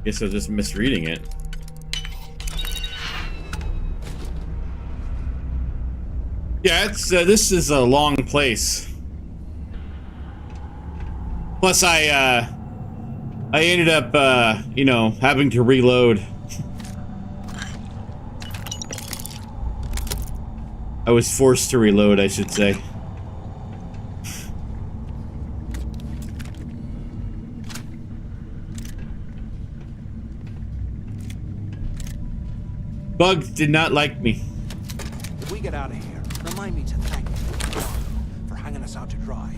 Guess I was just misreading it. Yeah, it's this is a long place. Plus, I ended up, you know, having to reload. I was forced to reload, I should say. Bugs did not like me. If we get out of here, remind me to thank you for hanging us out to dry.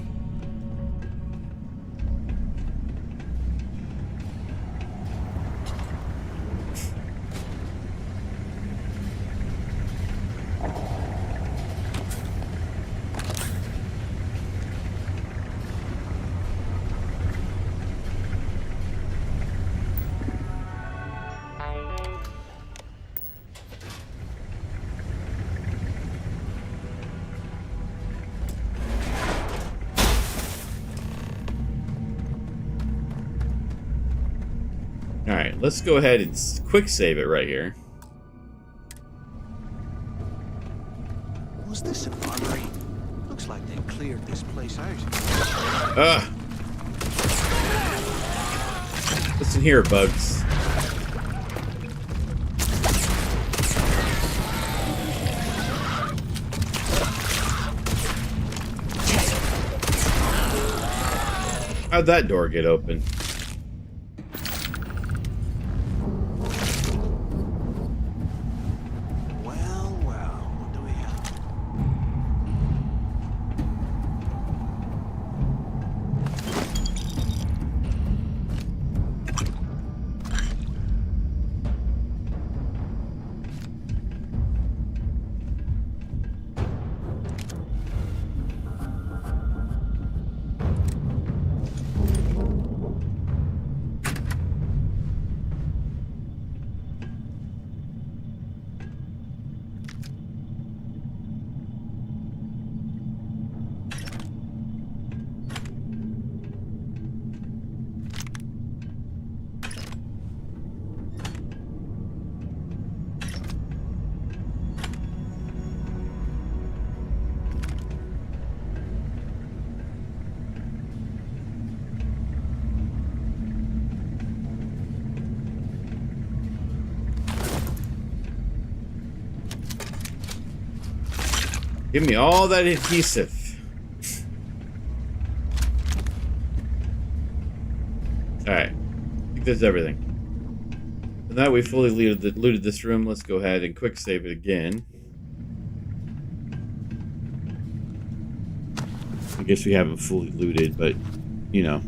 Alright, let's go ahead and quick save it right here. Was this an armory? Looks like they cleared this place out. Listen here, Bugs. How'd that door get open? Well, well, what do we have? Give me all that adhesive. Alright. I think that's everything. So now we fully looted this room. Let's go ahead and quick save it again. I guess we haven't fully looted, but, you know.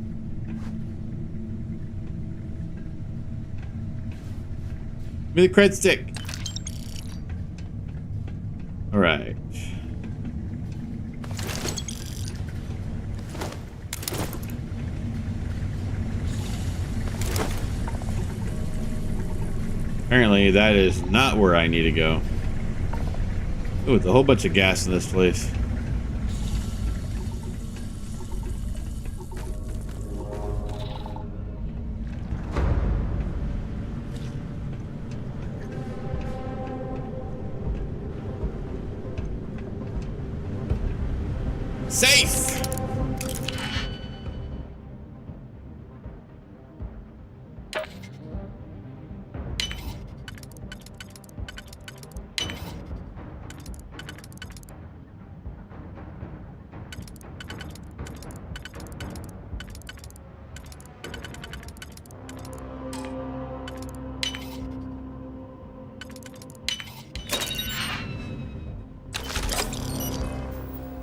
Give me the cred stick. Alright. Apparently that is not where I need to go. Oh, it's a whole bunch of gas in this place. Safe!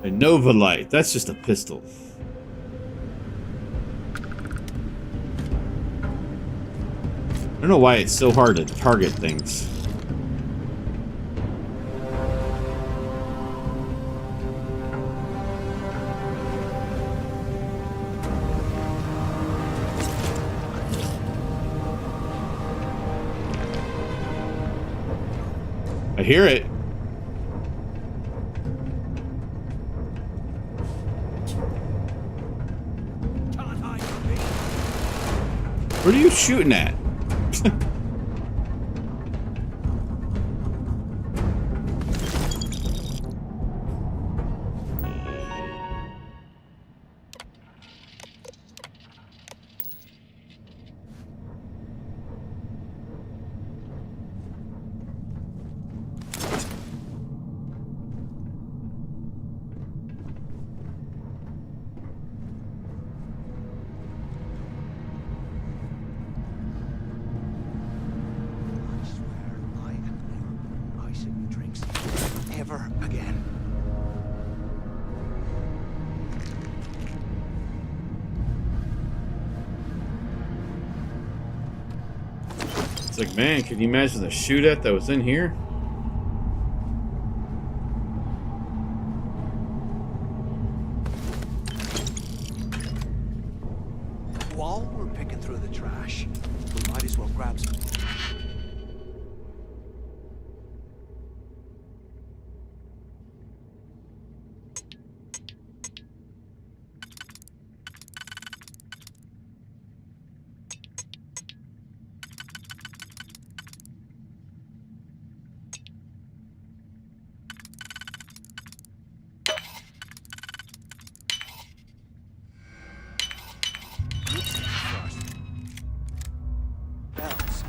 A Nova Light. That's just a pistol. I don't know why it's so hard to target things. I hear it. What are you shooting at? Ever again. It's like, man, can you imagine the shootout that was in here? While we're picking through the trash, we might as well grab some. Bells.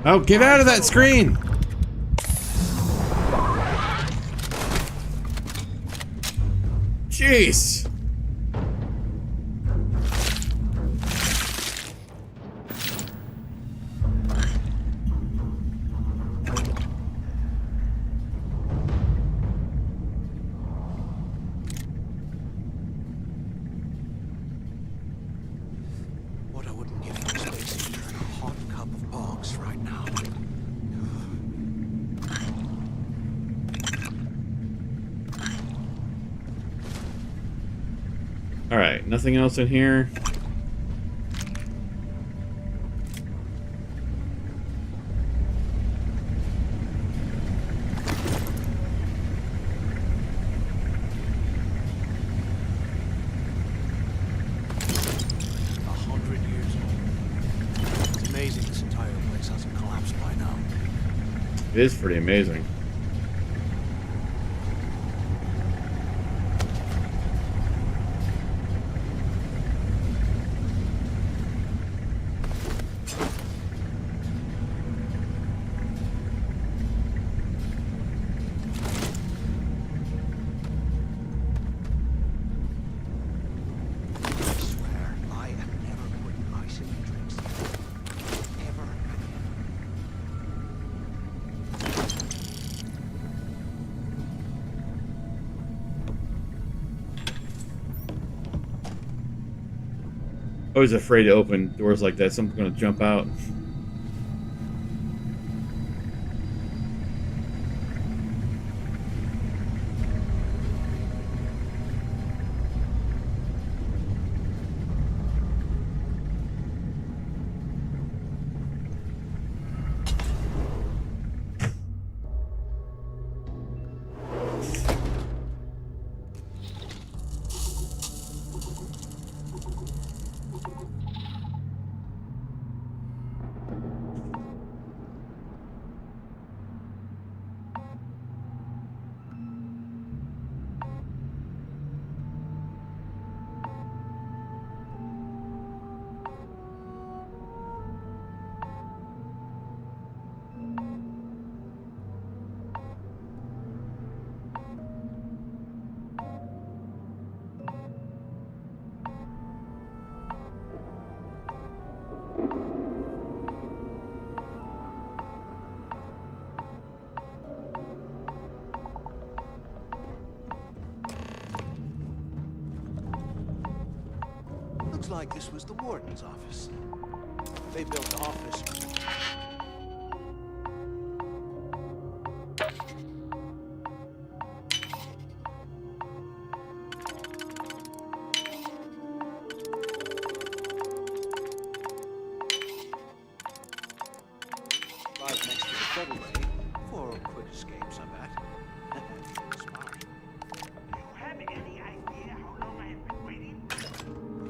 Oh, get out of that screen! Jeez! What I wouldn't give for space heater and a hot cup of box right now. Alright, nothing else in here. It is pretty amazing. Always afraid to open doors like that. Someone's gonna jump out. Looks like this was the warden's office. They built the office. Right next to the shuttle bay for quick escapes, I bet. Smart. Do you have any idea how long I have been waiting?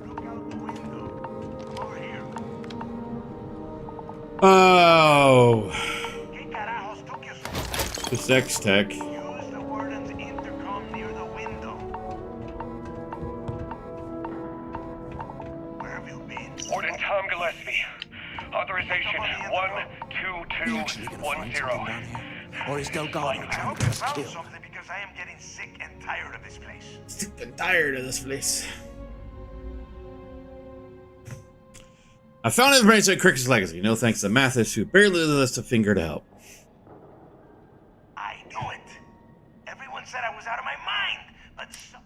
Look out the window. Come over here. Oh. ¿Qué carajos took you so This X-Tech. Use the warden's intercom near the window. Where have you been? Warden Tom Gillespie. Authorization We actually gonna find 12210. something down here? Or is Delgado I trying hope to you get us found killed? something because I am getting sick and tired of this place. Sick and tired of this place. I found information at Cricket's Legacy. No thanks to Mathis, who barely lifted us a finger to help. I knew it. Everyone said I was out of my mind, but so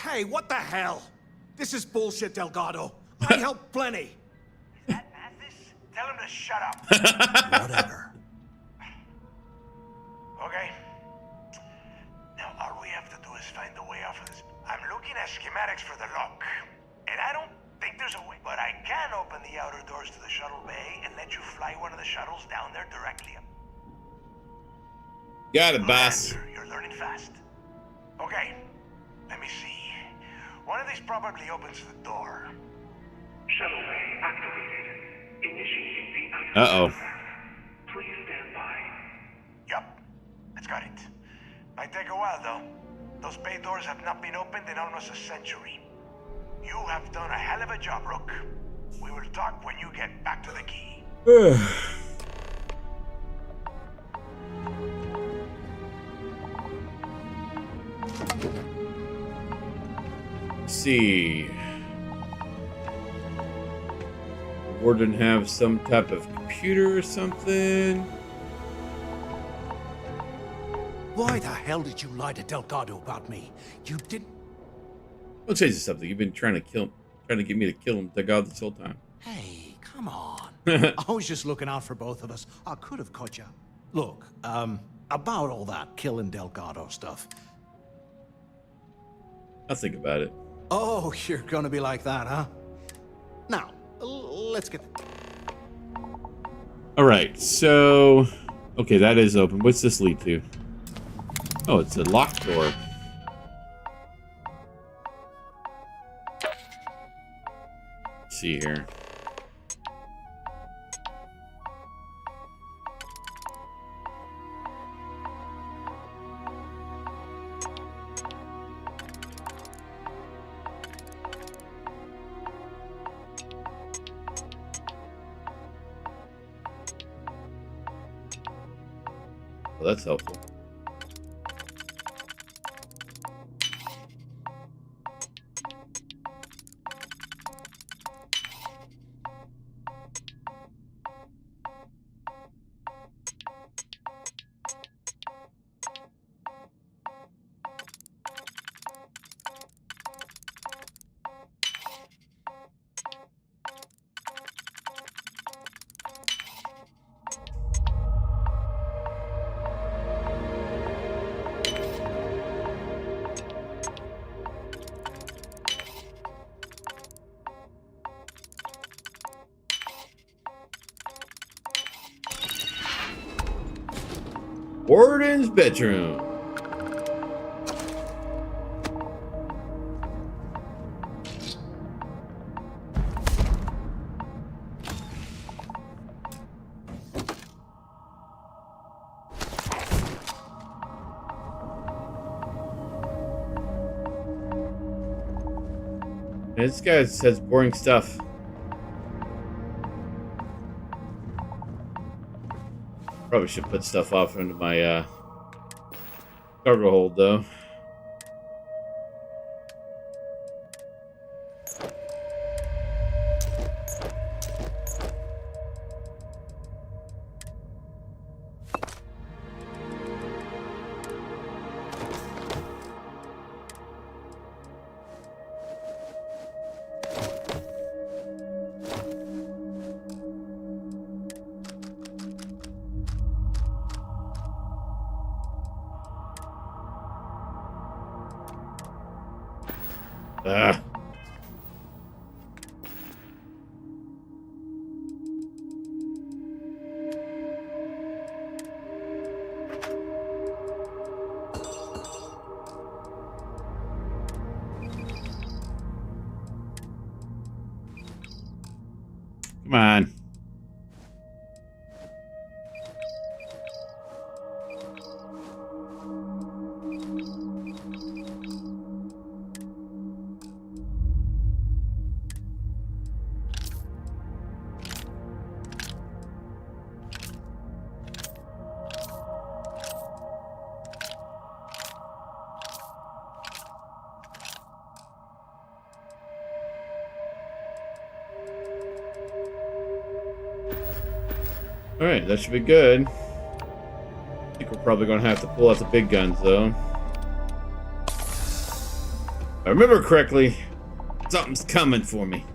Hey, what the hell? This is bullshit, Delgado. I helped plenty. tell him to shut up. Whatever. Okay. Now all we have to do is find a way off of this. I'm looking at schematics for the lock, and I don't think there's a way. But I can open the outer doors to the shuttle bay and let you fly one of the shuttles down there directly up. Got it, boss. You're learning fast. Okay. Let me see. One of these probably opens the door. Shuttle bay activated. Initiating the Uh-oh. Please stand by. Yup. That's got it. Might take a while, though. Those bay doors have not been opened in almost a century. You have done a hell of a job, Rook. We will talk when you get back to the key. Let's see. Warden have some type of computer or something. Why the hell did you lie to Delgado about me? You didn't. I'll change to something. You've been trying to get me to kill him, Delgado, this whole time. Hey, come on. I was just looking out for both of us. I could have caught you. Look, about all that killing Delgado stuff. I'll think about it. Oh, you're gonna be like that, huh? Now, let's get... Alright, so... Okay, that is open. What's this lead to? Oh, it's a locked door. Let's see here. Well, that's helpful. Warden's bedroom. This guy says boring stuff. Probably should put stuff off into my cargo hold, though. Ah. Come on. Alright, that should be good. I think we're probably going to have to pull out the big guns, though. If I remember correctly, something's coming for me.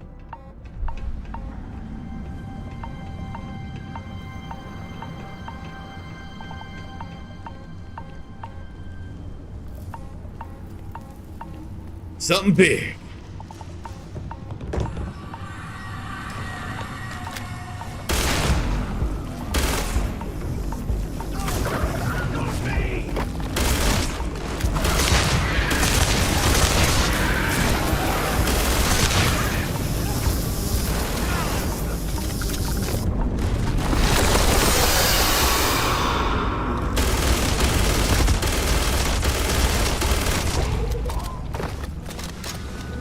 Something big.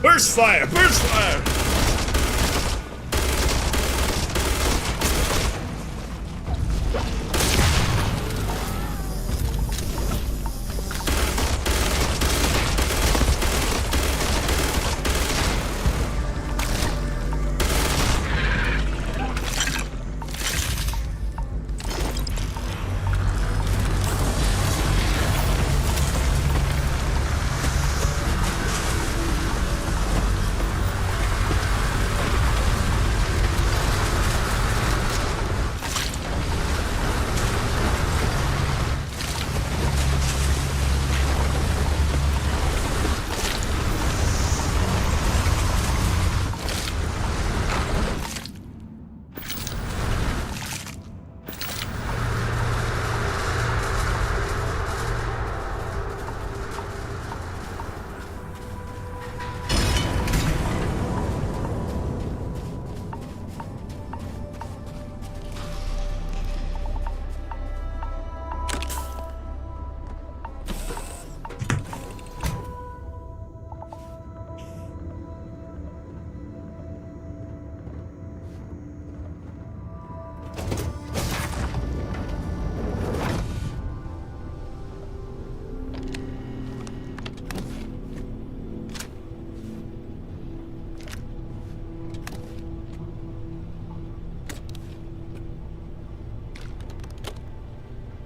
Burst fire! Burst fire!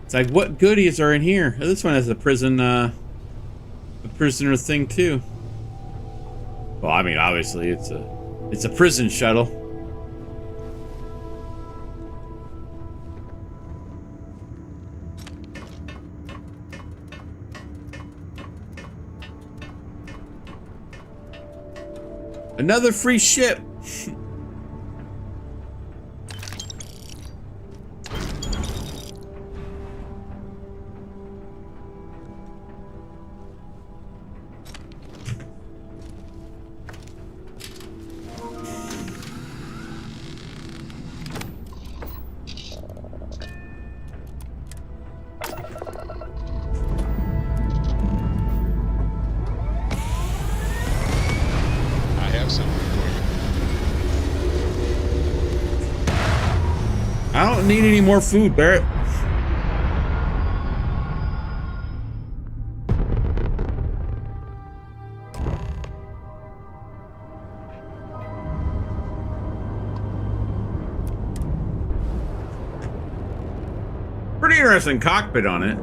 It's like, what goodies are in here? Oh, this one has a prison, a prisoner thing too. Well, I mean, obviously it's a prison shuttle. Another free ship. I don't need any more food, Barrett. Pretty interesting cockpit on it.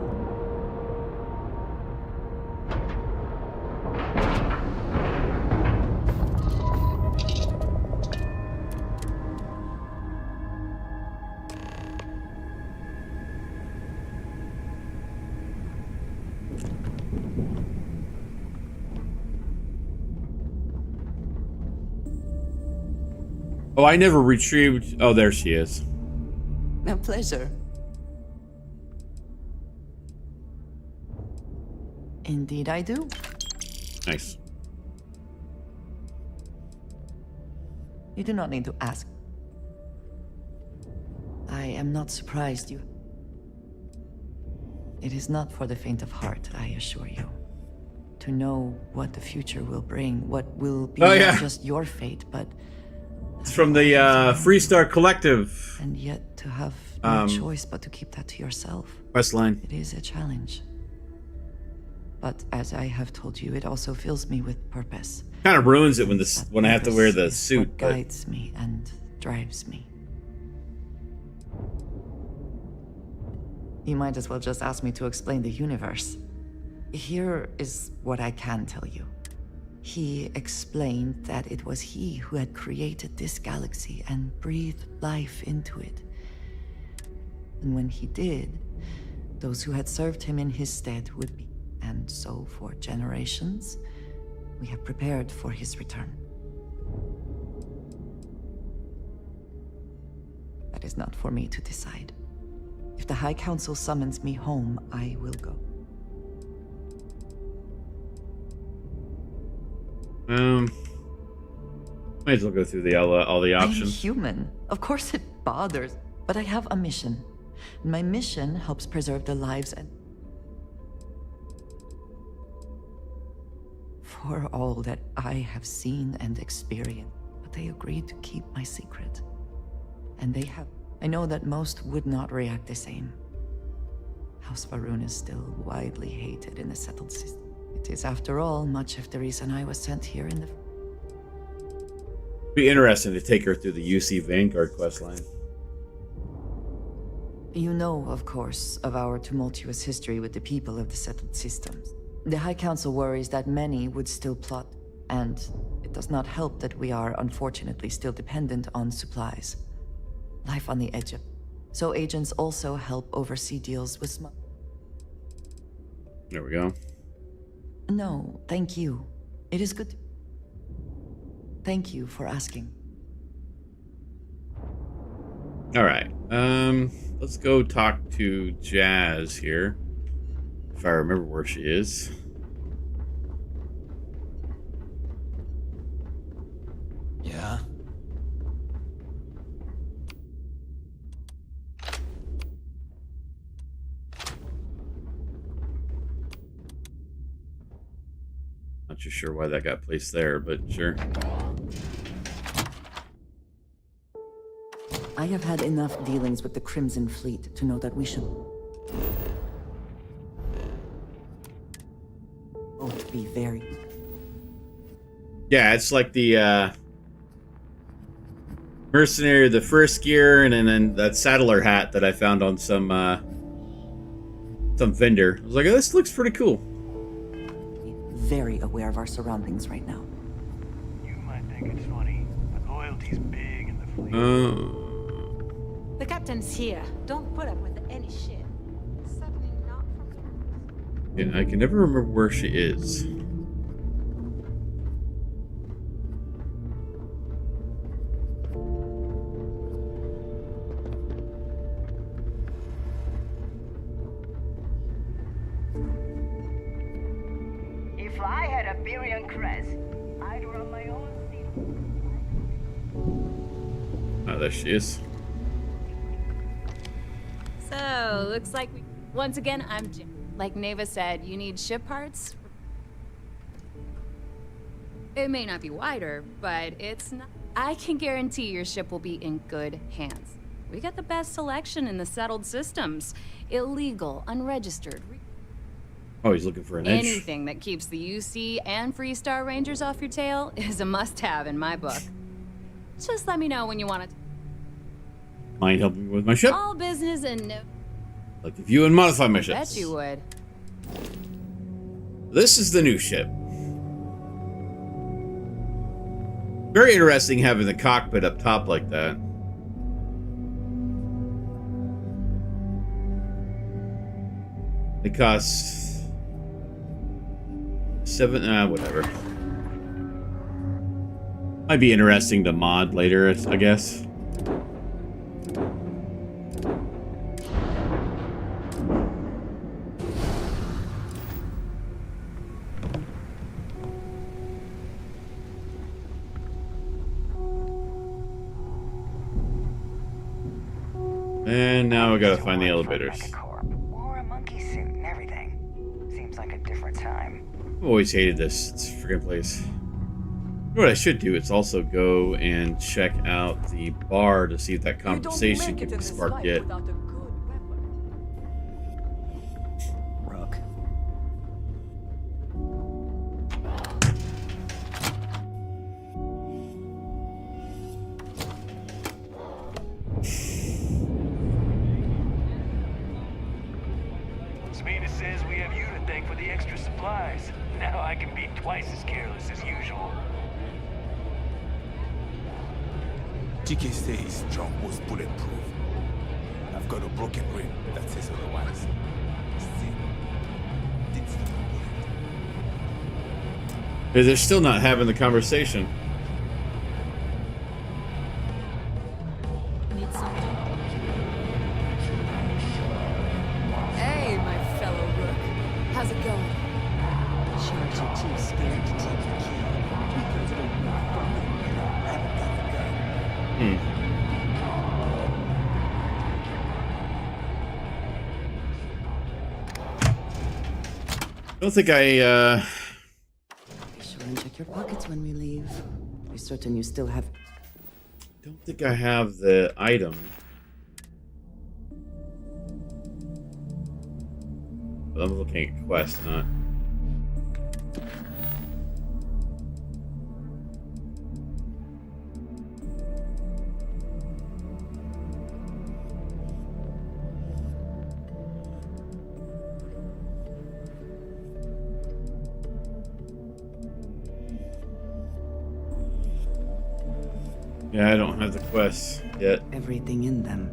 Oh, I never retrieved. Oh, there she is. A pleasure. Indeed, I do. Nice. You do not need to ask. I am not surprised you. It is not for the faint of heart, I assure you. To know what the future will bring, what will be not just your fate, but it's from the Freestar Collective. And yet to have no choice but to keep that to yourself. Questline. It is a challenge. But as I have told you, it also fills me with purpose. Kind of ruins it when I have to wear the suit. What guides me and drives me. You might as well just ask me to explain the universe. Here is what I can tell you. He explained that it was he who had created this galaxy and breathed life into it. And when he did, those who had served him in his stead would be. And so for generations, we have prepared for his return. That is not for me to decide. If the High Council summons me home, I will go. Might as well go through all the options. I'm human. Of course it bothers, but I have a mission. My mission helps preserve the lives and for all that I have seen and experienced. But they agreed to keep my secret. And they have. I know that most would not react the same. House Varun is still widely hated in the settled system. It is, after all, much of the reason I was sent here in the... Be interesting to take her through the UC Vanguard questline. You know, of course, of our tumultuous history with the people of the settled systems. The High Council worries that many would still plot, and it does not help that we are, unfortunately, still dependent on supplies. Life on the edge of... So agents also help oversee deals with There we go. No, thank you. It is good. Thank you for asking. All right. Let's go talk to Jazz here. If I remember where she is. Yeah? Not too sure why that got placed there, but sure. I have had enough dealings with the Crimson Fleet to know that we should both be very... Yeah, it's like the mercenary of the first gear, and then that saddler hat that I found on some on vendor. I was like, oh, this looks pretty cool. Very aware of our surroundings right now. You might think it's funny, but loyalty's big in the fleet. The captain's here. Don't put up with any shit. Certainly not from Yeah, I can never remember where she is. If I had a billion crest, I'd run my own city. Oh, there she is. So, looks like we... Once again, I'm Jim. Like Neva said, you need ship parts? It may not be wider, but it's not... I can guarantee your ship will be in good hands. We got the best selection in the settled systems. Illegal, unregistered... Oh, he's looking for an edge. Anything that keeps the UC and Freestar Rangers off your tail is a must-have in my book. Just let me know when you want to... Mind helping me with my ship? All business and no... Like to view and modify my ships. Bet you would. This is the new ship. Very interesting having the cockpit up top like that. It costs... whatever. Might be interesting to mod later, I guess. And now we gotta find the elevators. Wore a monkey suit and everything. Seems like a different time. I've always hated this freaking place. You know what I should do? It's also go and check out the bar to see if that conversation can be sparked yet. Rook. Sabina says we have you to thank for the extra supplies. Now I can be twice as careless as usual. TK says John was bulletproof. I've got a broken ring that says otherwise. See? They're still not having the conversation. Hey, my fellow Rook. How's it going? Sharks are too scared to take the key because it'll be fun. I haven't got the gun. Don't think Be sure and check your pockets when we leave. Be certain you still have... Don't think I have the item. But I'm looking at quest, not. Yeah, I don't have the quest yet. Everything in them.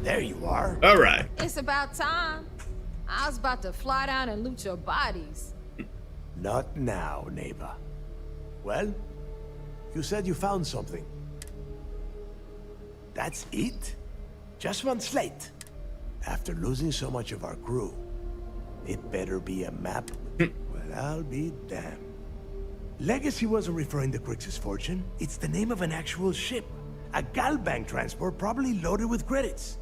There you are. All right. It's about time. I was about to fly down and loot your bodies. Not now, neighbor. Well, you said you found something. That's it? Just one slate? After losing so much of our crew, it better be a map. Well, I'll be damned. Legacy wasn't referring to Crix's fortune. It's the name of an actual ship. A Galbank transport probably loaded with credits.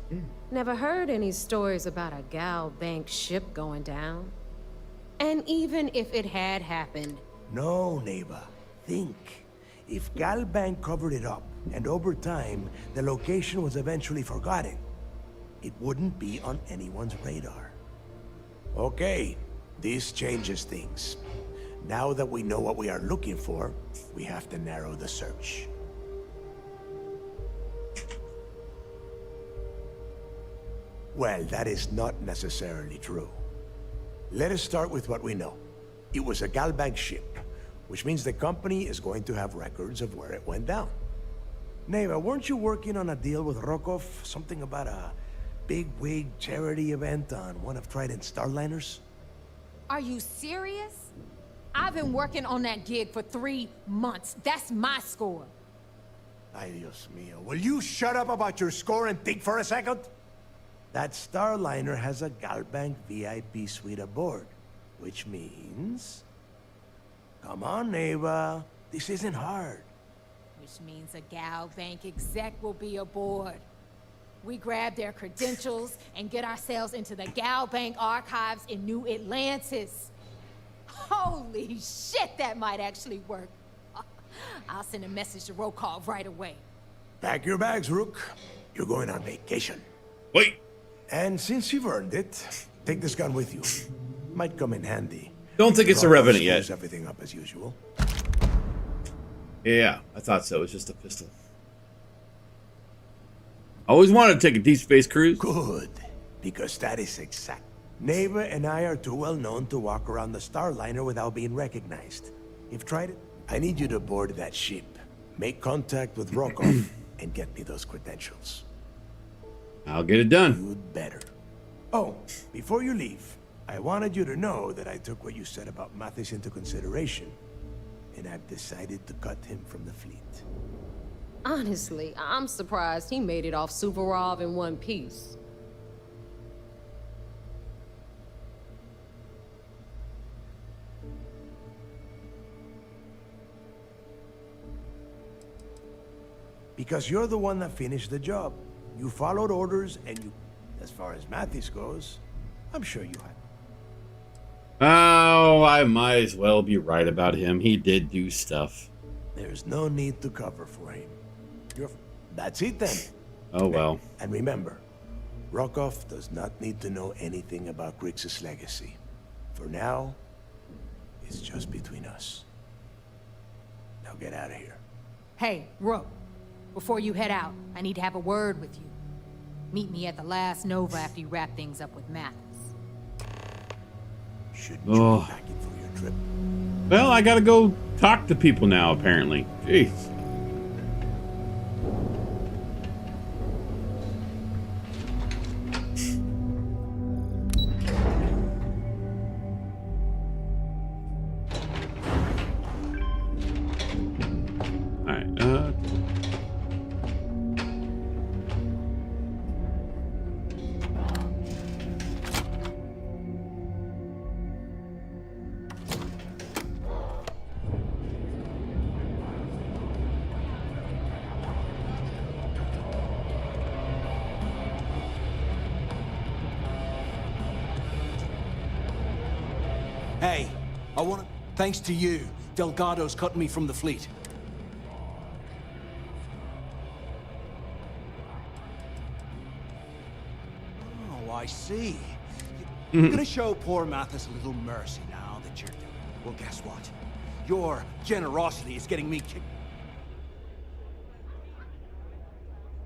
Never heard any stories about a Gal Bank ship going down. And even if it had happened, No, Neva. Think. If Galbank covered it up, and over time, the location was eventually forgotten, it wouldn't be on anyone's radar. Okay, this changes things. Now that we know what we are looking for, we have to narrow the search. Well, that is not necessarily true. Let us start with what we know. It was a Galbank ship, which means the company is going to have records of where it went down. Neva, weren't you working on a deal with Rokov? Something about a big-wig charity event on one of Trident's Starliners? Are you serious? I've been working on that gig for 3 months. That's my score. Ay, Dios mío. Will you shut up about your score and think for a second? That Starliner has a Galbank VIP suite aboard, which means... Come on, Neva. This isn't hard. Which means a Gal Bank exec will be aboard. We grab their credentials and get ourselves into the Gal Bank archives in New Atlantis. Holy shit, that might actually work. I'll send a message to Rokov right away. Pack your bags, Rook. You're going on vacation. Wait. And since you've earned it, take this gun with you. Might come in handy. Don't think it's a Revenant yet. Screws everything up as usual. Yeah, I thought so. It's just a pistol. Always wanted to take a deep space cruise. Good, because that is exact. Neva and I are too well known to walk around the Starliner without being recognized. You've tried it? I need you to board that ship, make contact with Rokov, and get me those credentials. I'll get it done. You'd better. Oh, before you leave, I wanted you to know that I took what you said about Mathis into consideration, and I've decided to cut him from the fleet. honestly, I'm surprised he made it off Suvorov in one piece. Because you're the one that finished the job. You followed orders, and you... As far as Mathis goes, I'm sure you had. Oh, I might as well be right about him. He did do stuff. There's no need to cover for him. That's it then. Oh well. And remember, Rokov does not need to know anything about Grixis' legacy. For now, it's just between us. Now get out of here. Hey, Rook. Before you head out, I need to have a word with you. Meet me at the last Nova after you wrap things up with Mathis. Shouldn't you be back in for your trip? Well, I gotta go talk to people now, apparently. Jeez. Hey, I want to... Thanks to you, Delgado's cut me from the fleet. Oh, I see. You're gonna show poor Mathis a little mercy now that you're... Well, guess what? Your generosity is getting me kicked...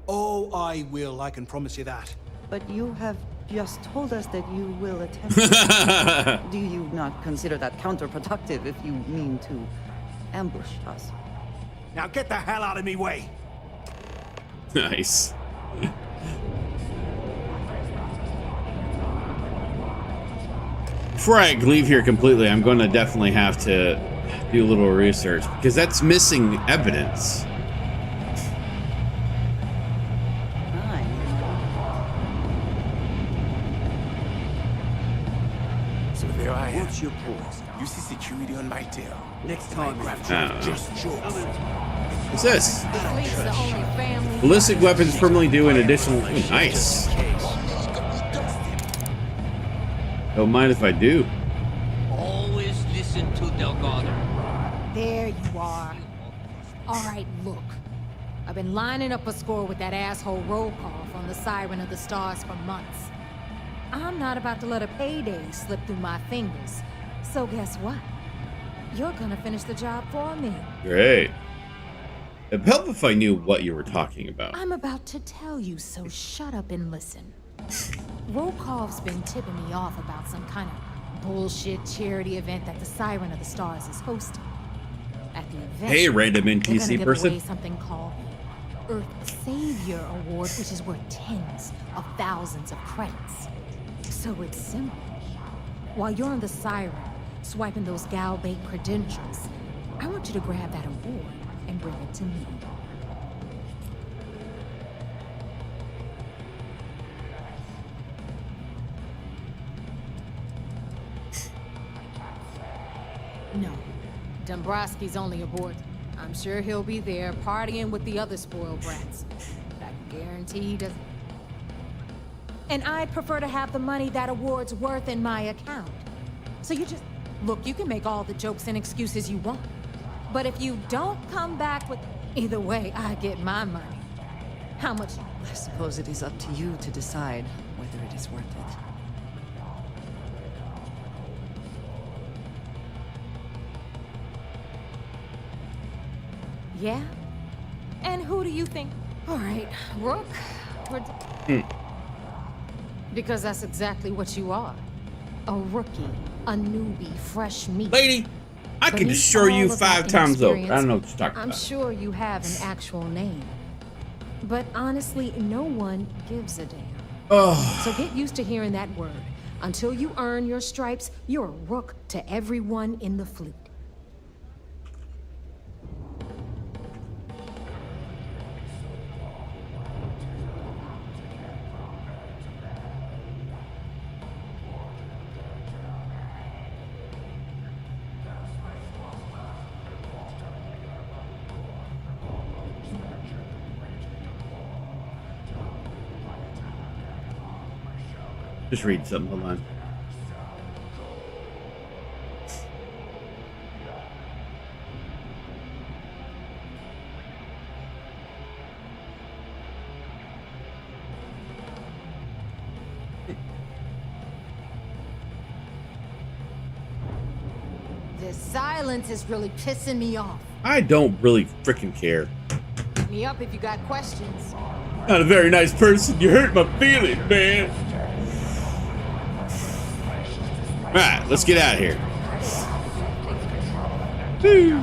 Oh, I will, I can promise you that. But you have just told us that you will attempt. Do you not consider that counterproductive if you mean to ambush us? Now get the hell out of me way! Nice. Before I leave here completely, I'm going to definitely have to do a little research because that's missing evidence. There I am. What's your pause? You see security on my tail. Next time, just jokes. What's this? The fleet's the only family. Ballistic weapons permanently do an additional. Ooh, nice. Don't mind if I do. Always listen to Delgado. There you are. All right, look. I've been lining up a score with that asshole roll call from the Siren of the Stars for months. I'm not about to let a payday slip through my fingers. So guess what? You're gonna finish the job for me. Great. It'd help if I knew what you were talking about. I'm about to tell you, so shut up and listen. Rokov's been tipping me off about some kind of bullshit charity event that the Siren of the Stars is hosting. At the event, Hey, random they're NPC gonna give person. away something called the Earth Savior Award, which is worth tens of thousands of credits. So it's simple. While you're on the Siren, swiping those gal-bait credentials, I want you to grab that award and bring it to me. No, Dombrowski's only aboard. I'm sure he'll be there partying with the other spoiled brats. I guarantee he doesn't. And I'd prefer to have the money that award's worth in my account. So you just... Look, you can make all the jokes and excuses you want. But if you don't come back with... Either way, I get my money. How much? I suppose it is up to you to decide whether it is worth it. Yeah? And who do you think? All right, Rook. Because that's exactly what you are. A rookie, a newbie, fresh meat. Lady, I can Beneath assure you all of 5 that times over. I inexperience, don't know what you're talking I'm about. sure you have an actual name. But honestly, no one gives a damn. Oh. So get used to hearing that word. Until you earn your stripes, you're a rook to everyone in the fleet. Just read something. Hold on. This silence is really pissing me off. I don't really freaking care. Hit me up if you got questions. Not a very nice person. You hurt my feelings, man. All right, let's get out of here. Woo.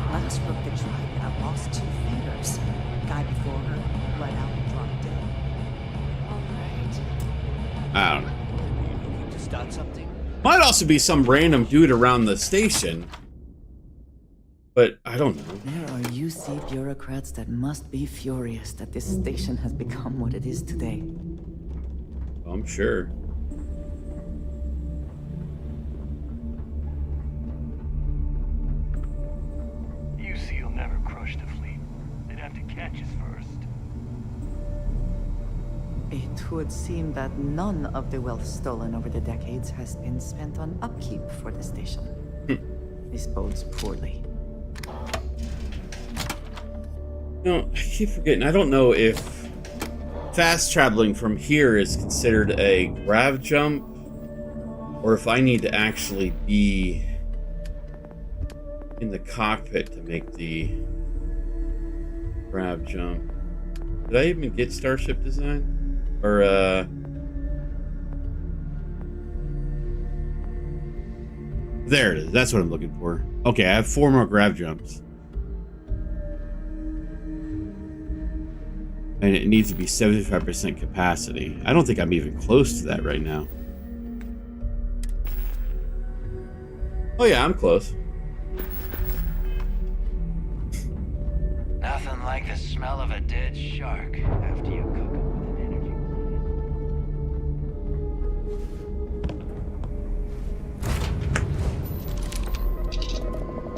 Last rook that tried out lost 2 fingers. Guy before her bled out and dropped dead. I don't know. Looking to start something? Might also be some random dude around the station. But I don't know. There are UC bureaucrats that must be furious that this station has become what it is today. I'm sure. UC will never crush the fleet. They'd have to catch us first. It would seem that none of the wealth stolen over the decades has been spent on upkeep for the station. This bodes poorly. No, I keep forgetting. I don't know if fast traveling from here is considered a grav jump, or if I need to actually be in the cockpit to make the grav jump. Did I even get Starship design? Or, there it is. That's what I'm looking for. Okay, I have 4 more grav jumps. And it needs to be 75% capacity. I don't think I'm even close to that right now. Oh yeah, I'm close. Nothing like the smell of a dead shark after you cook it with an energy.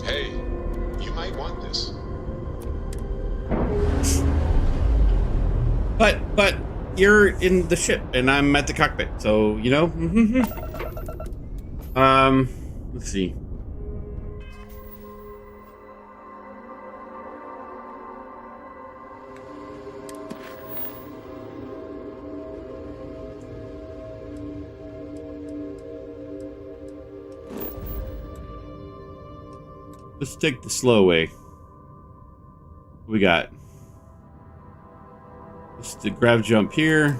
Hey, you might want you're in the ship and I'm at the cockpit, so you know. Let's see. Let's take the slow way. We got just the grab jump here.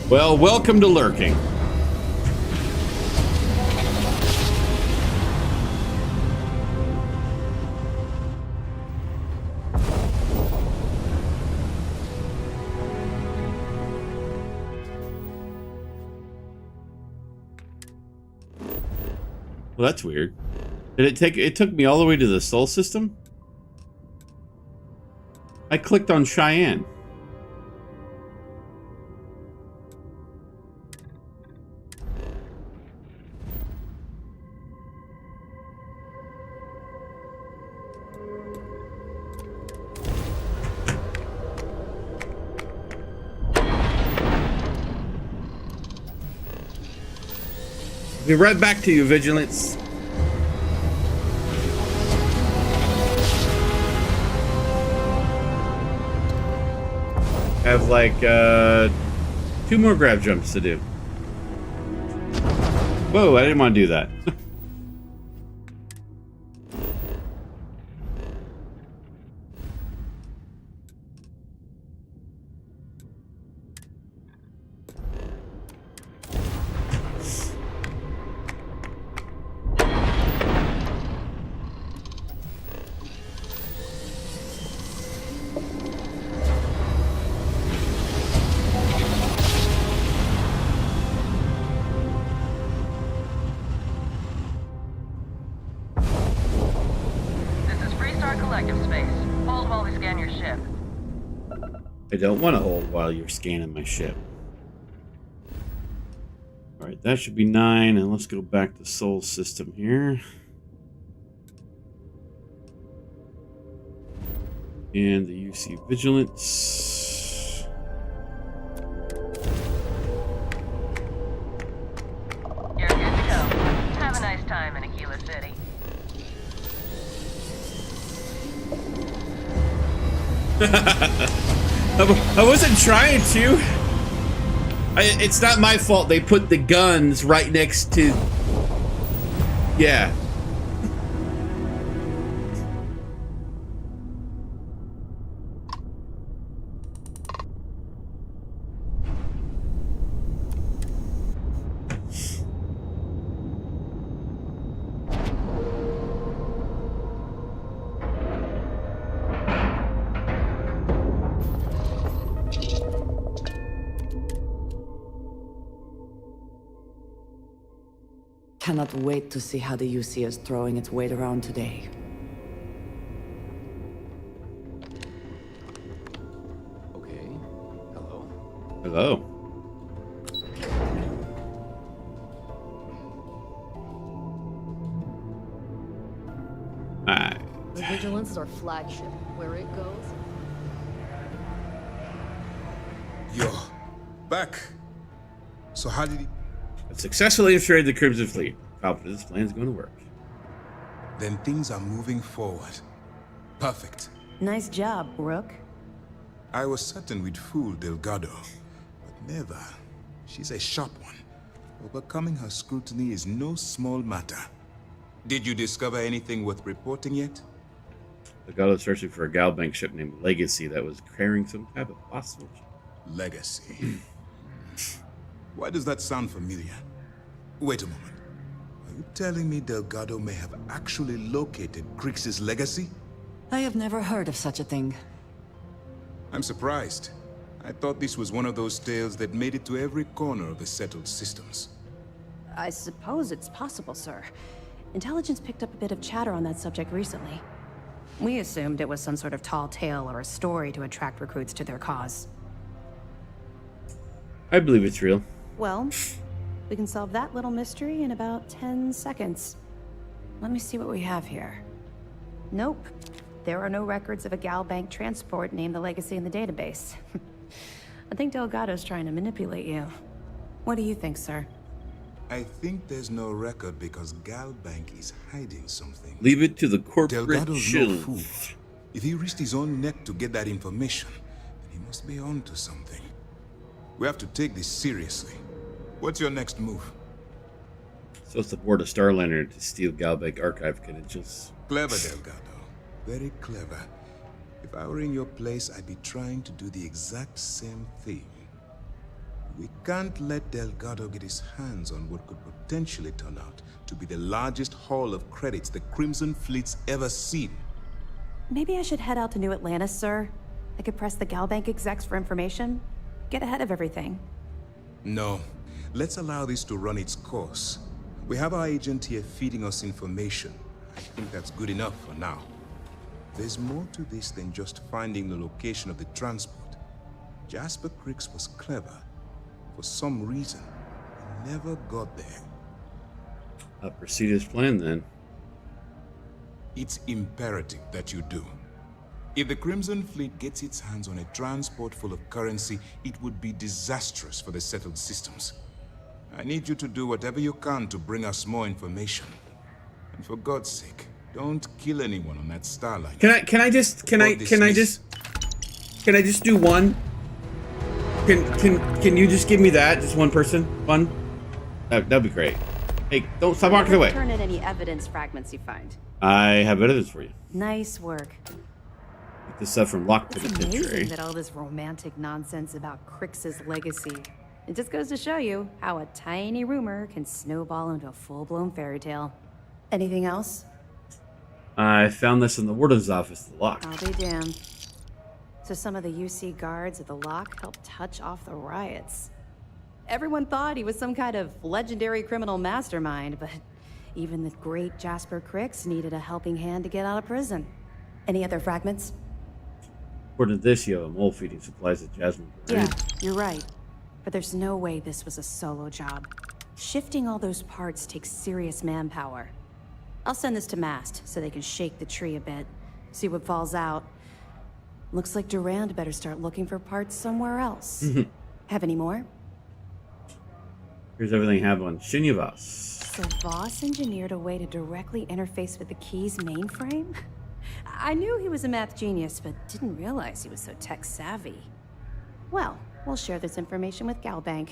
Well, welcome to lurking. Well, that's weird. Did it take? It took me all the way to the Sol system? I clicked on Cheyenne. Be right back to you, Vigilance. Have like 2 more grab jumps to do. Whoa, I didn't want to do that. I don't want to hold while you're scanning my ship. Alright, that should be 9, and let's go back to Sol system here. And the UC Vigilance. You're good to go. Have a nice time in Aquila City. I wasn't trying to. It's not my fault they put the guns right next to... Yeah. Cannot wait to see how the UC is throwing its weight around today. Okay. Hello. Hello. Alright. The Vigilance is our flagship. Where it goes. Yo, back. So how did he... Successfully infiltrated the Crimson Fleet. Confident this plan is going to work. Then things are moving forward. Perfect. Nice job, Rook. I was certain we'd fool Delgado, but never. She's a sharp one. Overcoming her scrutiny is no small matter. Did you discover anything worth reporting yet? Delgado's searching for a Galbank ship named Legacy that was carrying some type of hostage. Legacy. Why does that sound familiar? Wait a moment. Are you telling me Delgado may have actually located Grix's legacy? I have never heard of such a thing. I'm surprised. I thought this was one of those tales that made it to every corner of the settled systems. I suppose it's possible, sir. Intelligence picked up a bit of chatter on that subject recently. We assumed it was some sort of tall tale or a story to attract recruits to their cause. I believe it's real. Well, we can solve that little mystery in about 10 seconds. Let me see what we have here. Nope. There are no records of a Gal Bank transport named the Legacy in the database. I think Delgado's trying to manipulate you. What do you think, sir? I think there's no record because Gal Bank is hiding something. Leave it to the corporate Delgado's shill. no fool. If he risked his own neck to get that information, then he must be on to something. We have to take this seriously. What's your next move? So it's to board a Starliner to steal Galbank archive credentials. Clever, Delgado. Very clever. If I were in your place, I'd be trying to do the exact same thing. We can't let Delgado get his hands on what could potentially turn out to be the largest haul of credits the Crimson Fleet's ever seen. Maybe I should head out to New Atlantis, sir. I could press the Gal Bank execs for information. Get ahead of everything. No. Let's allow this to run its course. We have our agent here feeding us information. I think that's good enough for now. There's more to this than just finding the location of the transport. Jasper Cricks was clever. For some reason, he never got there. I'll proceed as planned then. It's imperative that you do. If the Crimson Fleet gets its hands on a transport full of currency, it would be disastrous for the settled systems. I need you to do whatever you can to bring us more information. And for God's sake, don't kill anyone on that Starline. Can I just do one? Can you just give me that? Just one person? One? That'd be great. Hey, don't stop walking away. Turn in any evidence fragments you find. I have evidence for you. Nice work. Get this stuff from Lock It's Penitentiary. amazing that all this romantic nonsense about Crix's legacy. It just goes to show you how a tiny rumor can snowball into a full-blown fairy tale. Anything else? I found this in the warden's office, the Lock. I'll be damned. So some of the UC guards at the Lock helped touch off the riots. Everyone thought he was some kind of legendary criminal mastermind, but even the great Jasper Cricks needed a helping hand to get out of prison. Any other fragments? According to this, you have a mole feeding supplies at Jasmine. Yeah, you're right. But there's no way this was a solo job. Shifting all those parts takes serious manpower. I'll send this to Mast so they can shake the tree a bit, see what falls out. Looks like Durand better start looking for parts somewhere else. Have any more? Here's everything I have on Shinyavas. So Voss engineered a way to directly interface with the Key's mainframe? I knew he was a math genius, but didn't realize he was so tech-savvy. Well, we'll share this information with Galbank.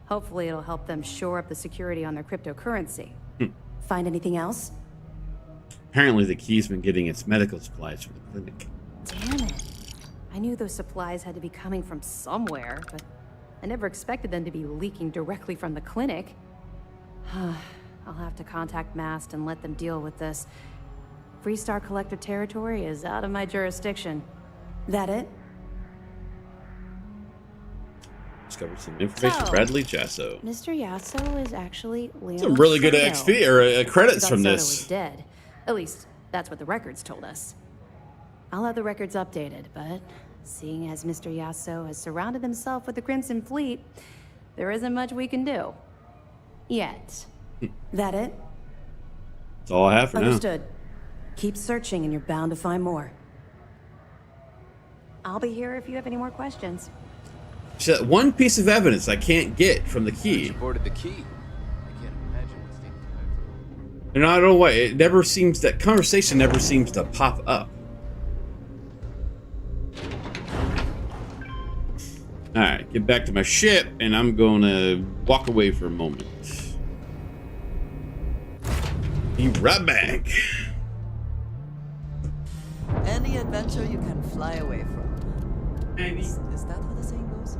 Hopefully it'll help them shore up the security on their cryptocurrency. Find anything else? Apparently the Key's been getting its medical supplies from the clinic. Damn it. I knew those supplies had to be coming from somewhere, but I never expected them to be leaking directly from the clinic. I'll have to contact Mast and let them deal with this. Freestar Collector territory is out of my jurisdiction. That it? Discovered some information. So, Bradley Jasso. Mr. Yasso is actually Leon. Some really good Soto. XP or credits Thought from Soto this. was dead. At least that's what the records told us. I'll have the records updated, but seeing as Mr. Yasso has surrounded himself with the Crimson Fleet, there isn't much we can do. Yet. That it? That's all I have for Understood. Keep searching and you're bound to find more. I'll be here if you have any more questions. now. So one piece of evidence I can't get from the Key. Boarded the Key. I can't imagine what's taking place. And I don't know why. It never seems, that conversation never seems to pop up. Alright, get back to my ship, and I'm gonna walk away for a moment. Be right back. Any adventure you can fly away from. Maybe. Is that how the saying goes?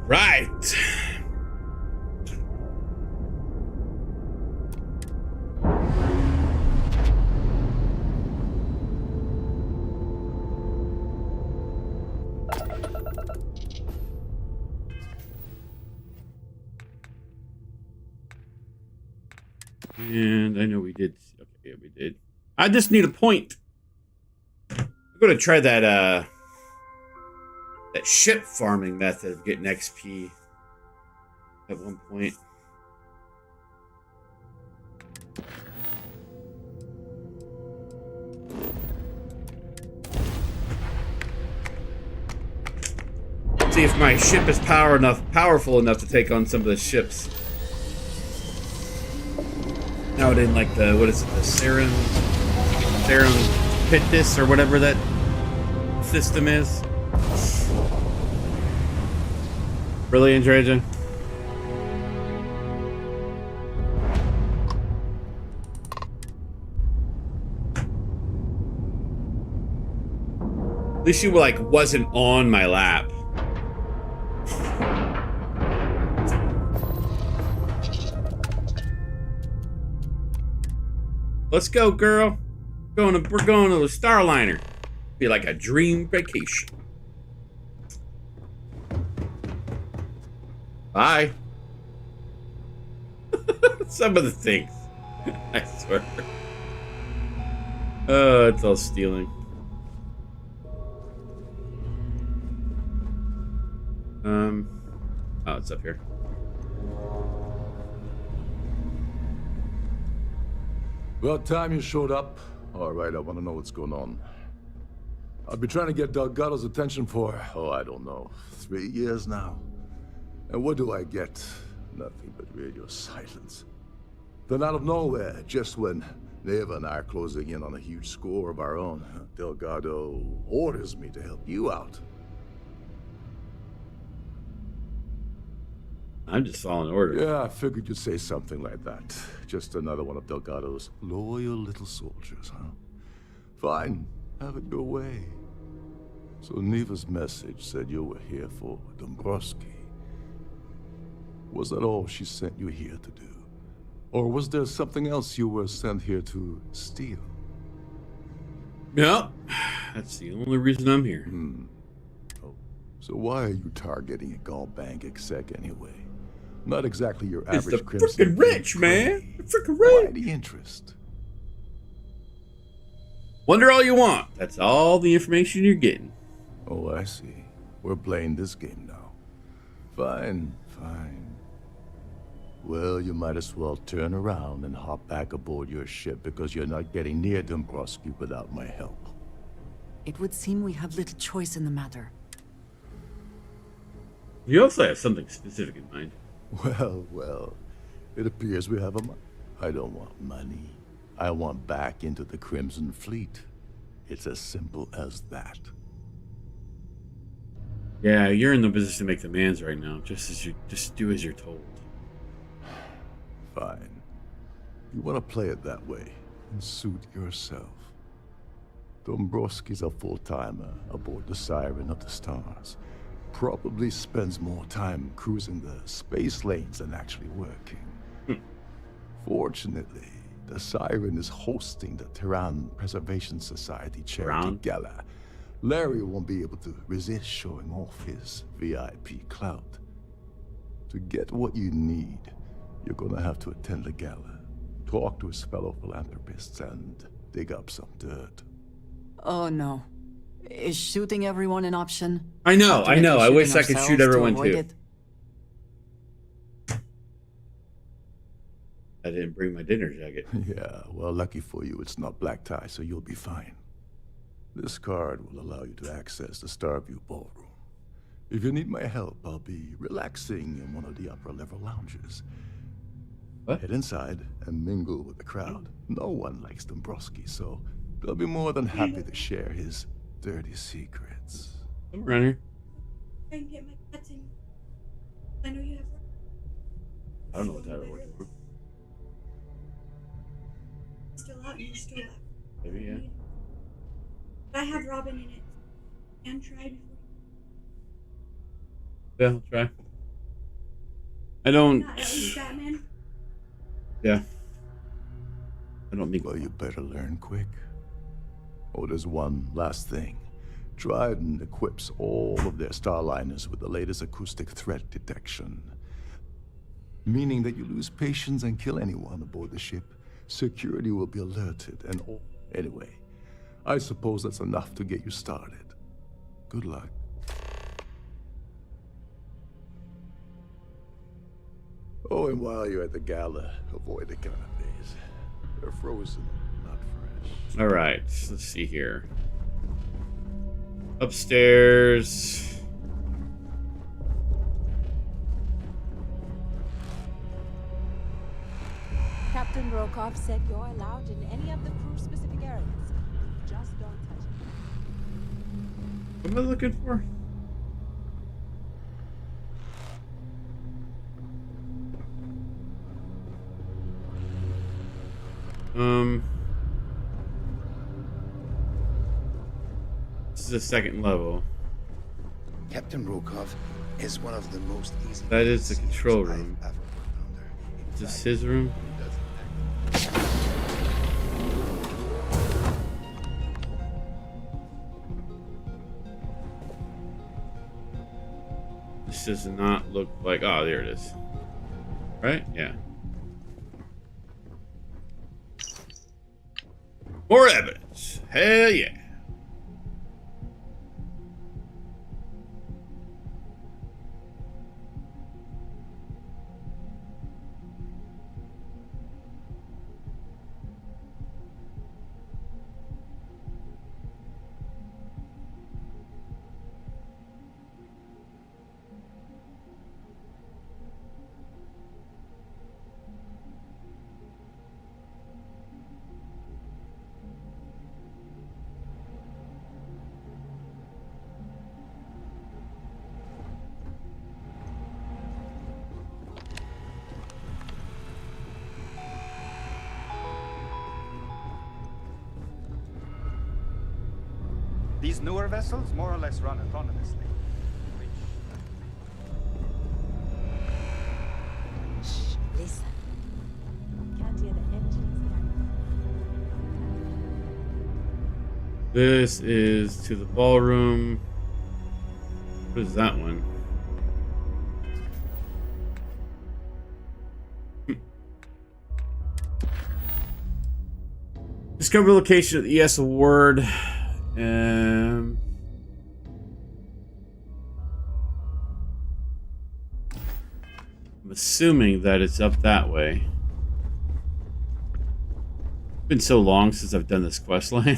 Right. And I know we did. Okay, yeah, we did. I just need a point. I'm gonna try that that ship farming method of getting XP at one point. See if my ship is powerful enough to take on some of the ships. Out in like the what is it, the Serendipitous or whatever that system is. Really, Andreja? At least you like wasn't on my lap. Let's go, girl. We're going to the Starliner. Be like a dream vacation. Bye. Some of the things. I swear. Oh, it's all stealing. Oh, it's up here. About time you showed up. All right, I want to know what's going on. I've been trying to get Delgado's attention for, I don't know, 3 years now. And what do I get? Nothing but radio silence. Then out of nowhere, just when Neva and I are closing in on a huge score of our own, Delgado orders me to help you out. I'm just following orders. Yeah, I figured you'd say something like that. Just another one of Delgado's loyal little soldiers, huh? Fine, have it your way. So Neva's message said you were here for Dombrowski. Was that all she sent you here to do? Or was there something else you were sent here to steal? Yep, that's the only reason I'm here. Oh, so why are you targeting a Gallbank exec anyway? Not exactly your average it's the Crimson. Freaking rich, man. Freaking rich. Why the interest? Wonder all you want. That's all the information you're getting. Oh, I see. We're playing this game now. Fine, fine. Well, you might as well turn around and hop back aboard your ship because you're not getting near Dombrowski without my help. It would seem we have little choice in the matter. You also have something specific in mind. Well, it appears we have I don't want money. I want back into the Crimson Fleet. It's as simple as that. Yeah, you're in the position to make demands right now. Just do as you're told. Fine. You want to play it that way and suit yourself. Dombrowski's a full-timer aboard the Siren of the Stars. Probably spends more time cruising the space lanes than actually working. Fortunately, the Siren is hosting the Tehran Preservation Society charity gala. Larry won't be able to resist showing off his VIP clout. To get what you need, you're gonna have to attend the gala, talk to his fellow philanthropists, and dig up some dirt. Oh no. Is shooting everyone an option? I know. I wish I could shoot everyone too. I didn't bring my dinner jacket. Yeah, well, lucky for you, it's not black tie, so you'll be fine. This card will allow you to access the Starfield ballroom. If you need my help, I'll be relaxing in one of the upper-level lounges. What? Head inside and mingle with the crowd. No one likes Dombrowski, so they'll be more than happy to share his dirty secrets. Come around here. I can get my cats in. I know you have. I don't know what that works for. Still out, you're still out. Maybe, yeah. But I have Robin in it. And try before. Yeah, I'll try. I don't. Not at least Batman. Yeah. I don't think. Well, you better learn quick. Oh, there's one last thing. Trident equips all of their starliners with the latest acoustic threat detection. Meaning that you lose patience and kill anyone aboard the ship, security will be alerted and all. Anyway, I suppose that's enough to get you started. Good luck. Oh, and while you're at the gala, avoid the canapes. They're frozen, not fresh. All right, let's see here. Upstairs. Captain Rokov said you're allowed in any of the crew-specific areas. Just don't touch it. What am I looking for? This is the second level. Captain Rokov is one of the most easy. That is the control room. Is this his room? This does not look like. Oh, there it is. Right? Yeah. More evidence. Hell yeah. These newer vessels more or less run autonomously. Shh, listen. Can't hear the engines yet. This is to the ballroom. What is that one? Discover location of the ES award. I'm assuming that it's up that way. It's been so long since I've done this quest line.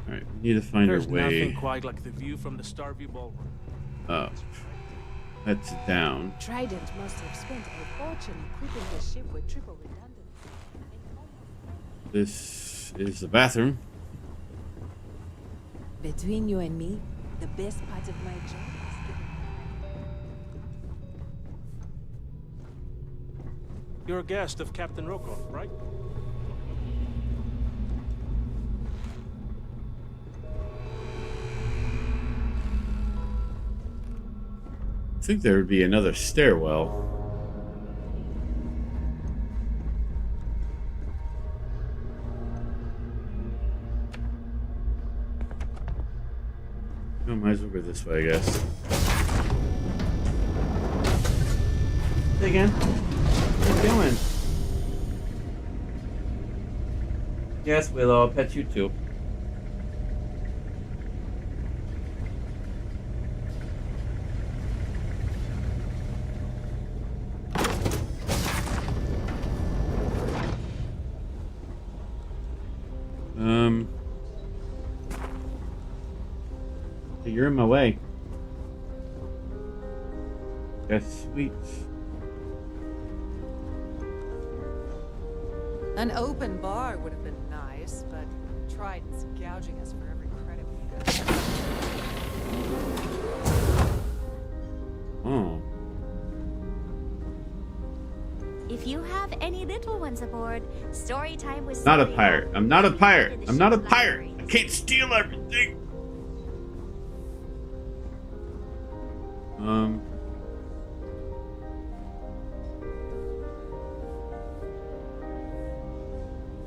Alright, we need to find our way. There's nothing quite like the view from the Starfield ballroom. Up. That's down. Trident must have spent a fortune equipping the ship with triple redundancy. This is the bathroom. Between you and me, the best part of my job is getting... You're a guest of Captain Rokov, right? I think there would be another stairwell. Oh, might as well go this way, I guess. Hey again. What are you doing? Yes, Willow, I'll pet you too. You're in my way. That's sweet. An open bar would have been nice, but Trident's gouging us for every credit we got. Oh. If you have any little ones aboard, story time was Not a pirate. I'm not a pirate. I'm not a pirate. I can't steal everything. I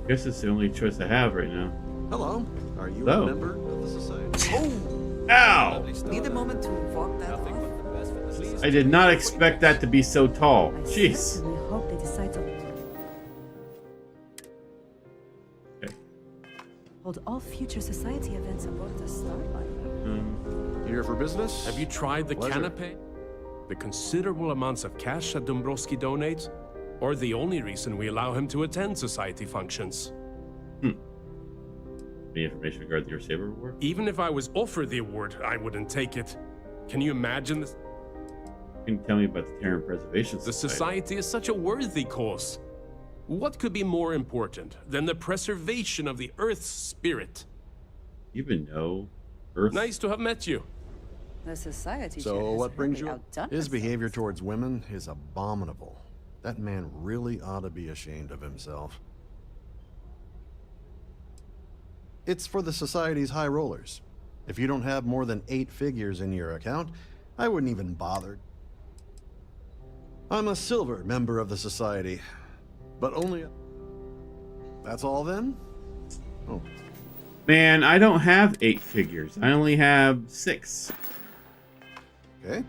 guess it's the only choice I have right now. Hello. Are you Hello. a member of the society? Oh! Ow! Need a moment to walk that off. I did not expect that to be so tall. Jeez. I hope they decide to hold all future society events aboard the Starlight. Here for business? Have you tried the Pleasure. canapé? The considerable amounts of cash that Dombrowski donates? Or the only reason we allow him to attend society functions? Any information regarding your saber reward? Even if I was offered the award, I wouldn't take it. Can you imagine this? Can you tell me about the Terran Preservation The society is such a worthy cause. What could be more important than the preservation of the Earth's spirit? Even know Earth. Nice to have met you. The society. So what brings you up? His behavior towards women is abominable. That man really ought to be ashamed of himself. It's for the society's high rollers. If you don't have more than 8 figures in your account, I wouldn't even bother. I'm a silver member of the society, but only... That's all then? Oh. Man, I don't have 8 figures. I only have 6. Okay.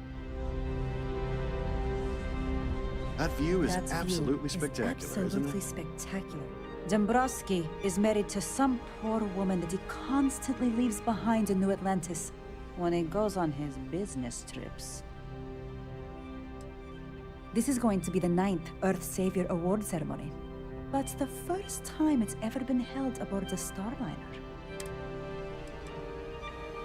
That view is absolutely spectacular, isn't it? Spectacular. Dombrowski is married to some poor woman that he constantly leaves behind in New Atlantis when he goes on his business trips. This is going to be the 9th Earth Savior Award ceremony, but the first time it's ever been held aboard the Starliner.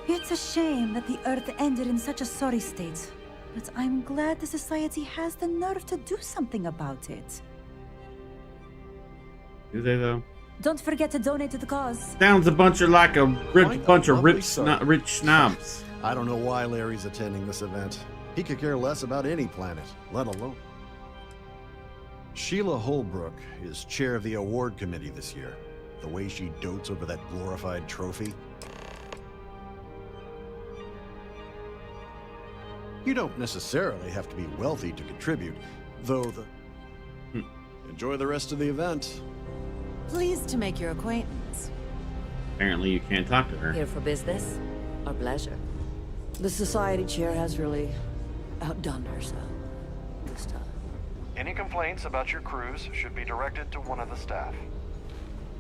It's a shame that the Earth ended in such a sorry state, but I'm glad the Society has the nerve to do something about it. Do they though? Don't forget to donate to the cause. Sounds a bunch of like a bunch of rich snobs. I don't know why Larry's attending this event. He could care less about any planet, let alone. Sheila Holbrook is chair of the award committee this year. The way she dotes over that glorified trophy. You don't necessarily have to be wealthy to contribute, though the... Enjoy the rest of the event. Pleased to make your acquaintance. Apparently you can't talk to her. Here for business or pleasure? The society chair has really outdone herself this time. Any complaints about your cruise should be directed to one of the staff.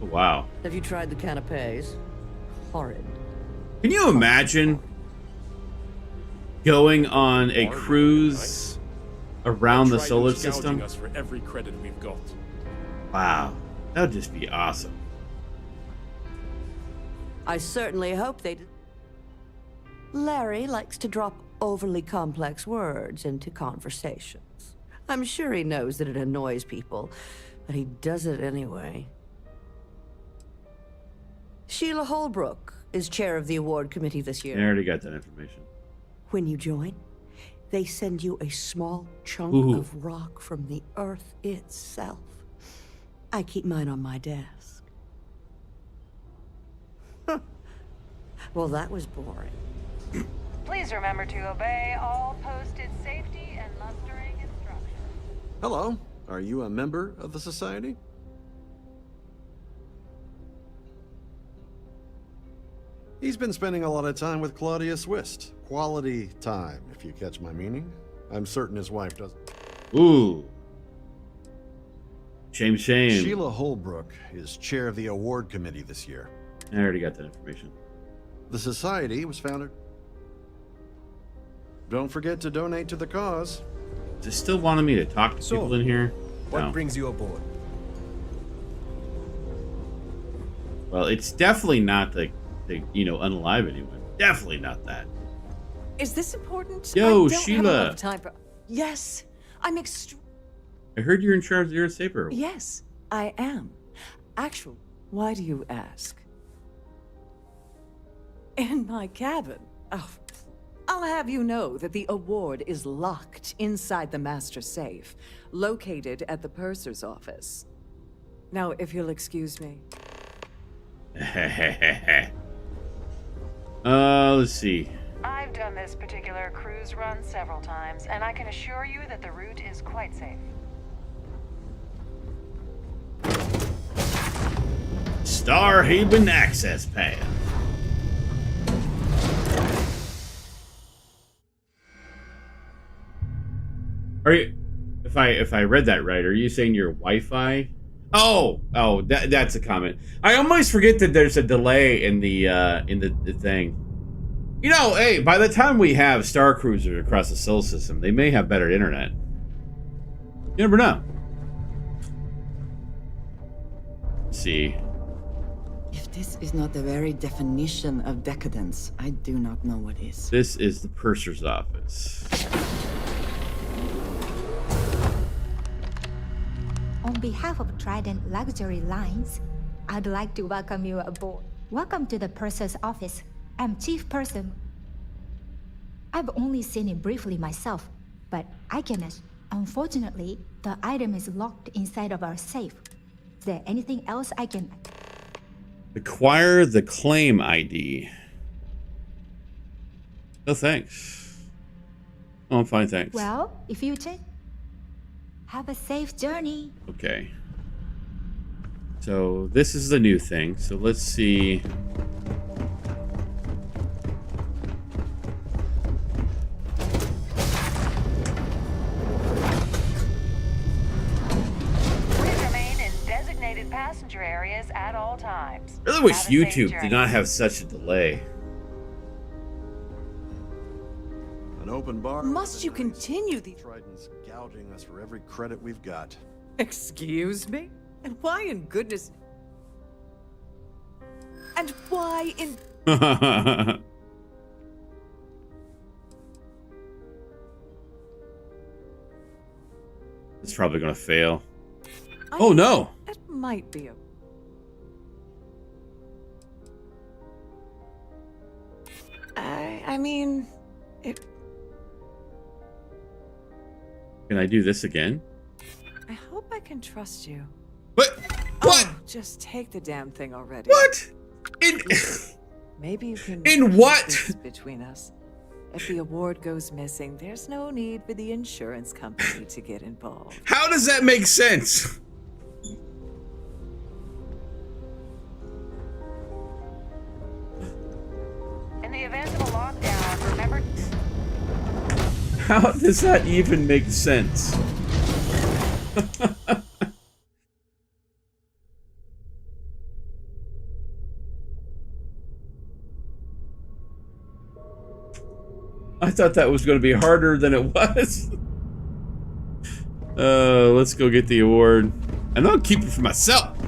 Oh, wow. Have you tried the canapes? Horrid. Can you imagine going on a cruise around the solar system? Us for every credit we've got. Wow. That would just be awesome. I certainly hope they did. Larry likes to drop overly complex words into conversations. I'm sure he knows that it annoys people, but he does it anyway. Sheila Holbrook is chair of the award committee this year. I already got that information. When you join, they send you a small chunk of rock from the Earth itself. I keep mine on my desk. Well, that was boring. Please remember to obey all posted safety and mustering instructions. Hello. Are you a member of the society? He's been spending a lot of time with Claudia Swist. Quality time, if you catch my meaning. I'm certain his wife does. Ooh. Shame. Sheila Holbrook is chair of the award committee this year. I already got that information. The society was founded. Don't forget to donate to the cause. Does it still wanting me to talk to people in here? What brings you aboard? Well, it's definitely not the unalive anyone. Definitely not that. Is this important? Yo, I don't Sheila. Have enough time for... Yes, I'm I heard you're in charge of your saber. Yes, I am. Actually, why do you ask? In my cabin. Oh, I'll have you know that the award is locked inside the master safe, located at the purser's office. Now, if you'll excuse me. Let's see. I've I've done this particular cruise run several times, and I can assure you that the route is quite safe. Starhaven access path. Are you? If I read that right, are you saying your Wi-Fi? Oh, that's a comment. I almost forget that there's a delay in the thing. You know, hey, by the time we have Star Cruisers across the solar system, they may have better internet. You never know. Let's see. If this is not the very definition of decadence, I do not know what is. This is the purser's office. On behalf of Trident Luxury Lines, I'd like to welcome you aboard. Welcome to the purser's office. I'm Chief Purser. I've only seen it briefly myself, but I can. Unfortunately, the item is locked inside of our safe. Is there anything else I can? Acquire the claim ID. No thanks. Oh, I'm fine, thanks. Well, if you check, have a safe journey. Okay. So this is the new thing. So let's see. Please remain in designated passenger areas at all times. I really wish Have a safe YouTube journey. did not have such a delay. An open bar. Must you continue the... Trident's gouging us for every credit we've got. Excuse me? And why in goodness... And why in... It's probably gonna fail. Oh no! It might be a... I mean... It... Can I do this again? I hope I can trust you. What? What? Oh, just take the damn thing already. What? In... Maybe you can... In what? This between us. If the award goes missing, there's no need for the insurance company to get involved. How does that make sense? In the event of a lockdown, remember... How does that even make sense? I thought that was going to be harder than it was. Let's go get the award. I know I'll keep it for myself.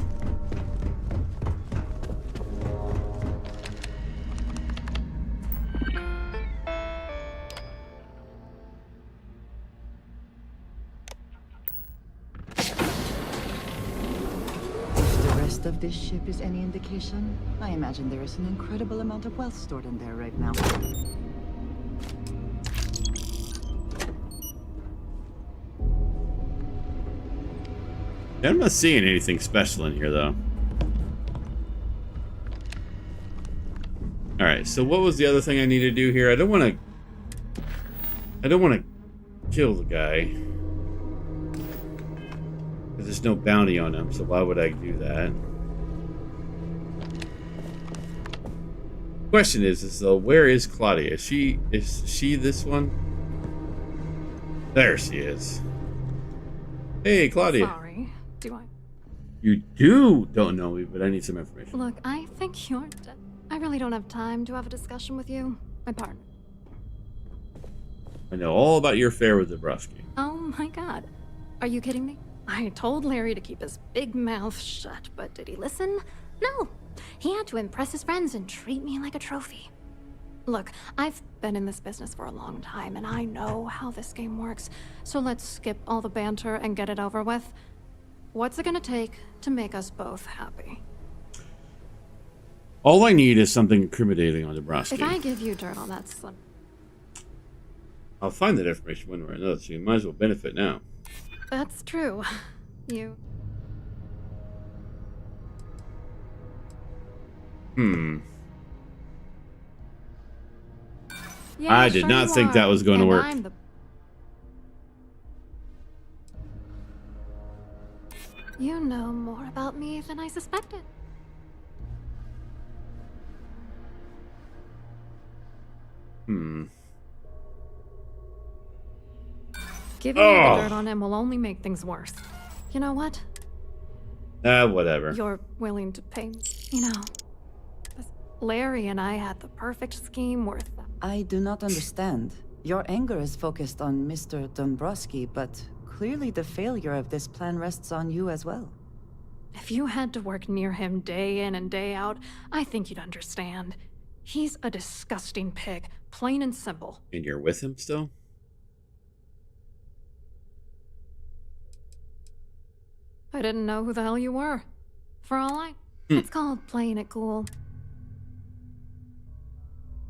If the rest of this ship is any indication, I imagine there is an incredible amount of wealth stored in there right now. I'm not seeing anything special in here, though. Alright, so what was the other thing I need to do here? I don't want to kill the guy. Because there's no bounty on him, so why would I do that? Question is though, where is Claudia? Is she this one? There she is. Hey, Claudia. Sorry. Do I? You don't know me, but I need some information. Look, I think you're... I really don't have time to have a discussion with you. My partner. I know all about your affair with Dabrowski. Oh my god. Are you kidding me? I told Larry to keep his big mouth shut, but did he listen? No. He had to impress his friends and treat me like a trophy. Look, I've been in this business for a long time, and I know how this game works. So let's skip all the banter and get it over with. What's it gonna take to make us both happy? All I need is something incriminating on Dabrowski. If I give you dirt on that slip... I'll find that information one way or another, so you might as well benefit now. That's true. You... Yeah, I did sure not you think that are. was going to And work. I'm the... You know more about me than I suspected. Giving you the dirt on him will only make things worse. You know what? Whatever. You're willing to pay, you know. Larry and I had the perfect scheme worth that. I do not understand. Your anger is focused on Mr. Dombrowski, but clearly the failure of this plan rests on you as well. If you had to work near him day in and day out, I think you'd understand. He's a disgusting pig, plain and simple. And you're with him still? I didn't know who the hell you were. For all I... It's called playing it cool.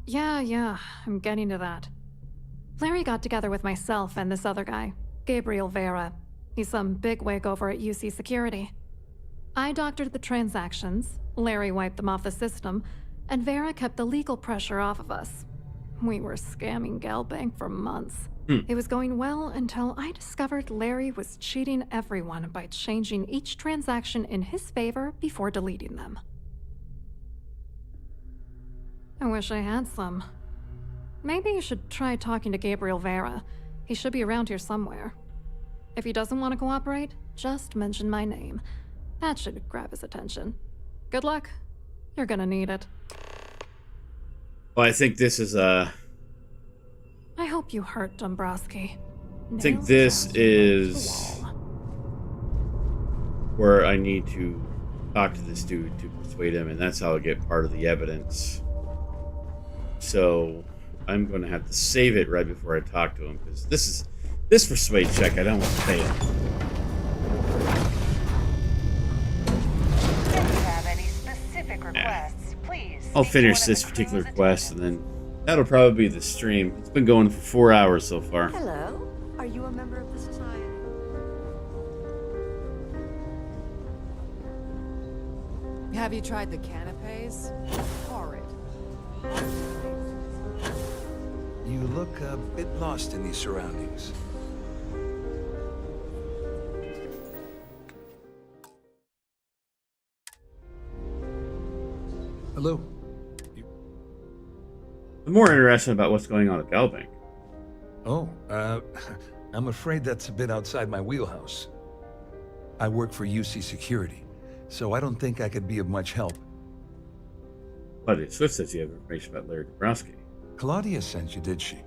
Yeah, I'm getting to that. Larry got together with myself and this other guy, Gabriel Vera. He's some bigwig over at UC Security. I doctored the transactions, Larry wiped them off the system, and Vera kept the legal pressure off of us. We were scamming Galbank for months. It was going well until I discovered Larry was cheating everyone by changing each transaction in his favor before deleting them. I wish I had some. Maybe you should try talking to Gabriel Vera. He should be around here somewhere. If he doesn't want to cooperate, just mention my name. That should grab his attention. Good luck. You're gonna need it. Well, I think this is I hope you hurt Dombrowski. I think this is where I need to talk to this dude to persuade him, and that's how I get part of the evidence. So I'm going to have to save it right before I talk to him, because this persuade check I don't want to fail. If you have any specific requests, please. I'll finish this particular quest, and then that'll probably be the stream. It's been going for 4 hours so far. Hello. Are you a member of the society? Have you tried the canapes? Horrid. You look a bit lost in these surroundings. Hello. I'm more interested about what's going on at Galbank. Oh, I'm afraid that's a bit outside my wheelhouse. I work for UC Security, so I don't think I could be of much help. But it Swift says you have information about Larry Dombrowski. Claudia sent you, did she?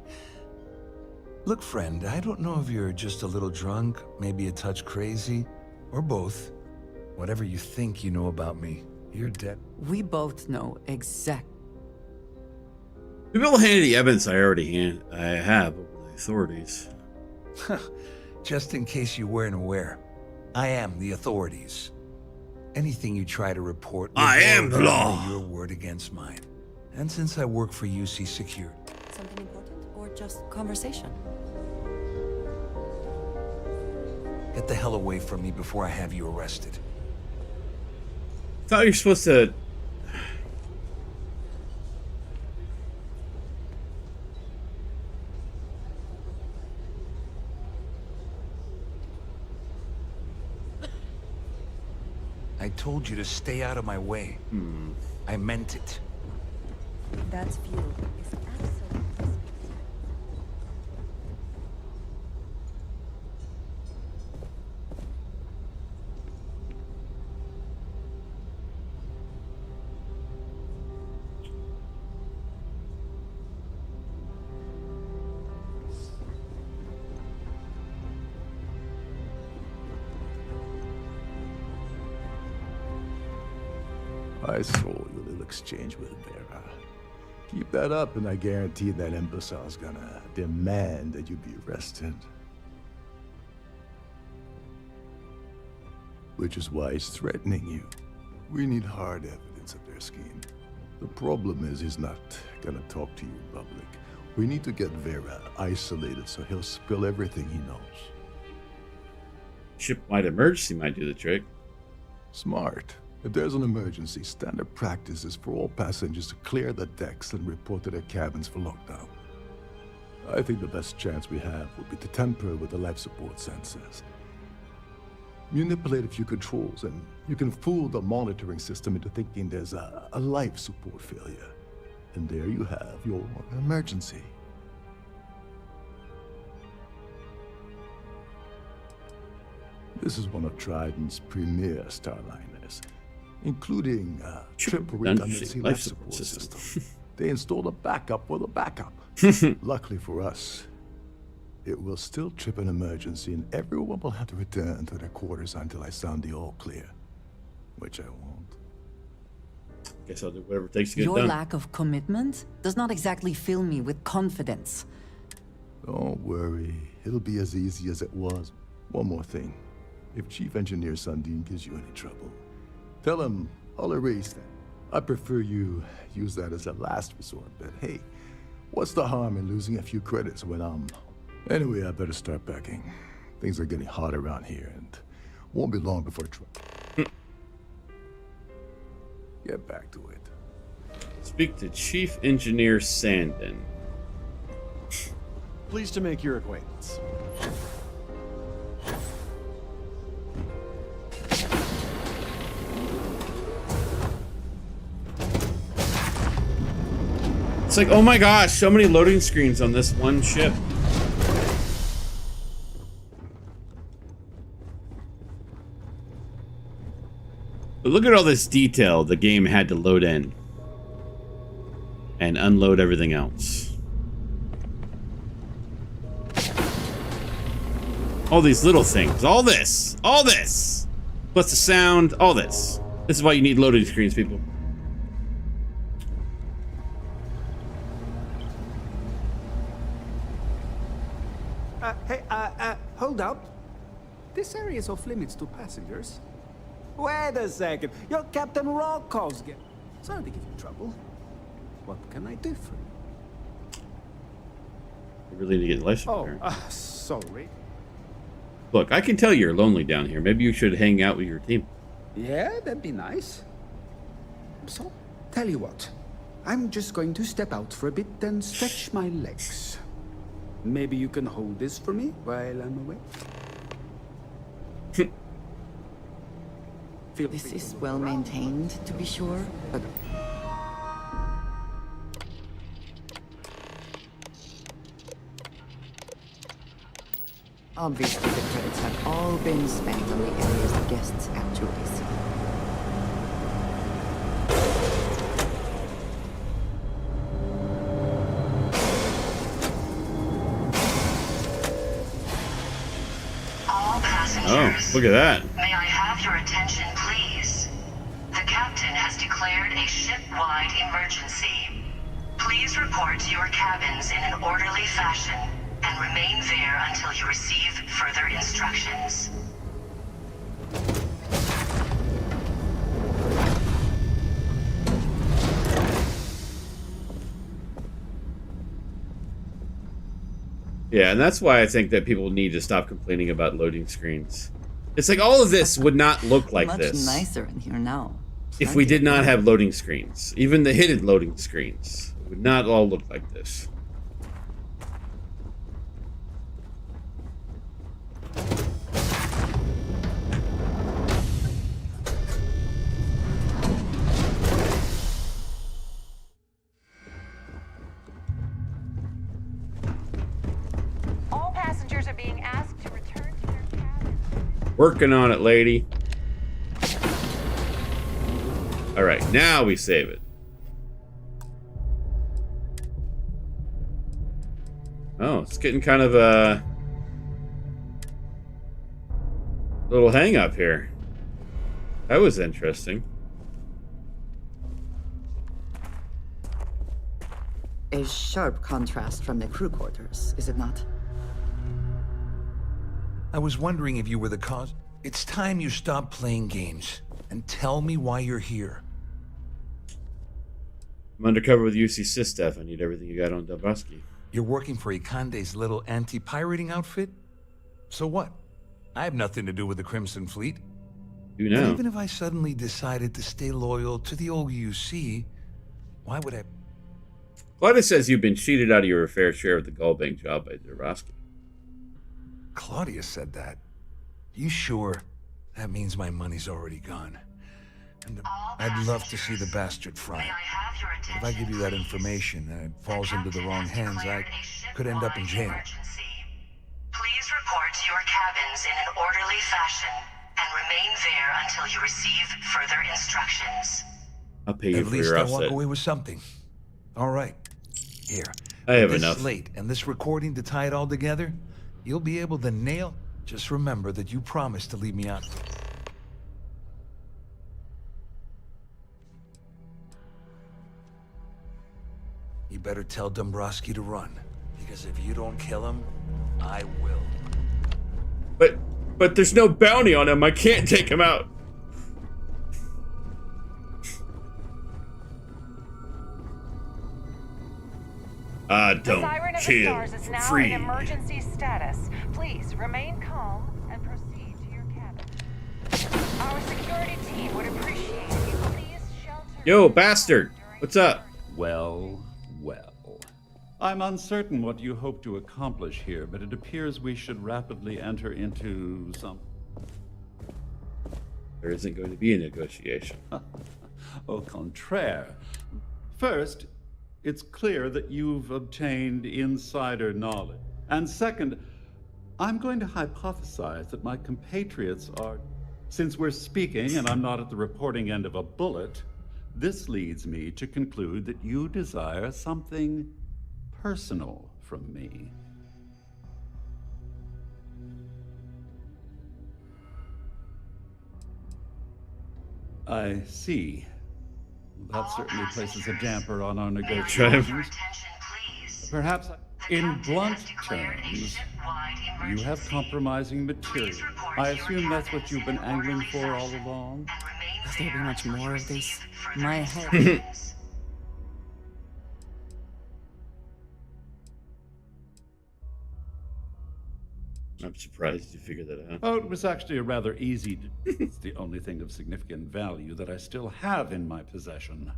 Look, friend, I don't know if you're just a little drunk, maybe a touch crazy, or both. Whatever you think you know about me, you're dead. We both know exactly. Maybe I'll hand you the evidence I have over the authorities. Just in case you weren't aware, I am the authorities. Anything you try to report, I am the law. Your word against mine. And since I work for UC Security, Something important or just conversation? get the hell away from me before I have you arrested. I thought you're supposed to. I told you to stay out of my way. I meant it. That's view is absolutely. I saw your little exchange with Vera. Keep that up, and I guarantee that imbecile's gonna demand that you be arrested. Which is why he's threatening you. We need hard evidence of their scheme. The problem is he's not gonna talk to you in public. We need to get Vera isolated so he'll spill everything he knows. Ship-wide emergency might do the trick. Smart. If there's an emergency, standard practice is for all passengers to clear the decks and report to their cabins for lockdown. I think the best chance we have would be to tamper with the life support sensors. Manipulate a few controls, and you can fool the monitoring system into thinking there's a life support failure. And there you have your emergency. This is one of Trident's premier Starliners, including triple redundancy life support system. They installed a backup for the backup. Luckily for us, it will still trip an emergency and everyone will have to return to their quarters until I sound the all clear, which I won't. Guess I'll do whatever it takes to get Your it done. lack of commitment does not exactly fill me with confidence. Don't worry, it'll be as easy as it was. One more thing. If Chief Engineer Sundin gives you any trouble, tell him I'll erase that. I prefer you use that as a last resort, but hey, what's the harm in losing a few credits when I'm... Anyway, I better start packing. Things are getting hot around here, and won't be long before get back to it. Speak to Chief Engineer Sandin. Pleased to make your acquaintance. It's like, oh my gosh, so many loading screens on this one ship. But look at all this detail the game had to load in and unload everything else. All these little things, all this, plus the sound, all this. This is why you need loading screens, people. Hold up. This area is off limits to passengers. Wait a second. You're Captain Rocco's guest. Sorry to give you trouble. What can I do for you? You really need to get life support. Sorry. Look, I can tell you're lonely down here. Maybe you should hang out with your team. Yeah, that'd be nice. So, tell you what. I'm just going to step out for a bit and stretch my legs. Maybe you can hold this for me while I'm away? This is well maintained, to be sure, but... Obviously, the credits have all been spent on the areas the guests actually see. Oh, look at that. May I have your attention, please? The captain has declared a ship-wide emergency. Please report to your cabins in an orderly fashion and remain there until you receive further instructions. Yeah, and that's why I think that people need to stop complaining about loading screens. It's like all of this would not look like Much this nicer in here now. if we did not have loading screens. Even the hidden loading screens would not all look like this. All passengers are being asked to return to their cabins. Working on it, lady. All right, now we save it. Oh, it's getting kind of a little hang up here. That was interesting. A sharp contrast from the crew quarters, is it not? I was wondering if you were the cause. It's time you stop playing games and tell me why you're here. I'm undercover with UC Sysstaff. I need everything you got on Dombrowski. You're working for Ikande's little anti-pirating outfit? So what? I have nothing to do with the Crimson Fleet. You know. And even if I suddenly decided to stay loyal to the old UC, why would I... Claudia says you've been cheated out of your fair share of the Gullbank job by Dombrowski. Claudia said that. You sure? That means my money's already gone. And I'd love to see the bastard fry. If I give you that information and it falls into the wrong hands, I could end up in jail. Please report to your cabins in an orderly fashion and remain there until you receive further instructions. I'll pay you At for least your I'll walk offset. away with something. All right. Here. I have with enough. This slate and this recording to tie it all together, you'll be able to nail. Just remember that you promised to leave me out. You better tell Dombrowski to run, because if you don't kill him, I will. But there's no bounty on him. I can't take him out. Don't Siren of the kill Stars is for now free. in emergency status. Please remain calm and proceed to your cabin. Our security team would appreciate if you please shelter. Yo, bastard. What's up? Well. I'm uncertain what you hope to accomplish here, but it appears we should rapidly enter into some... There isn't going to be a negotiation. Au contraire. First, it's clear that you've obtained insider knowledge. And second, I'm going to hypothesize that my compatriots are... Since we're speaking and I'm not at the reporting end of a bullet, this leads me to conclude that you desire something personal from me. I see. That certainly places a damper on our negotiations. Perhaps, in blunt terms, you have compromising material. I assume that's what you've been angling for all along? Will there be much more of this? My head. I'm surprised you figured that out. Oh, it was actually a rather easy... It's the only thing of significant value that I still have in my possession.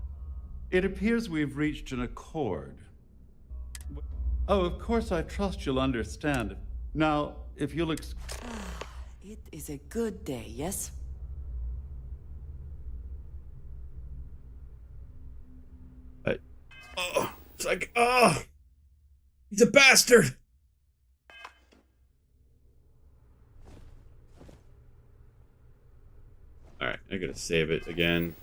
It appears we've reached an accord. Oh, of course, I trust you'll understand. Now, if you'll It is a good day, yes? It's like, he's a bastard. All right, I gotta save it again.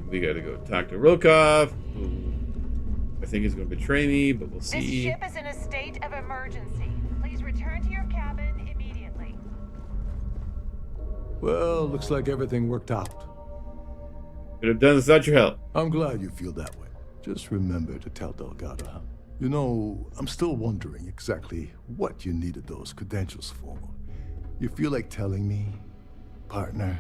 We gotta go talk to Rokov, who I think is gonna betray me, but we'll see. This ship is in a state of emergency. Please return to your cabin immediately. Well, looks like everything worked out. Could have done without your help. I'm glad you feel that way. Just remember to tell Delgado, huh? You know, I'm still wondering exactly what you needed those credentials for. You feel like telling me, partner?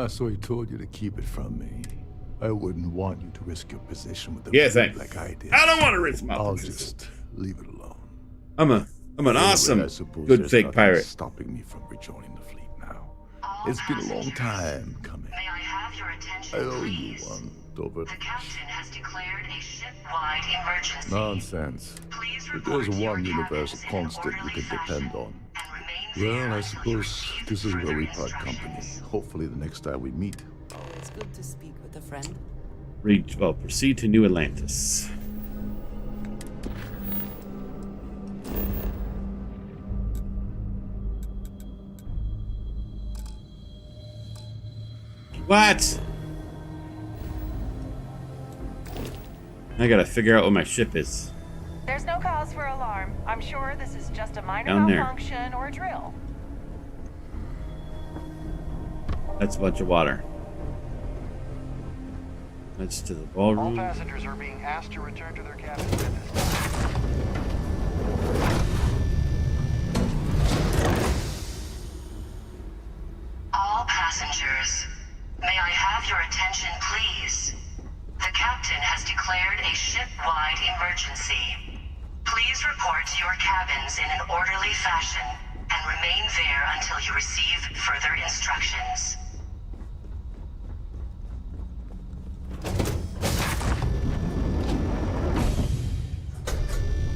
So he told you to keep it from me. I wouldn't want you to risk your position with the thanks. like I did. I don't want to risk my I'll position. just leave it alone. I'm an awesome, I suppose good there's fake nothing pirate. stopping me from rejoining the fleet now. It's been a long time coming. May I have your attention, I owe you please? one, Dover. The captain has declared a ship-wide emergency. Nonsense. If there's one universal constant you can depend on. Well, I suppose this is where we part company. Hopefully the next time we meet. It's good to speak with a friend. Proceed to New Atlantis. What? I gotta figure out what my ship is. There's no cause for alarm. I'm sure this is just a minor Down there. malfunction or a drill. That's a bunch of water. That's to the All ballroom. passengers are being asked to return to their cabins at this time. All passengers, may I have your attention, please? The captain has declared declared a ship-wide emergency. Please report to your cabins in an orderly fashion and remain there until you receive further instructions.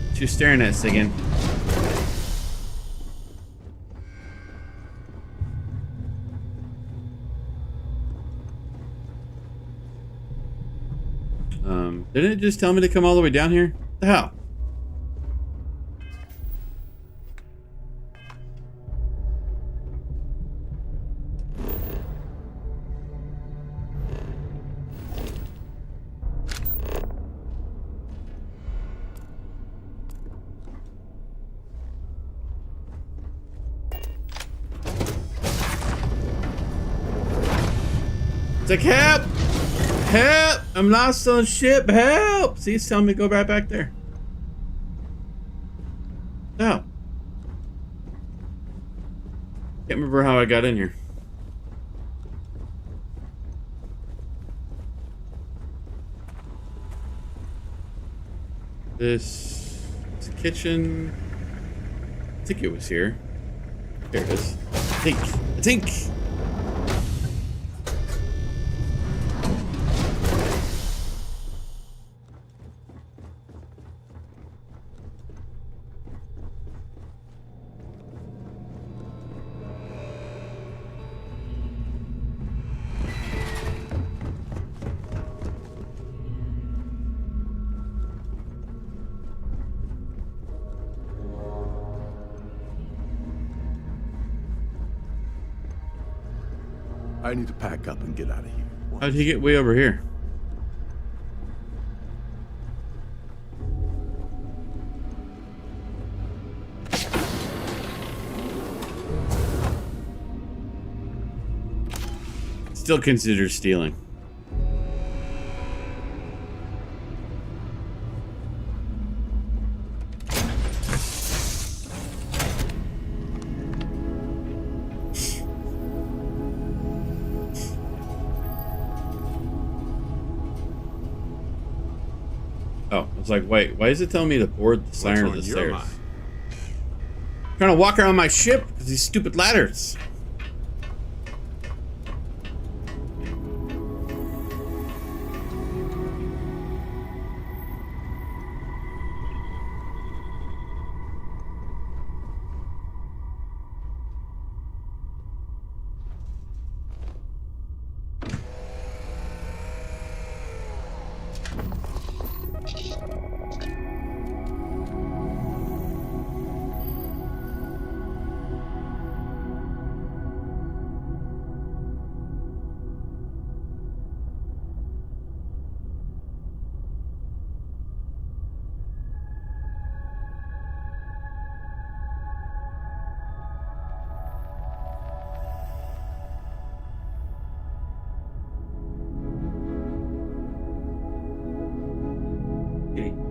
What you staring at, Sigan? Didn't it just tell me to come all the way down here? What the hell? It's like, help! Help! I'm lost on ship. Help! See, it's telling me to go right back there. No. Can't remember how I got in here. This is a kitchen. I think it was here. There it is. I think. I need to pack up and get out of here. How'd he get way over here? Still considered stealing. Oh, I was like, wait, why is it telling me to board the siren of the stairs? I'm trying to walk around my ship because these stupid ladders.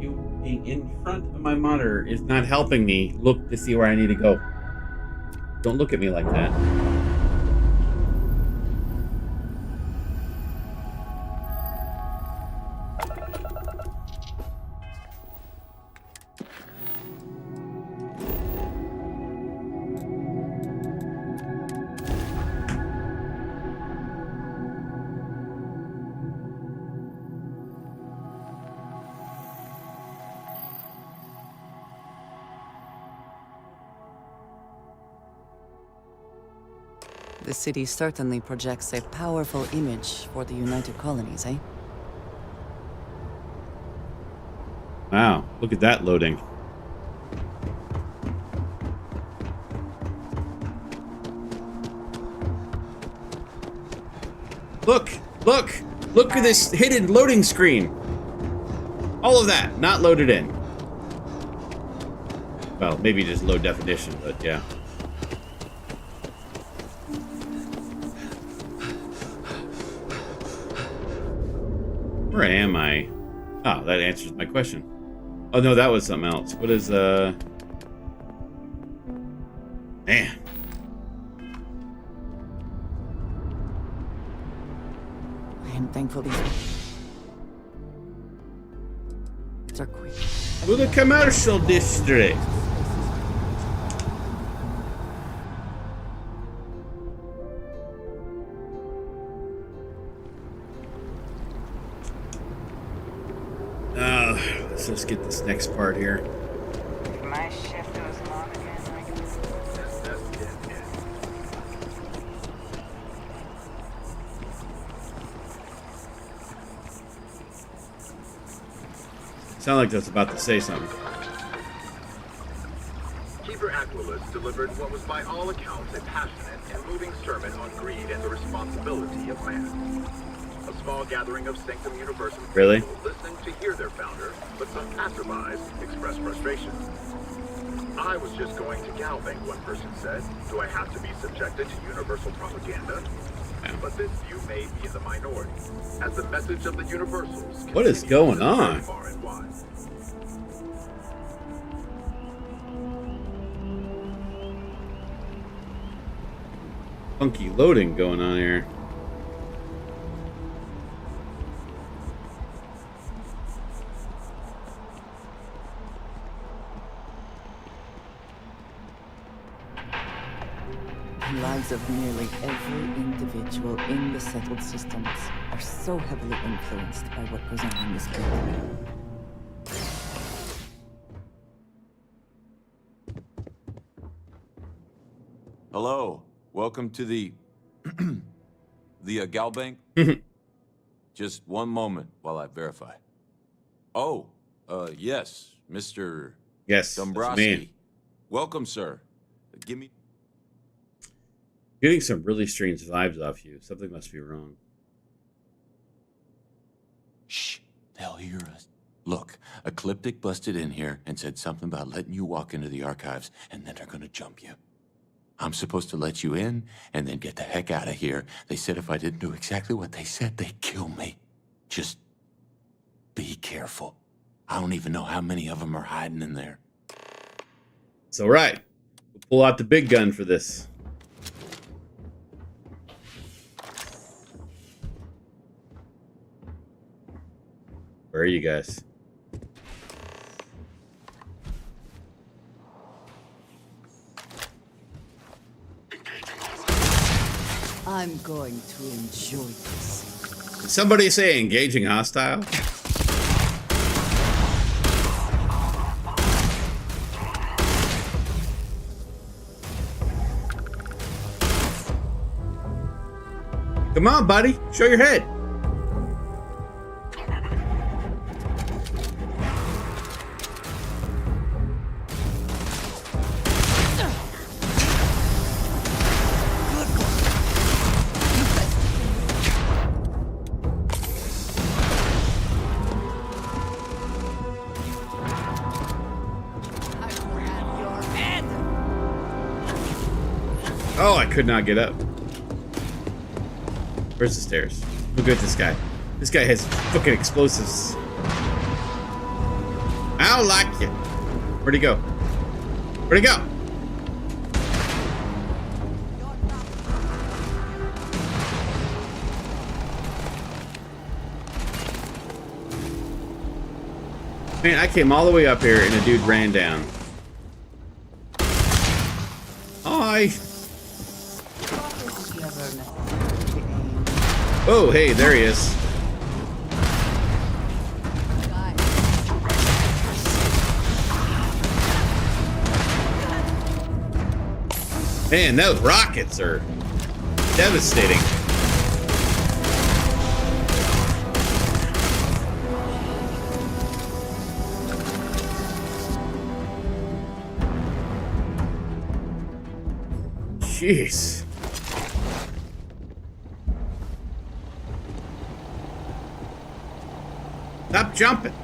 You being in front of my monitor is not helping me look to see where I need to go. Don't look at me like that. The city certainly projects a powerful image for the United Colonies, eh? Wow, look at that loading. Look at this hidden loading screen. All of that, not loaded in. Well, maybe just low definition, but yeah. Where am I? Oh, that answers my question. Oh no, that was something else. What is Man. I am thankful these... They're quick. To the commercial district. Let's just get this next part here. My shift goes long again. Sound like that's about to say something. Keeper Aquilus delivered what was by all accounts a passionate and moving sermon on greed and the responsibility of man. A small gathering of Sanctum Universum Really? people listened to hear their founder, but some passerbys expressed frustration. I was just going to Galbank, one person said. Do I have to be subjected to universal propaganda? But this view may be in the minority, as the message of the Universals. What is going on? Far and wide. Funky loading going on here. The lives of nearly every individual in the settled systems are so heavily influenced by what goes on in this building. Hello, welcome to the Galbank. Just one moment while I verify. Oh, yes, Mr. Yes, that's Dombrowski. me. Welcome, sir. Give me. Getting some really strange vibes off you. Something must be wrong. Shh, they'll hear us. Look, Ecliptic busted in here and said something about letting you walk into the archives, and then they're gonna jump you. I'm supposed to let you in and then get the heck out of here. They said if I didn't do exactly what they said, they'd kill me. Just be careful. I don't even know how many of them are hiding in there. It's all right. We'll pull out the big gun for this. Where are you guys? I'm going to enjoy this. Did somebody say engaging hostile? Come on, buddy. Show your head. Oh, I could not get up. Where's the stairs? Look at this guy. This guy has fucking explosives. I don't like it. Where'd he go? Where'd he go? Man, I came all the way up here and a dude ran down. Hi. Oh, hey, there he is. Man, those rockets are devastating. Jeez. Stop jumping.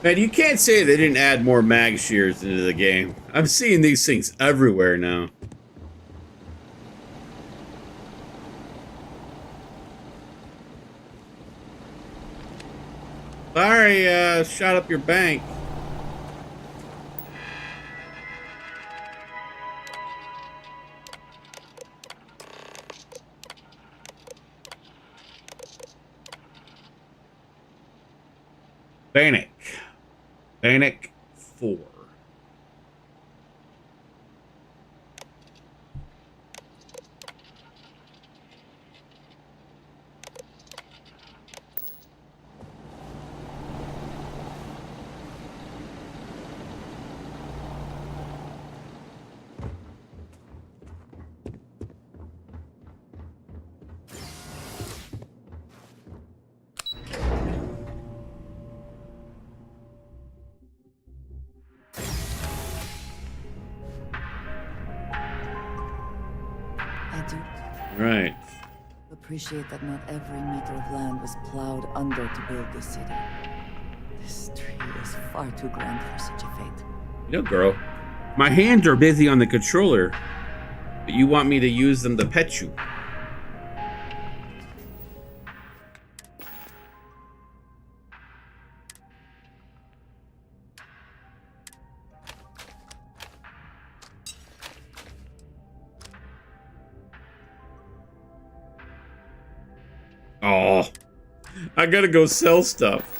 Man, you can't say they didn't add more mag shears into the game. I'm seeing these things everywhere now. Sorry, shot up your bank. Bannock. Bannock 4. I do Right. appreciate that not every meter of land was plowed under to build this city. This tree is far too grand for such a fate. You know, girl, my hands are busy on the controller, but you want me to use them to pet you. Oh, I gotta go sell stuff.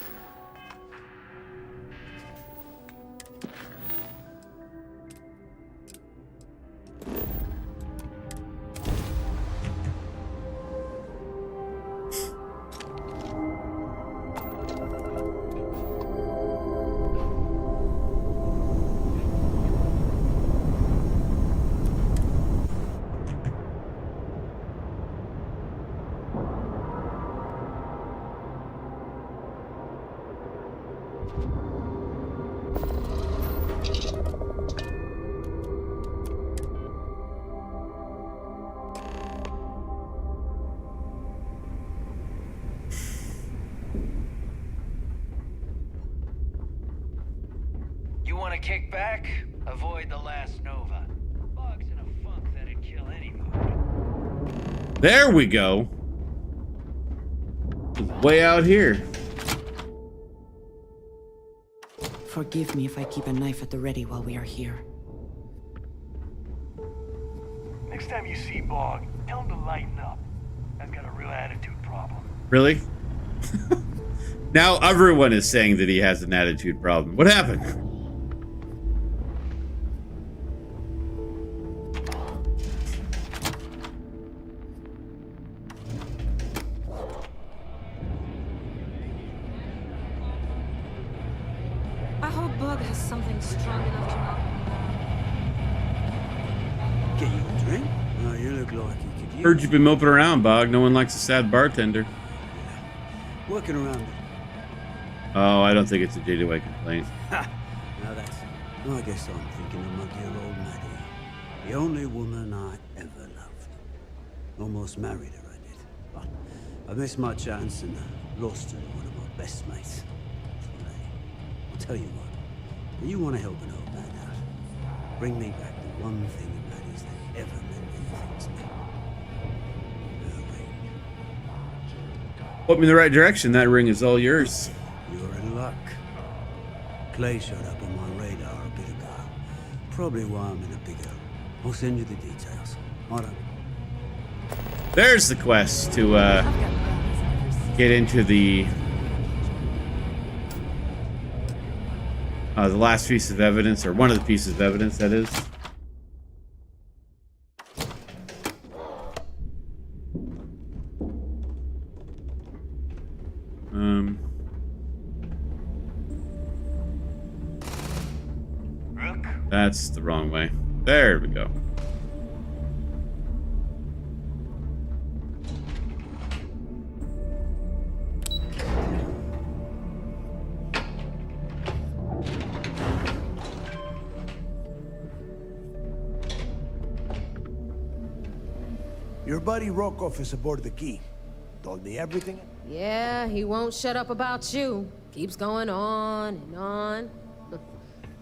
You want to kick back? Avoid the last Nova. Bug's in a funk that'd kill any mood. There we go. Way out here. Forgive me if I keep a knife at the ready while we are here. Next time you see Bog, tell him to lighten up. I've got a real attitude problem. Really? Now everyone is saying that he has an attitude problem. What happened? I hope Bug has something strong enough to Get you a drink? Oh, you look like you could use. Heard you've been moping around, Bog. No one likes a sad bartender. Working around it. Oh, I don't think it's a day-to-day complaint. Ha! Now that's... I guess I'm thinking of my dear old Maddie. The only woman I ever loved. Almost married her, I did. But I missed my chance and lost her to one of my best mates. I'll tell you what. You want to help an old man out. Bring me back the one thing of Maddie's that ever meant anything to me. Put me in the right direction. That ring is all yours. You're in luck. Clay showed up on my radar a bit ago. Probably why I'm in a big hurry. I'll send you the details. All right. There's the quest to get into the last piece of evidence, or one of the pieces of evidence, that is. That's the wrong way. There we go. Your buddy Rokov is aboard the Key. Told me everything. Yeah, he won't shut up about you. Keeps going on and on.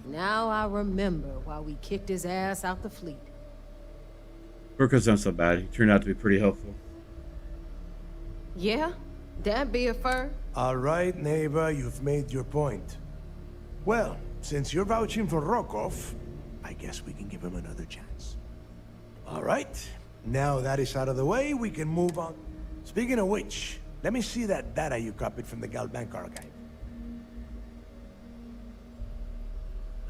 Now I remember why we kicked his ass out the fleet. Rokov's not so bad. He turned out to be pretty helpful. Yeah? That be a fur? All right, neighbor, you've made your point. Well, since you're vouching for Rokov, I guess we can give him another chance. All right, now that is out of the way, we can move on. Speaking of which, let me see that data you copied from the Galbank archive.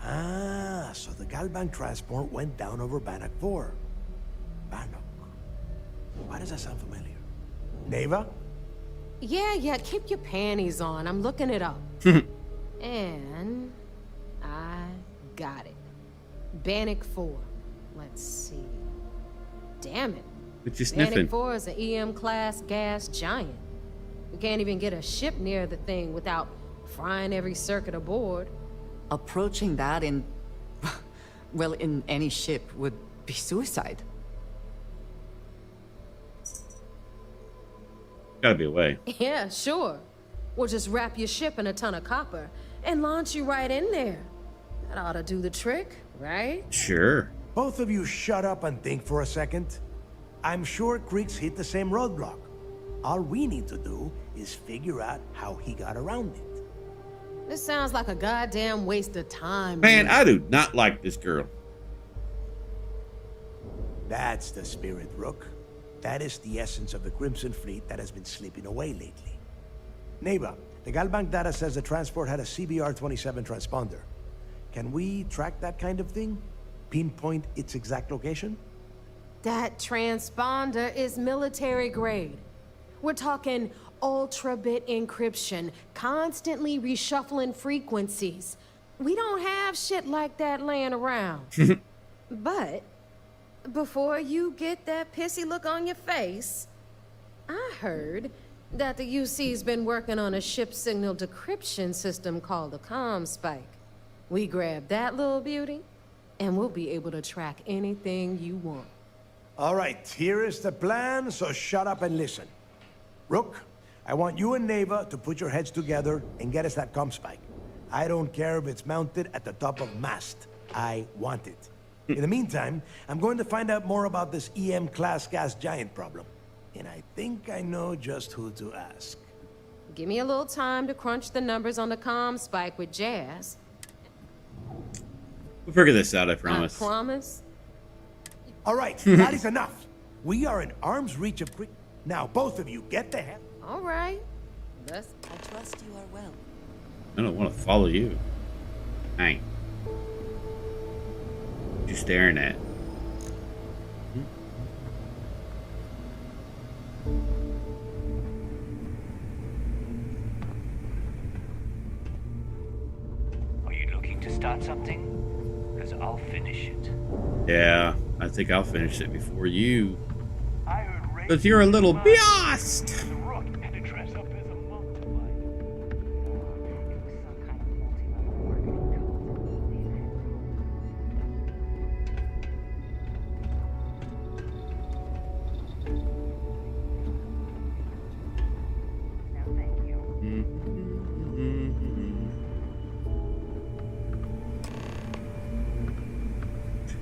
Ah, so the Galbank transport went down over Bannock 4. Bannock. Why does that sound familiar? Neva? Yeah, keep your panties on. I'm looking it up. And I got it. Bannock 4. Let's see. Damn it. What you sniffing? Bannock 4 is an EM-class gas giant. We can't even get a ship near the thing without frying every circuit aboard. Approaching that in... well, in any ship would be suicide. Gotta be a way. Yeah, sure. We'll just wrap your ship in a ton of copper and launch you right in there. That ought to do the trick, right? Sure. Both of you shut up and think for a second. I'm sure Creek's hit the same roadblock. All we need to do is figure out how he got around it. This sounds like a goddamn waste of time. Man, I do not like this girl. That's the spirit, Rook. That is the essence of the Crimson Fleet that has been slipping away lately. Neva, the Galbank data says the transport had a CBR-27 transponder. Can we track that kind of thing? Pinpoint its exact location? That transponder is military grade. We're talking ultra-bit encryption, constantly reshuffling frequencies. We don't have shit like that laying around. But before you get that pissy look on your face, I heard that the UC's been working on a ship signal decryption system called a comm spike. We grab that little beauty, and we'll be able to track anything you want. All right, here is the plan, so shut up and listen. Rook, I want you and Neva to put your heads together and get us that comm spike. I don't care if it's mounted at the top of mast. I want it. In the meantime, I'm going to find out more about this EM-class gas giant problem. And I think I know just who to ask. Give me a little time to crunch the numbers on the comm spike with Jazz. We'll figure this out, I promise. I promise. All right, that is enough. We are in arm's reach of Creek. Now, both of you, get the hell. All right. I trust you are well. I don't want to follow you. Hey. What you staring at? Are you looking to start something? Because I'll finish it. Yeah, I think I'll finish it before you. Because you're a little biased.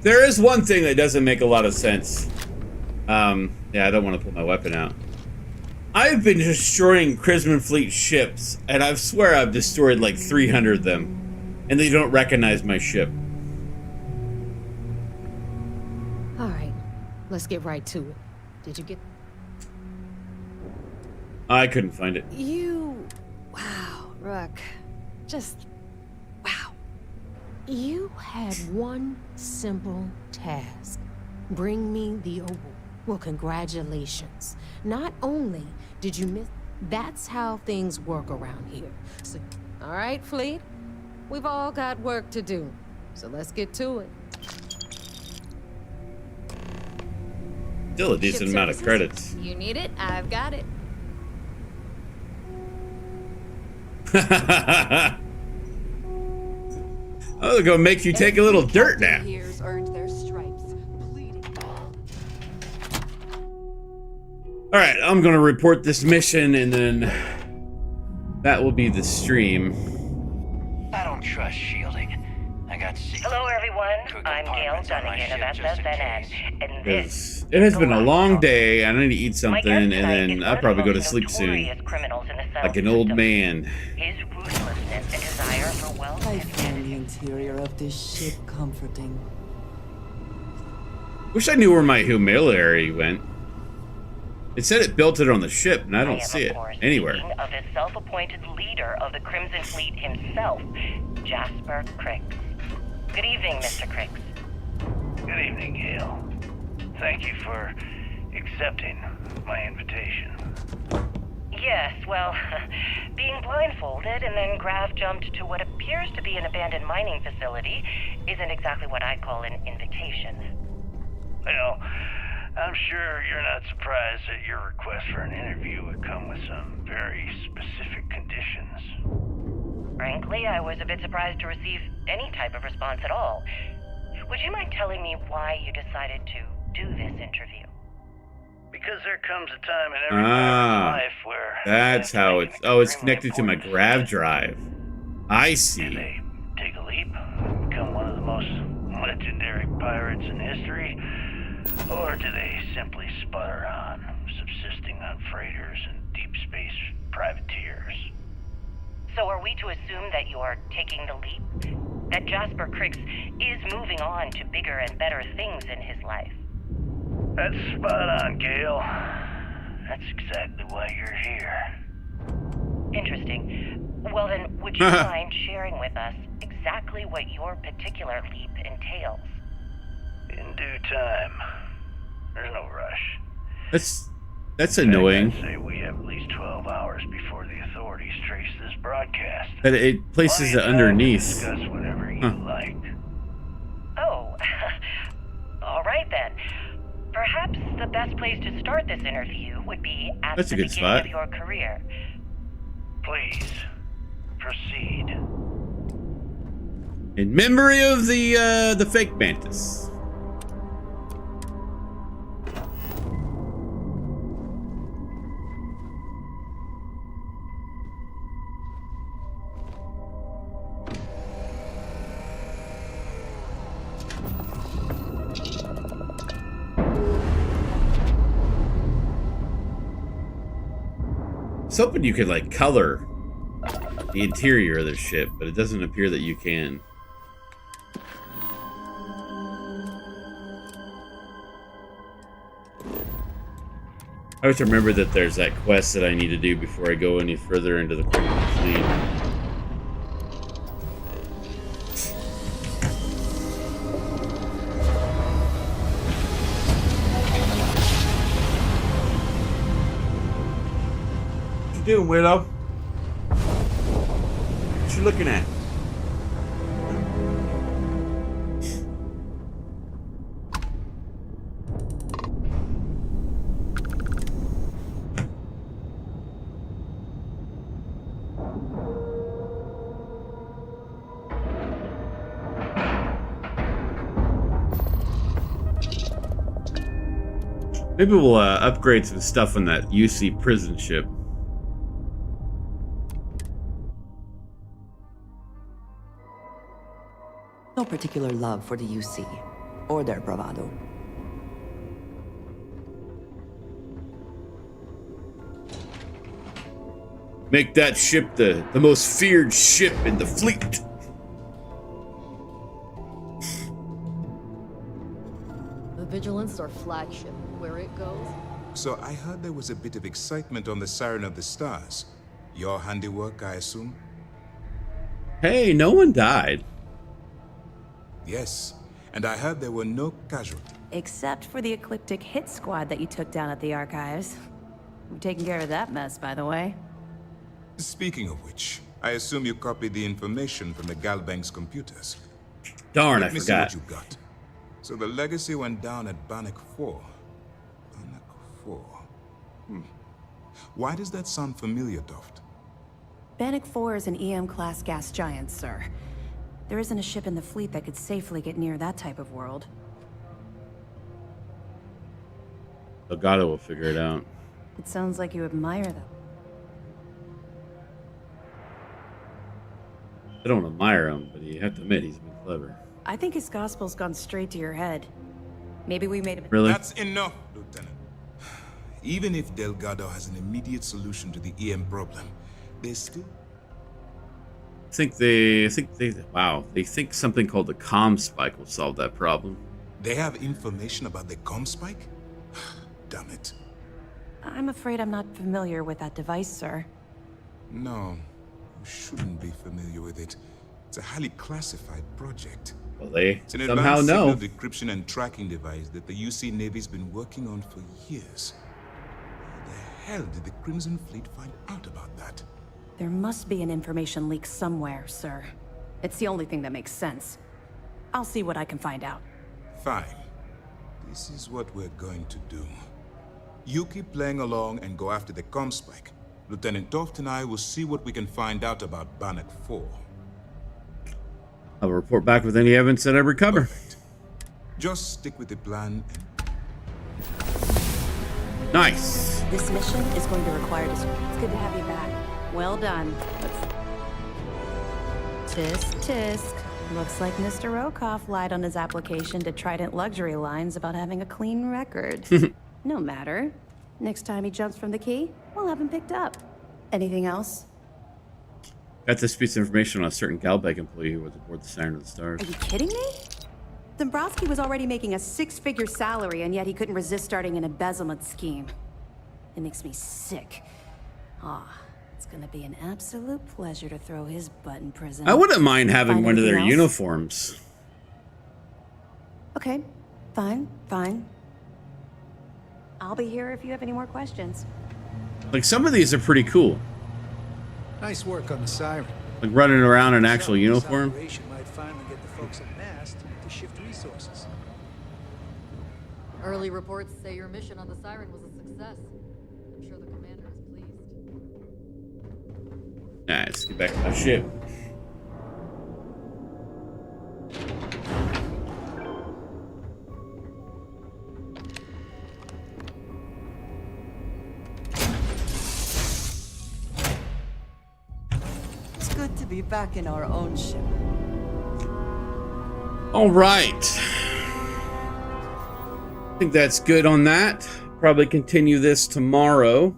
There is one thing that doesn't make a lot of sense. Yeah, I don't want to pull my weapon out. I've been destroying Crimson Fleet ships, and I swear I've destroyed like 300 of them, and they don't recognize my ship. All right, let's get right to it. Did you get... I couldn't find it. Wow, Rook. Just... wow. You had one simple task. Bring me the award. Well, congratulations. Not only did you miss... That's how things work around here. So, all right, Fleet? We've all got work to do. So let's get to it. Still a decent amount of credits. You need it? I've got it. Oh, they're gonna make you take a little dirt now. Here's earned their stripes, bleeding. All right, I'm gonna report this mission, and then that will be the stream. I don't trust shielding. I got Hello, everyone. I'm Gail Dunnigan of SSNN, and this It has been a long day. I need to eat something, and then I'll probably go to sleep soon. Like an old man. His ruthlessness and desire for wealth. I find the interior of this ship comforting. Wish I knew where my humility went. It said it built it on the ship, and I don't see it anywhere. Of his self-appointed leader of the Crimson Fleet himself, Jasper Crick. Good evening, Mr. Crix. Good evening, Gale. Thank you for accepting my invitation. Yes, well, being blindfolded and then Grav jumped to what appears to be an abandoned mining facility isn't exactly what I call an invitation. Well, I'm sure you're not surprised that your request for an interview would come with some very specific conditions. Frankly, I was a bit surprised to receive any type of response at all. Would you mind telling me why you decided to do this interview? Because there comes a time in every driver's life where... That's how it's... Oh, it's connected to my grav drive. I see. Do they take a leap, become one of the most legendary pirates in history? Or do they simply sputter on, subsisting on freighters and deep space privateers? So are we to assume that you are taking the leap? That Jasper Crix is moving on to bigger and better things in his life? That's spot on, Gale. That's exactly why you're here. Interesting. Well then, would you mind sharing with us exactly what your particular leap entails? In due time. There's no rush. That's annoying. I'd say we have at least 12 hours before the authorities trace this broadcast. That it places it underneath. Discuss whatever you like. Oh, all right then. Perhaps the best place to start this interview would be at That's the a good beginning spot. of your career. Please, proceed. In memory of the fake mantis. I was hoping you could like color the interior of the ship, but it doesn't appear that you can. I have to remember that there's that quest that I need to do before I go any further into the Crimson Fleet. What you doing, Willow? What you looking at? Maybe we'll upgrade some stuff on that UC prison ship. No particular love for the UC or their bravado. Make that ship the most feared ship in the fleet. The Vigilance is our flagship. Where it goes. So I heard there was a bit of excitement on the Siren of the Stars. Your handiwork, I assume? Hey, no one died. Yes, and I heard there were no casualties. Except for the eclectic hit squad that you took down at the archives. We've taken care of that mess, by the way. Speaking of which, I assume you copied the information from the Galbank's computers. Darn, Let I me forgot. see what you got. So the legacy went down at Bannock 4. Bannock 4. Why does that sound familiar, Doft? Bannock 4 is an EM-class gas giant, sir. There isn't a ship in the fleet that could safely get near that type of world. Elgato will figure it out. It sounds like you admire them. I don't admire him, but you have to admit he's been clever. I think his gospel's gone straight to your head. Maybe we made him... Really? That's enough, Lieutenant. Even if Delgado has an immediate solution to the EM problem, there's still... They think something called the comm spike will solve that problem. They have information about the comm spike? Damn it. I'm afraid I'm not familiar with that device, sir. No, you shouldn't be familiar with it. It's a highly classified project. Well, they It's an somehow advanced know. signal decryption and tracking device that the UC Navy's been working on for years. How the hell did the Crimson Fleet find out about that? There must be an information leak somewhere, sir. It's the only thing that makes sense. I'll see what I can find out. Fine. This is what we're going to do. You keep playing along and go after the comm spike. Lieutenant Toft and I will see what we can find out about Bannock 4. I'll report back with any evidence that I recover. Perfect. Just stick with the plan and... Nice. This mission is going to require It's good to have you back. Well done. Tisk, tisk. Looks like Mr. Rokoff lied on his application to Trident Luxury Lines about having a clean record. No matter. Next time he jumps from the key, we'll have him picked up. Anything else? Got this piece of information on a certain Galbeck employee who was aboard the Siren of the Stars. Are you kidding me? Dombrowski was already making a 6-figure salary, and yet he couldn't resist starting an embezzlement scheme. It makes me sick. It's gonna be an absolute pleasure to throw his butt in prison. I wouldn't mind having Find one of their anything else? uniforms. Okay, fine. I'll be here if you have any more questions. Like, some of these are pretty cool. Nice work on the Siren. Like running around in actual uniform. Operation might finally get the folks at Mast to shift resources. Early reports say your mission on the Siren was a success. I'm sure the commander is pleased. Alright, let's get back to my ship. It's good to be back in our own ship. All right. I think that's good on that. Probably continue this tomorrow.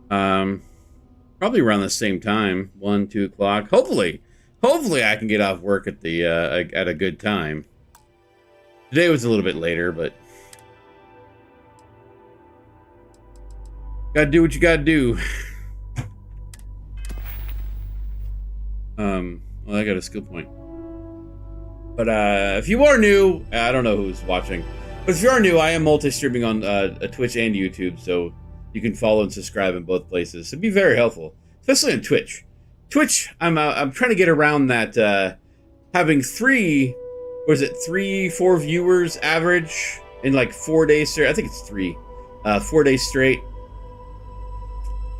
Probably around the same time, 1, 2 o'clock. Hopefully I can get off work at the at a good time. Today was a little bit later, but gotta do what you gotta do. Well, I got a skill point. But if you are new, I don't know who's watching, but if you are new, I am multi-streaming on Twitch and YouTube, so you can follow and subscribe in both places. It'd be very helpful, especially on Twitch. Twitch, I'm trying to get around that having 3, 4 viewers average in like 4 days straight. I think it's 3, 4 days straight.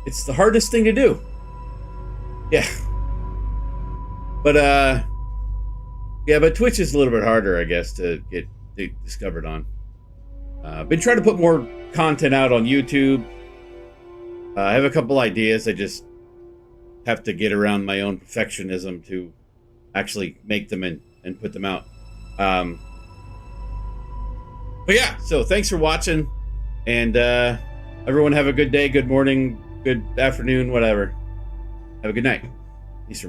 It's the hardest thing to do. Yeah. But but Twitch is a little bit harder, I guess, to get discovered on. I've been trying to put more content out on YouTube. I have a couple ideas. I just have to get around my own perfectionism to actually make them and put them out. But yeah, so thanks for watching, and everyone have a good day, good morning, good afternoon, whatever. Have a good night. Peace from